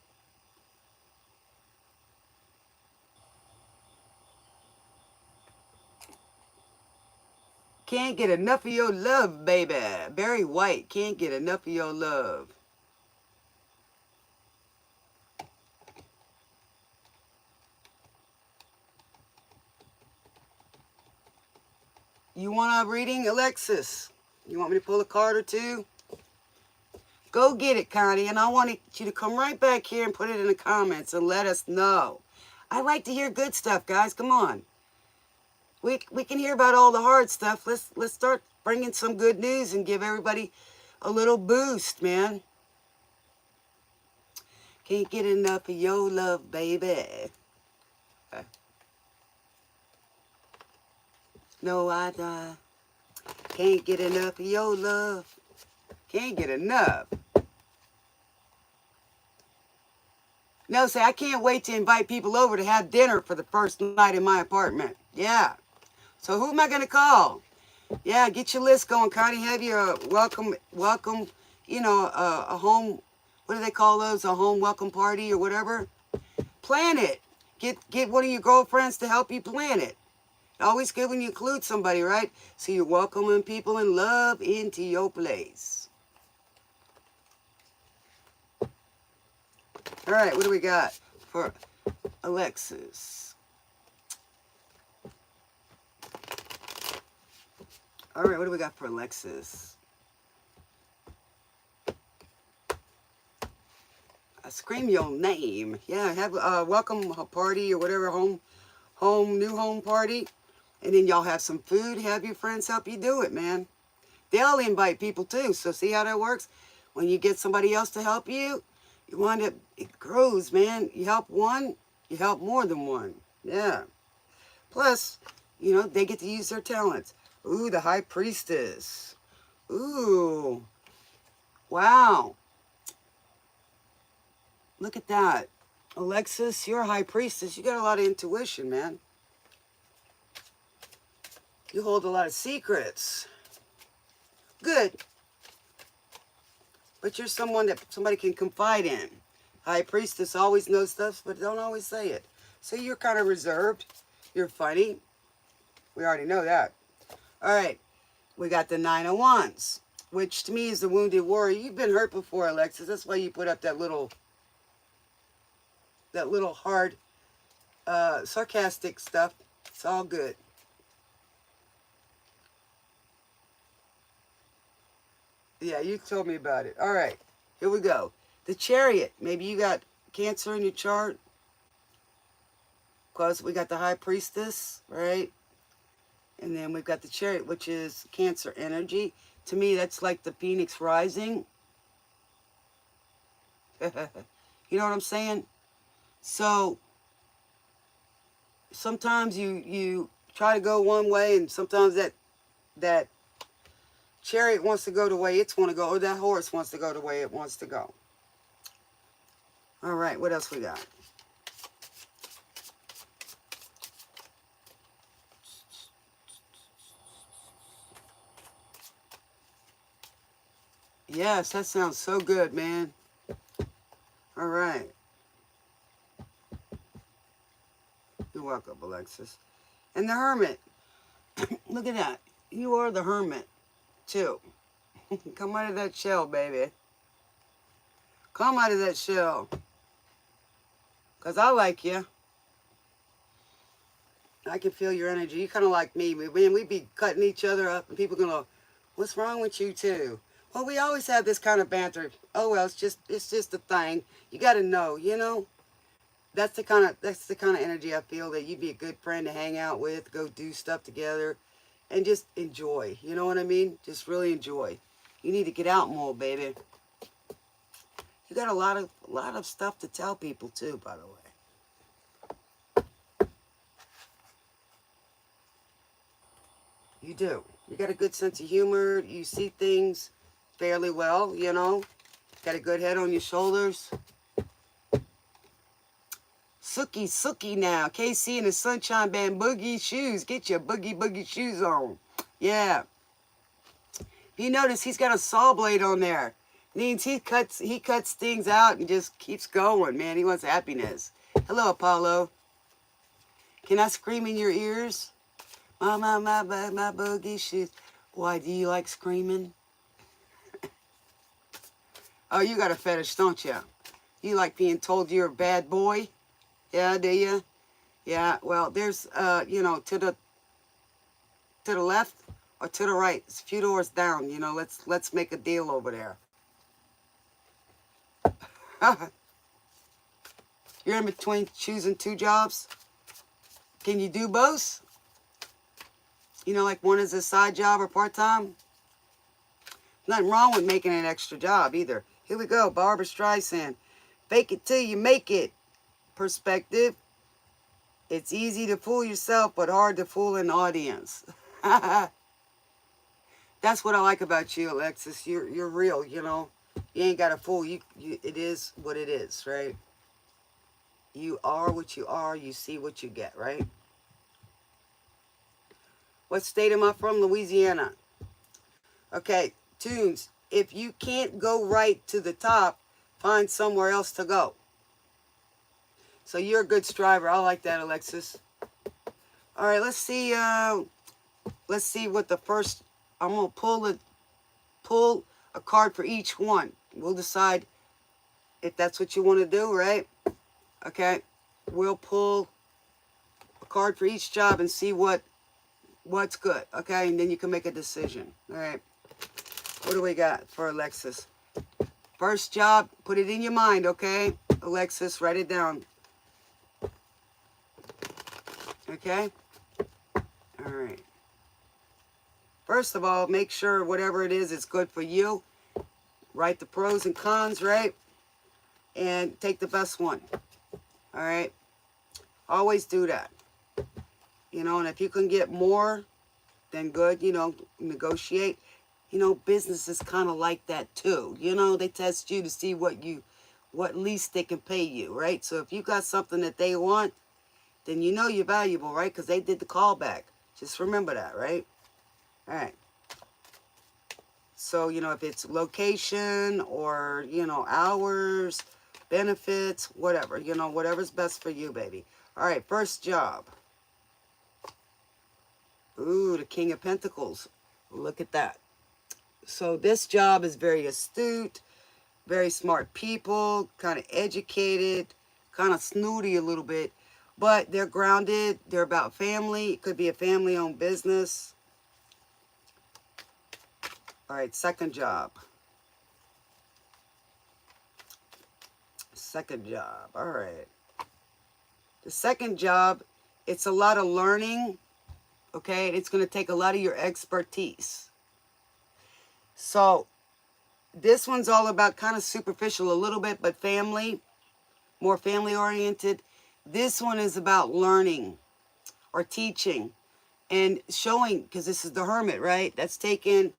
Can't get enough of your love, baby. Barry White, can't get enough of your love. You want a reading, Alexis? You want me to pull a card or two? Go get it, Connie. And I want you to come right back here and put it in the comments and let us know. I like to hear good stuff, guys. Come on. We can hear about all the hard stuff. Let's start bringing some good news and give everybody a little boost, man. Can't get enough of your love, baby. No, I can't get enough of your love. Can't get enough. No, say, I can't wait to invite people over to have dinner for the first night in my apartment. Yeah. So who am I going to call? Yeah, get your list going, Connie. Have your welcome, you know, a home, what do they call those? A home welcome party or whatever. Plan it. Get one of your girlfriends to help you plan it. Always good when you include somebody, right? So you're welcoming people in love into your place. All right, what do we got for Alexis? All right, what do we got for Alexis? Scream your name. Yeah, have a welcome party or whatever, new home party. And then y'all have some food, have your friends help you do it, man. They'll invite people too. So see how that works? When you get somebody else to help you, you wind up, it grows, man. You help one, you help more than one. Yeah. Plus, you know, they get to use their talents. Ooh, the high priestess. Ooh. Wow. Look at that. Alexis, you're a high priestess. You got a lot of intuition, man. You hold a lot of secrets. Good. But you're someone that somebody can confide in. High priestess always knows stuff, but don't always say it. So you're kind of reserved. You're funny. We already know that. All right. We got the Nine of Wands, which to me is the wounded warrior. You've been hurt before, Alexis. That's why you put up that little hard, sarcastic stuff. It's all good. Yeah, you told me about it. All right, here we go. The Chariot. Maybe you got Cancer in your chart. Because we got the High Priestess, right? And then we've got the Chariot, which is Cancer energy. To me, that's like the Phoenix rising. You know what I'm saying? So, sometimes you try to go one way, and sometimes that Chariot wants to go the way it's want to go, or that horse wants to go the way it wants to go. All right, what else we got? Yes, that sounds so good, man. All right. You're welcome, Alexis. And the Hermit. Look at that. You are the Hermit, too. Come out of that shell, baby. Come out of that shell. Because I like you. I can feel your energy. You kind of like me. We'd be cutting each other up, and people gonna, what's wrong with you, too? Well, we always have this kind of banter. Oh, well, it's just a thing. You got to know, you know? That's the kind of energy I feel that you'd be a good friend to hang out with, go do stuff together, and just enjoy. You know what I mean? Just really enjoy. You need to get out more, baby. You got a lot of stuff to tell people too, by the way. You do. You got a good sense of humor. You see things fairly well, you know. Got a good head on your shoulders. Sookie now. KC and the Sunshine Band boogie shoes. Get your boogie shoes on. Yeah. You notice he's got a saw blade on there. Means he cuts things out and just keeps going, man. He wants happiness. Hello, Apollo. Can I scream in your ears? My boogie shoes. Why, do you like screaming? Oh, you got a fetish, don't you? You like being told you're a bad boy? Yeah, do you? Yeah, well, there's, you know, to the left or to the right. It's a few doors down, you know. Let's make a deal over there. You're in between choosing two jobs. Can you do both? You know, like one is a side job or part-time. Nothing wrong with making an extra job either. Here we go, Barbara Streisand. Fake it till you make it. Perspective. It's easy to fool yourself, but hard to fool an audience. That's what I like about you, Alexis. You're real, you know. You ain't got to fool. You it is what it is, right? You are what you are. You see what you get, right? What state am I from? Louisiana. Okay, tunes. If you can't go right to the top, find somewhere else to go. So you're a good striver. I like that, Alexis. All right, let's see. Let's see what the first. I'm gonna pull a card for each one. We'll decide if that's what you want to do, right? Okay. We'll pull a card for each job and see what's good. Okay, and then you can make a decision. All right. What do we got for Alexis? First job. Put it in your mind, okay, Alexis. Write it down. Okay? All All right. First of all, make sure whatever it is good for you. Write the pros and cons, right? And take the best one. All right? Always do that. You know, and if you can get more, then good, you know, negotiate. You know, business is kind of like that too. You know, they test you to see what least they can pay you, right? So if you got something that they want, then you know you're valuable, right? Because they did the callback. Just remember that, right? All right. So, you know, if it's location or, you know, hours, benefits, whatever, you know, whatever's best for you, baby. All right, first job. Ooh, the King of Pentacles. Look at that. So this job is very astute, very smart people, kind of educated, kind of snooty a little bit, but they're grounded. They're about family. It could be a family-owned business. All right, second job. Second job. All right. The second job, it's a lot of learning, okay? It's going to take a lot of your expertise. So this one's all about kind of superficial a little bit, but family, more family-oriented. This one is about learning or teaching and showing, because this is the Hermit, right? That's taken,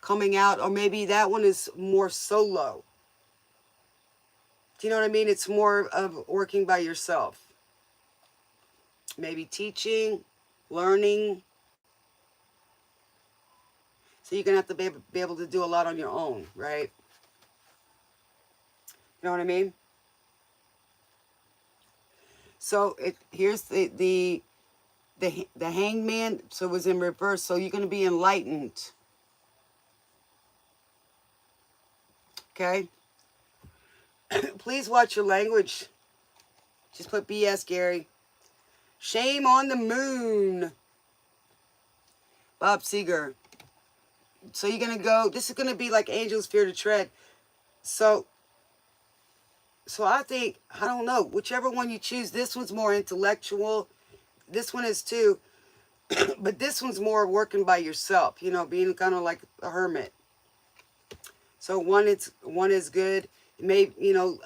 coming out, or maybe that one is more solo. Do you know what I mean? It's more of working by yourself. Maybe teaching, learning. So you're going to have to be able to do a lot on your own, right? You know what I mean? So here's the Hangman. So it was in reverse. So you're going to be enlightened. Okay? Please watch your language. Just put BS, Gary. Shame on the moon. Bob Seger. So you're going to go, this is going to be like Angels Fear to Tread. So I think, I don't know, whichever one you choose, this one's more intellectual. This one is too. But this one's more working by yourself, you know, being kind of like a hermit. So one is good. It may, you know,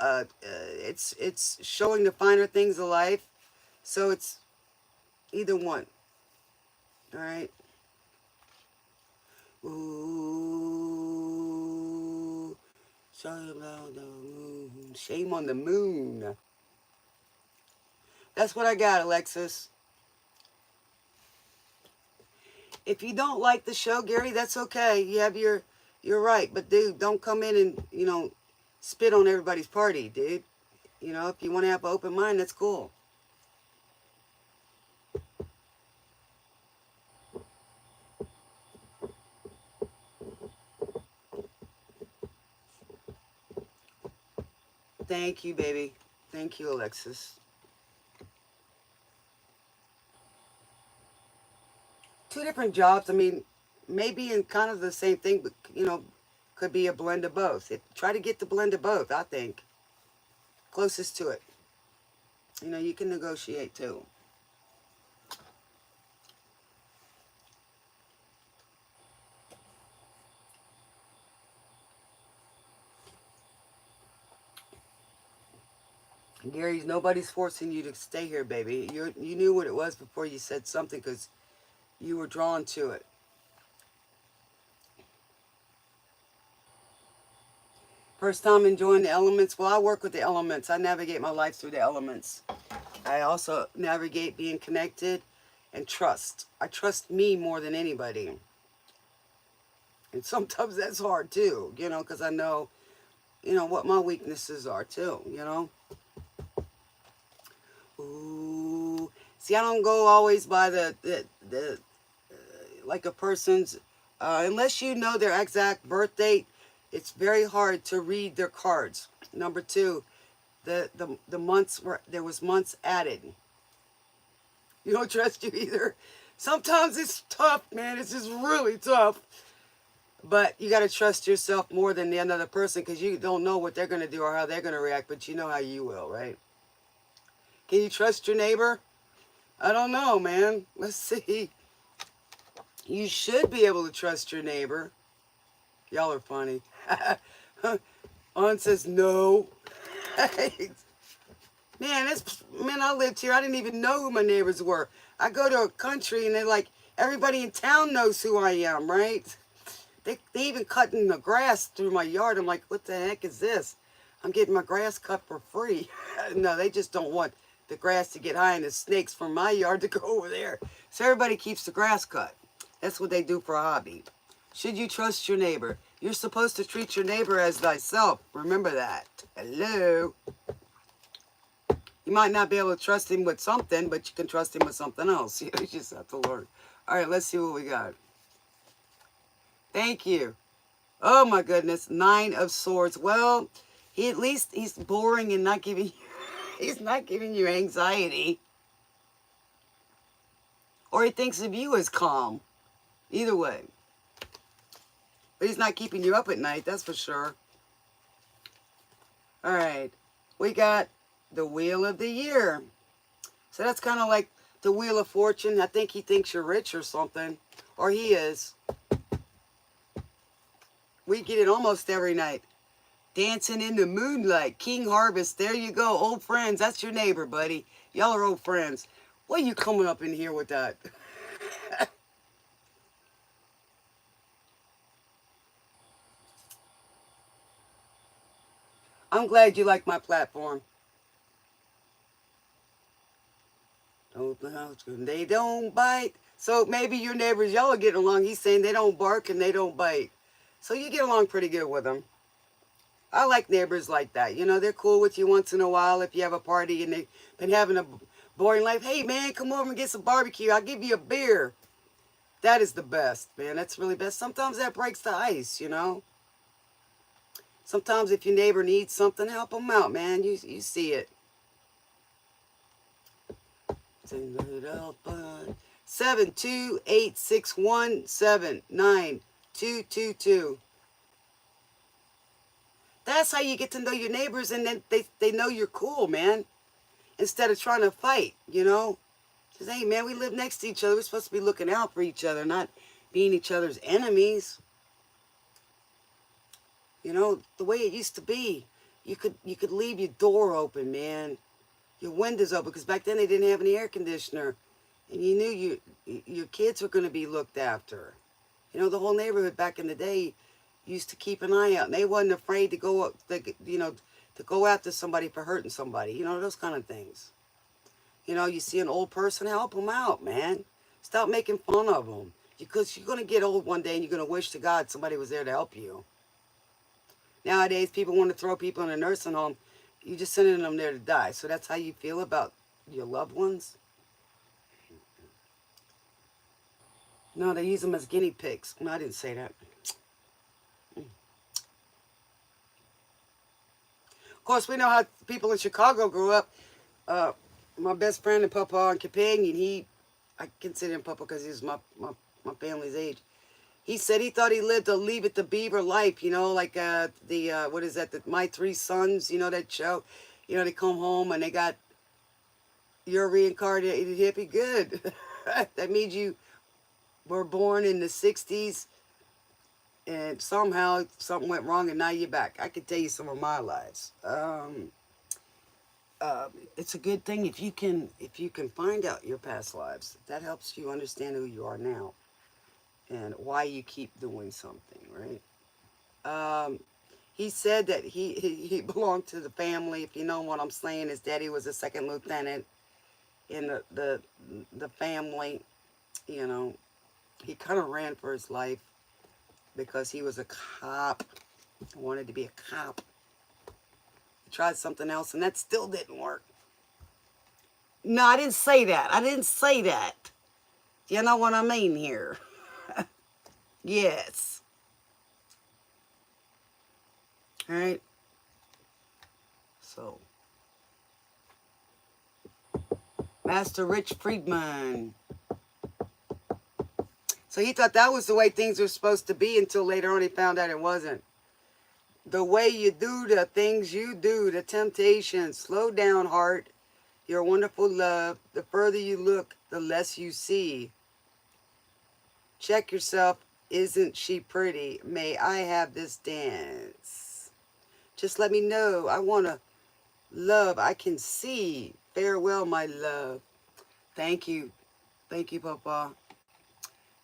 it's showing the finer things of life. So it's either one. All right. Ooh, shame on the moon. That's what I got, Alexis. If you don't like the show, Gary, that's okay. You have you're right. But dude, don't come in and, you know, spit on everybody's party, dude. You know, if you want to have an open mind, that's cool. Thank you, baby. Thank you, Alexis. Two different jobs. I mean, maybe in kind of the same thing, but, you know, could be a blend of both. Try to get the blend of both, I think. Closest to it. You know, you can negotiate too. Gary, nobody's forcing you to stay here, baby. You knew what it was before you said something because you were drawn to it. First time enjoying the elements. Well, I work with the elements. I navigate my life through the elements. I also navigate being connected and trust. I trust me more than anybody. And sometimes that's hard too, you know, because I know, you know, what my weaknesses are too, you know. Ooh. See, I don't go always by the like a person's, unless you know their exact birth date, it's very hard to read their cards. Number two, the months, there was months added. You don't trust you either. Sometimes it's tough, man. It's just really tough. But you got to trust yourself more than the other person because you don't know what they're going to do or how they're going to react, but you know how you will, right? Can you trust your neighbor? I don't know, man. Let's see. You should be able to trust your neighbor. Y'all are funny. On says no. Man, I lived here. I didn't even know who my neighbors were. I go to a country and they're like, everybody in town knows who I am, right? They even cutting the grass through my yard. I'm like, what the heck is this? I'm getting my grass cut for free. No, they just don't want the grass to get high and the snakes from my yard to go over there. So everybody keeps the grass cut. That's what they do for a hobby. Should you trust your neighbor? You're supposed to treat your neighbor as thyself. Remember that. Hello. You might not be able to trust him with something, but you can trust him with something else. You just have to learn. All right, let's see what we got. Thank you. Oh my goodness, 9 of Swords. Well, he's boring and not giving you, he's not giving you anxiety. Or he thinks of you as calm. Either way. But he's not keeping you up at night, that's for sure. All right, we got the Wheel of the Year. So that's kind of like the Wheel of Fortune. I think he thinks you're rich or something. Or he is. We get it almost every night. Dancing in the Moonlight. King Harvest. There you go. Old friends. That's your neighbor, buddy. Y'all are old friends. What are you coming up in here with that? I'm glad you like my platform. They don't bite. So maybe your neighbors, y'all are getting along. He's saying they don't bark and they don't bite. So you get along pretty good with them. I like neighbors like that. You know, they're cool with you once in a while if you have a party and they've been having a boring life. Hey, man, come over and get some barbecue. I'll give you a beer. That is the best, man. That's really best. Sometimes that breaks the ice, you know. Sometimes if your neighbor needs something, help them out, man. You see it. 72861799222. That's how you get to know your neighbors, and then they know you're cool, man. Instead of trying to fight, you know. Because, hey, man, we live next to each other. We're supposed to be looking out for each other, not being each other's enemies. You know, the way it used to be. You could leave your door open, man. Your windows open, because back then they didn't have any air conditioner. And you knew your kids were going to be looked after. You know, the whole neighborhood back in the day used to keep an eye out. And they wasn't afraid to go up, you know, to go after somebody for hurting somebody. You know, those kind of things. You know, you see an old person, help them out, man. Stop making fun of them. Because you're going to get old one day and you're going to wish to God somebody was there to help you. Nowadays, people want to throw people in a nursing home. You're just sending them there to die. So that's how you feel about your loved ones? No, they use them as guinea pigs. No, I didn't say that. Of course, we know how people in Chicago grew up. My best friend and Papa and companion, I consider him Papa because he was my family's age. He said he thought he lived a Leave It to Beaver life, you know, like what is that, My Three Sons, you know, that show. You know, they come home and they got, you're a reincarnated hippie. Good. That means you were born in the 60s and somehow something went wrong and now you're back. I can tell you some of my lives. It's a good thing if you can find out your past lives. That helps you understand who you are now and why you keep doing something, right? He said that he belonged to the family. If you know what I'm saying, his daddy was a second lieutenant in the family. You know, he kind of ran for his life because he was a cop. He wanted to be a cop. He tried something else, and that still didn't work. No, I didn't say that. I didn't say that. You know what I mean here? Yes. All right. So, Master Rich Friedman. So he thought that was the way things were supposed to be until later on he found out it wasn't. The way you do the things you do, the temptations. Slow down, heart. You're a wonderful love. The further you look, the less you see. Check yourself. Isn't she pretty? May I have this dance? Just let me know. I want to love. I can see. Farewell, my love. Thank you. Thank you, Papa.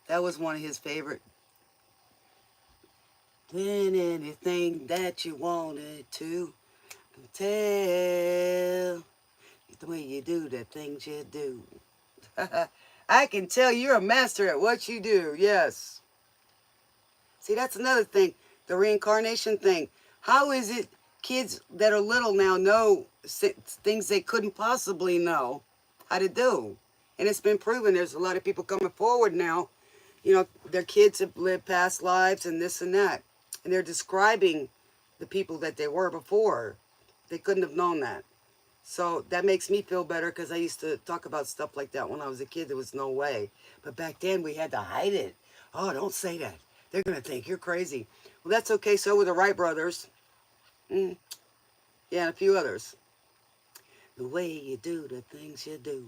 That was one of his favorite. Then anything that you wanted to tell. The way you do the things you do. I can tell you're a master at what you do. Yes. See, that's another thing. The reincarnation thing. How is it kids that are little now know things they couldn't possibly know how to do? And it's been proven. There's a lot of people coming forward now. You know, their kids have lived past lives and this and that. And they're describing the people that they were before. They couldn't have known that. So that makes me feel better because I used to talk about stuff like that when I was a kid. There was no way. But back then we had to hide it. Oh, don't say that. They're going to think you're crazy. Well, that's okay. So were the Wright brothers. Yeah, and a few others. The way you do the things you do.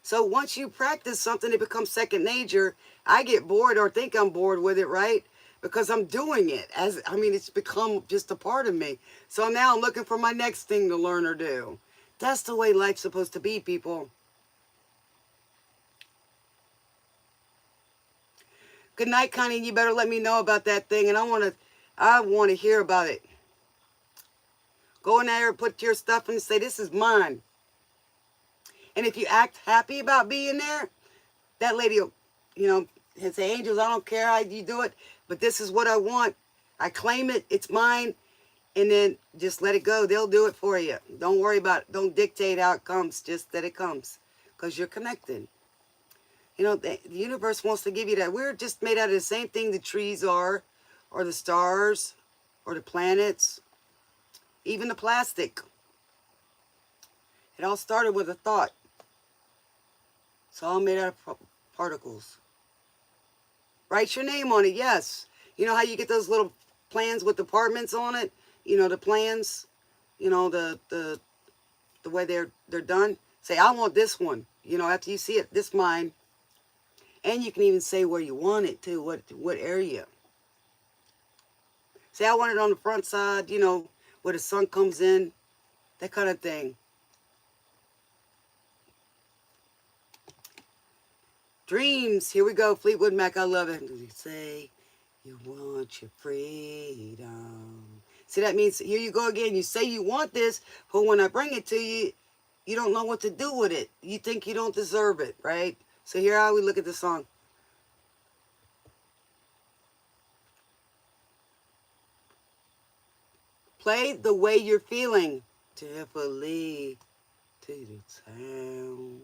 So once you practice something, it becomes second nature. I get bored or think I'm bored with it, right? Because I'm doing it. It's become just a part of me. So now I'm looking for my next thing to learn or do. That's the way life's supposed to be, people. Good night, Connie. You better let me know about that thing, and I want to hear about it. Go in there, put your stuff in and say, this is mine. And if you act happy about being there, that lady will, say, angels, I don't care how you do it, but this is what I want. I claim it. It's mine. And then just let it go. They'll do it for you. Don't worry about it. Don't dictate how it comes. Just that it comes. Because you're connected. The universe wants to give you that. We're just made out of the same thing the trees are, or the stars, or the planets, even the plastic. It all started with a thought. It's all made out of particles. Write your name on it, yes. You know how you get those little plans with apartments on it? The plans, the way they're done. Say, I want this one. After you see it, this mine. And you can even say where you want it to, what area. Say, I want it on the front side, where the sun comes in, that kind of thing. Dreams, here we go, Fleetwood Mac, I love it. You say, you want your freedom. See, that means, here you go again, you say you want this, but when I bring it to you, you don't know what to do with it. You think you don't deserve it, right? So here how we look at the song. Play the way you're feeling. Tearfully to the sound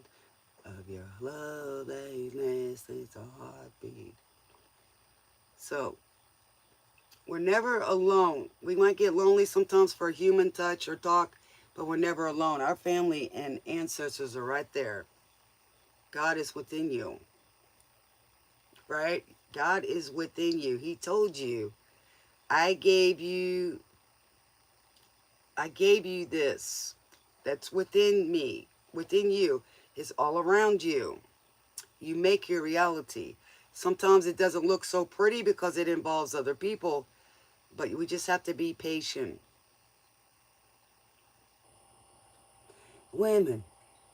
of your love that is a heartbeat. So, we're never alone. We might get lonely sometimes for a human touch or talk, but we're never alone. Our family and ancestors are right there. God is within you. Right? God is within you. He told you, I gave you this. That's within me. Within you. It's all around you. You make your reality. Sometimes it doesn't look so pretty because it involves other people, but we just have to be patient. Women,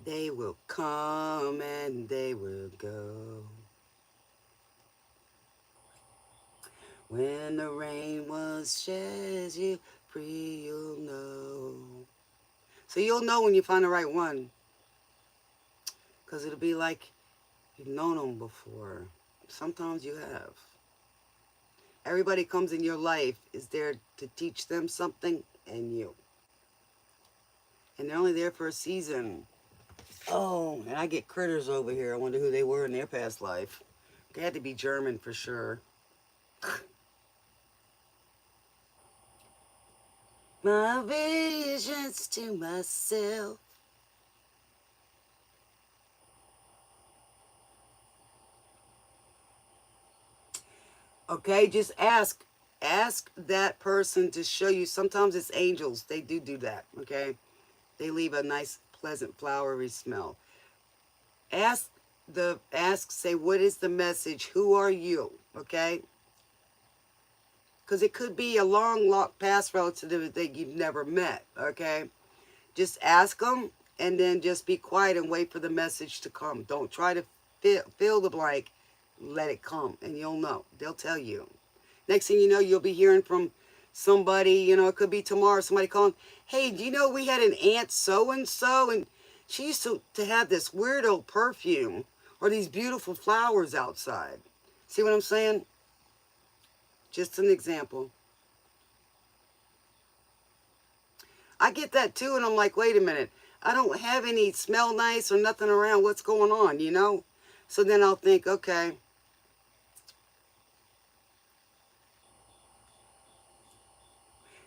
they will come and they will go. When the rain washes you free, you'll know. So you'll know when you find the right one. Because it'll be like you've known them before. Sometimes you have. Everybody comes in your life is there to teach them something, and you. And they're only there for a season. Oh, and I get critters over here. I wonder who they were in their past life. They had to be German for sure. My visions to myself. Okay, just ask that person to show you. Sometimes it's angels. They do that, okay? They leave a nice, pleasant, flowery smell. Ask say, what is the message? Who are you? Okay? Because it could be a long, past relative that you've never met. Okay? Just ask them and then just be quiet and wait for the message to come. Don't try to fill the blank. Let it come and you'll know. They'll tell you. Next thing you know, you'll be hearing from somebody, you know, it could be tomorrow, somebody calling, hey, do you know we had an aunt so-and-so, and she used to have this weirdo perfume or these beautiful flowers outside. See what I'm saying? Just an example. I get that too, and I'm like, wait a minute. I don't have any smell nice or nothing around. What's going on, you know? So then I'll think, okay.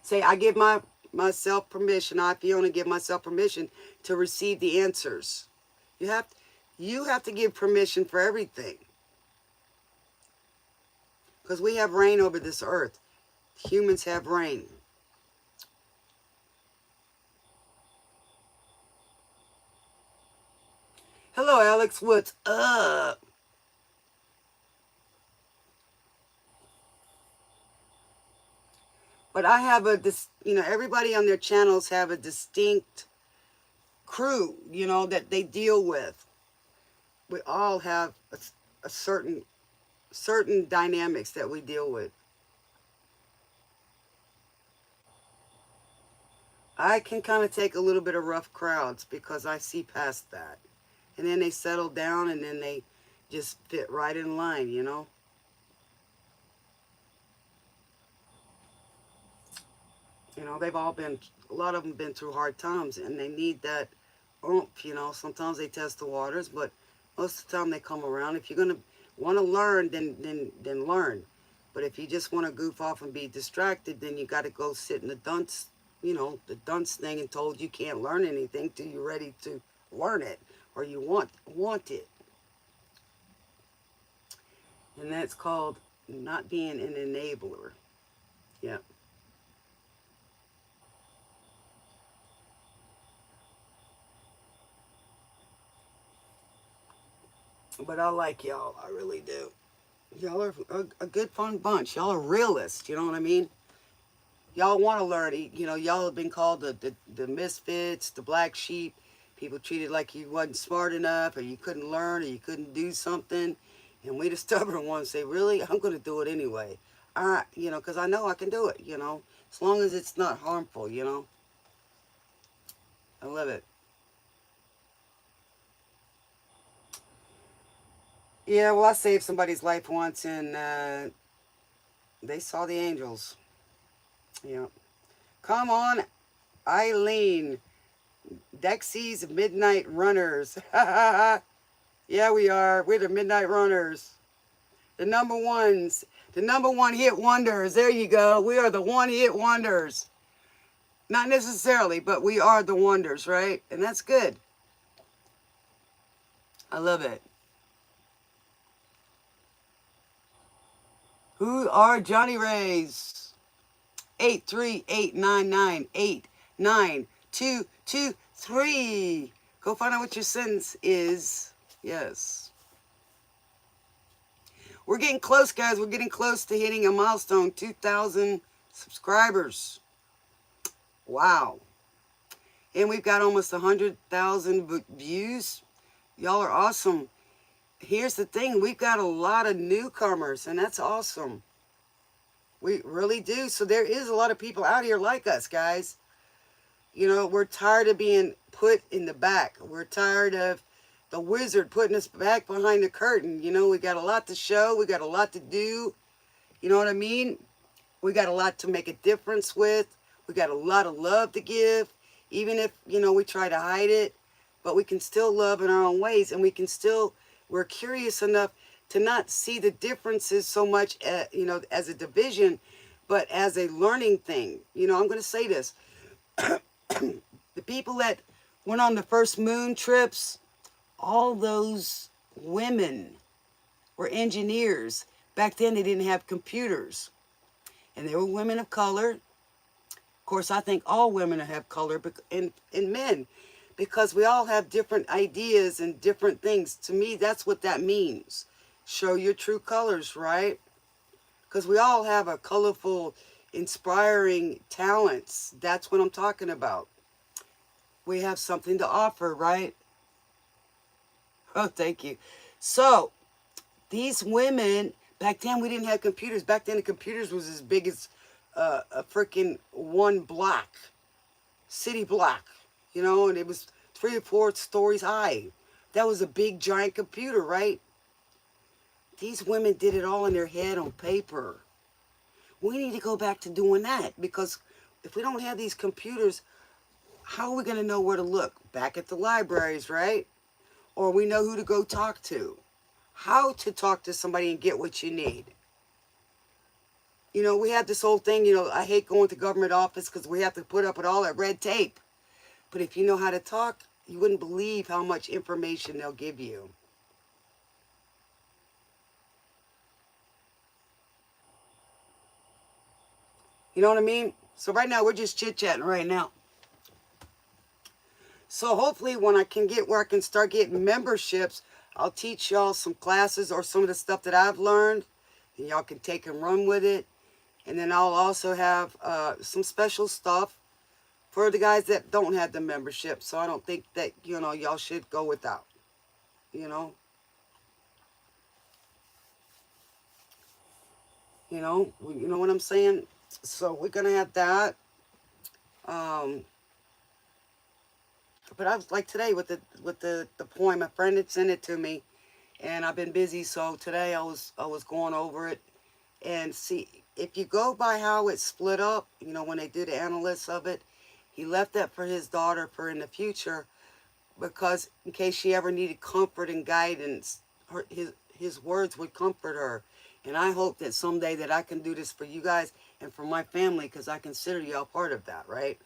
Say, I give myself permission. I, Fiona, give myself permission to receive the answers. You have to give permission for everything. Because we have reign over this earth. Humans have reign. Hello, Alex. What's up? But I have everybody on their channels have a distinct crew, that they deal with. We all have a certain dynamics that we deal with. I can kind of take a little bit of rough crowds because I see past that. And then they settle down and then they just fit right in line, they've all a lot of them been through hard times and they need that oomph, Sometimes they test the waters, but most of the time they come around. If you're going to want to learn, then learn. But if you just want to goof off and be distracted, then you got to go sit in the dunce, the dunce thing and told you can't learn anything till you're ready to learn it or you want it. And that's called not being an enabler. Yeah. But I like y'all. I really do. Y'all are a good, fun bunch. Y'all are realists. You know what I mean? Y'all want to learn. Y'all have been called the misfits, the black sheep. People treated like you wasn't smart enough or you couldn't learn or you couldn't do something. And we the stubborn ones say, really? I'm going to do it anyway. Because I know I can do it, As long as it's not harmful, I love it. Yeah, well, I saved somebody's life once, and they saw the angels. Yeah. Come on, Eileen. Dexy's Midnight Runners. Yeah, we are. We're the Midnight Runners. The number ones. The number one hit wonders. There you go. We are the one hit wonders. Not necessarily, but we are the wonders, right? And that's good. I love it. Who are Johnny Rays? 83899899223. Go find out what your sentence is. Yes. We're getting close, guys. We're getting close to hitting a milestone. 2,000 subscribers. Wow. And we've got almost 100,000 views. Y'all are awesome. Here's the thing. We've got a lot of newcomers, and that's awesome. We really do. So there is a lot of people out here like us, guys. We're tired of being put in the back. We're tired of the wizard putting us back behind the curtain. We got a lot to show. We got a lot to do. You know what I mean? We got a lot to make a difference with. We got a lot of love to give. Even if, we try to hide it. But we can still love in our own ways. And we're curious enough to not see the differences so much, as a division, but as a learning thing. I'm going to say this. The people that went on the first moon trips, all those women were engineers. Back then, they didn't have computers. And they were women of color. Of course, I think all women have color and men. Because we all have different ideas and different things. To me, that's what that means. Show your true colors, right? Because we all have a colorful, inspiring talents. That's what I'm talking about. We have something to offer, right? Oh, thank you. So, these women, back then we didn't have computers. Back then the computers was as big as a freaking one block, city block, you know, and it was 3 or 4 stories high. That was a big giant computer, right? These women did it all in their head on paper. We need to go back to doing that, because if we don't have these computers, how are we going to know where to look? Back at the libraries, right? Or we know who to go talk to. How to talk to somebody and get what you need. You know, we have this whole thing, you know, I hate going to government office because we have to put up with all that red tape. But if you know how to talk, you wouldn't believe how much information they'll give you. You know what I mean? So right now, we're just chit-chatting right now. So hopefully when I can get where I can start getting memberships, I'll teach y'all some classes or some of the stuff that I've learned. And y'all can take and run with it. And then I'll also have some special stuff for the guys that don't have the membership. So I don't think that, you know, y'all should go without, you know. You know what I'm saying? So we're going to have that. But I was like today with the poem, a friend had sent it to me, and I've been busy. So today I was going over it, and see, if you go by how it's split up, you know, when they do the analysis of it, he left that for his daughter for in the future, because in case she ever needed comfort and guidance, his words would comfort her. And I hope that someday that I can do this for you guys and for my family, because I consider y'all part of that, right?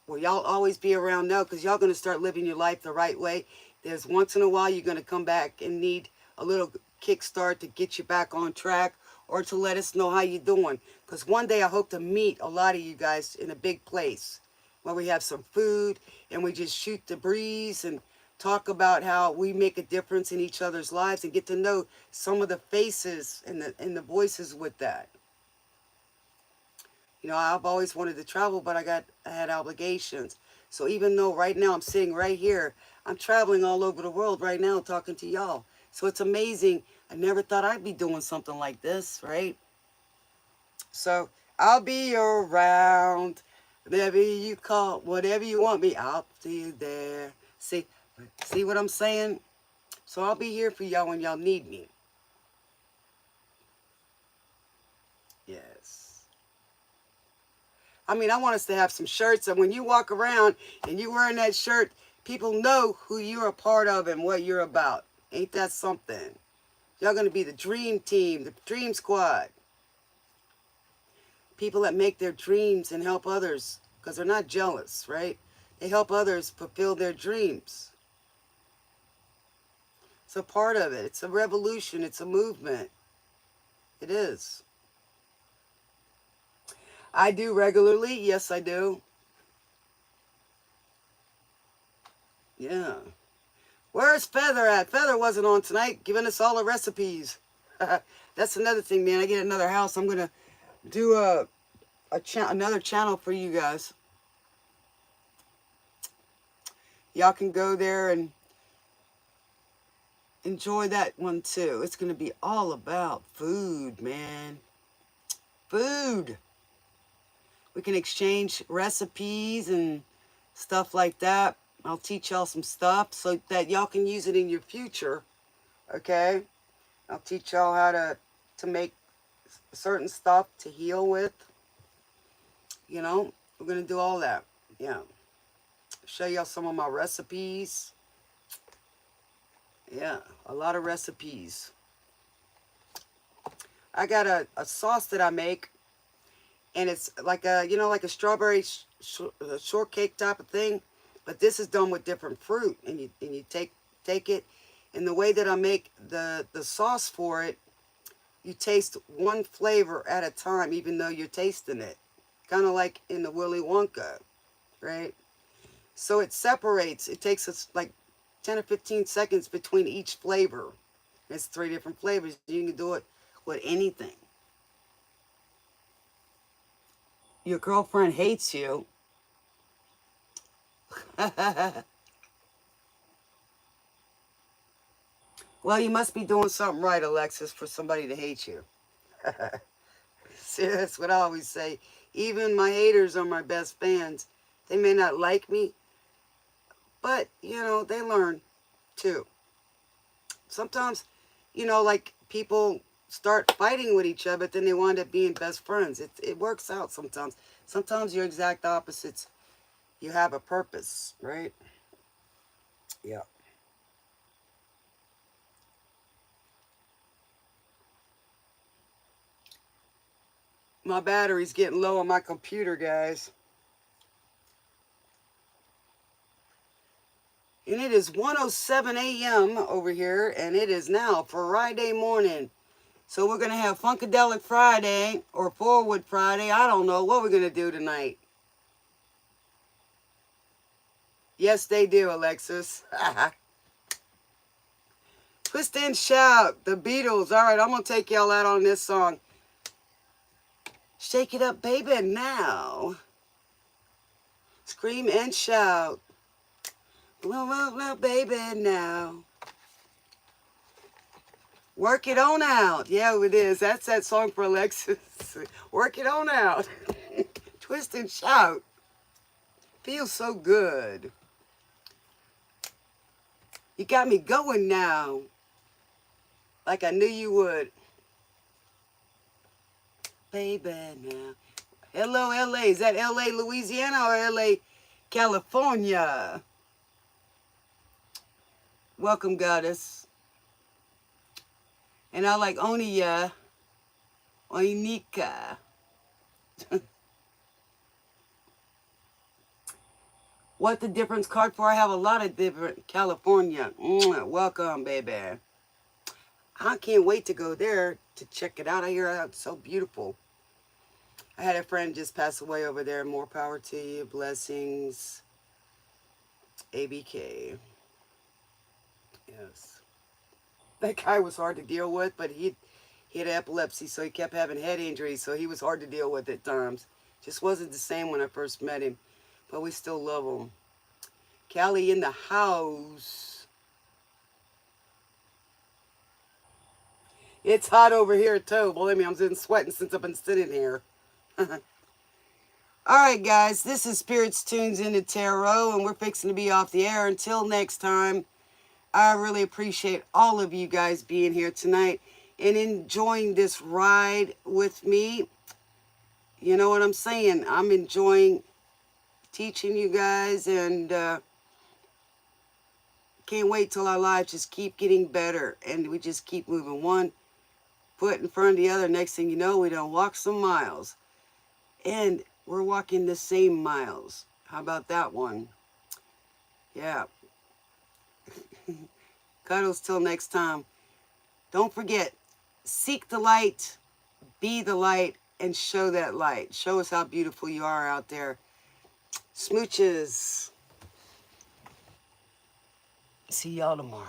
Well, y'all always be around now, because y'all going to start living your life the right way. There's once in a while you're going to come back and need a little kickstart to get you back on track, or to let us know how you're doing. Because one day I hope to meet a lot of you guys in a big place where we have some food and we just shoot the breeze and talk about how we make a difference in each other's lives, and get to know some of the faces and the voices with that. You know, I've always wanted to travel, but I had obligations. So even though right now I'm sitting right here, I'm traveling all over the world right now talking to y'all. So it's amazing. I never thought I'd be doing something like this, right? So I'll be around. Whatever you call, whatever you want me, I'll see you there. See what I'm saying? So I'll be here for y'all when y'all need me. Yes. I mean, I want us to have some shirts, and when you walk around and you're wearing that shirt, people know who you're a part of and what you're about. Ain't that something? Y'all going to be the dream team, the dream squad. People that make their dreams and help others, because they're not jealous, right? They help others fulfill their dreams. It's a part of it. It's a revolution. It's a movement. It is. I do regularly. Yes, I do. Yeah. Where's Feather at? Feather wasn't on tonight, giving us all the recipes. That's another thing, man. I get another house, I'm going to do another channel for you guys. Y'all can go there and enjoy that one too. It's going to be all about food, man. Food. We can exchange recipes and stuff like that. I'll teach y'all some stuff so that y'all can use it in your future. Okay? I'll teach y'all how to make certain stuff to heal with. You know, we're going to do all that. Yeah. Show y'all some of my recipes. Yeah, a lot of recipes. I got a sauce that I make, and it's like a, you know, like a strawberry shortcake type of thing, but this is done with different fruit, and you take it, and the way that I make the sauce for it, you taste one flavor at a time, even though you're tasting it, kind of like in the Willy Wonka, right? So it separates. It takes us like 10 or 15 seconds between each flavor. It's 3 different flavors. You can do it with anything. Your girlfriend hates you. Well, you must be doing something right, Alexis, for somebody to hate you. See, that's what I always say. Even my haters are my best fans. They may not like me, but, you know, they learn, too. Sometimes, you know, like, people start fighting with each other, but then they wind up being best friends. It works out sometimes. Sometimes you're exact opposites. You have a purpose, right? Yeah. My battery's getting low on my computer, guys. And it is 1:07 a.m. over here, and it is now Friday morning. So we're going to have Funkadelic Friday or Forward Friday. I don't know what we're going to do tonight. Yes, they do, Alexis. Twist and Shout, the Beatles. All right, I'm going to take y'all out on this song. Shake it up, baby, now. Scream and shout. Well, baby, now. Work it on out. Yeah, it is. That's that song for Alexis. Work it on out. Twist and shout. Feels so good. You got me going now. Like I knew you would. Baby, now. Hello, LA. Is that LA, Louisiana or LA, California? Welcome, goddess. And I like Oniya. Oinika. What the difference card for? I have a lot of different California. Welcome, baby. I can't wait to go there to check it out. I hear it's so beautiful. I had a friend just pass away over there. More power to you. Blessings. ABK. Yes. That guy was hard to deal with, but he had epilepsy, so he kept having head injuries, so he was hard to deal with at times. Just wasn't the same when I first met him, but we still love him. Callie in the house. It's hot over here, too. Believe me, I'm been sweating since I've been sitting here. Alright, guys, this is Spirits Tunes into Tarot, and we're fixing to be off the air. Until next time, I really appreciate all of you guys being here tonight and enjoying this ride with me. You know what I'm saying? I'm enjoying teaching you guys, and can't wait till our lives just keep getting better, and we just keep moving one foot in front of the other. Next thing you know, we done walk some miles, and we're walking the same miles. How about that one? Yeah. Cuddles till next time. Don't forget, seek the light, be the light, and show that light. Show us how beautiful you are out there. Smooches. See y'all tomorrow.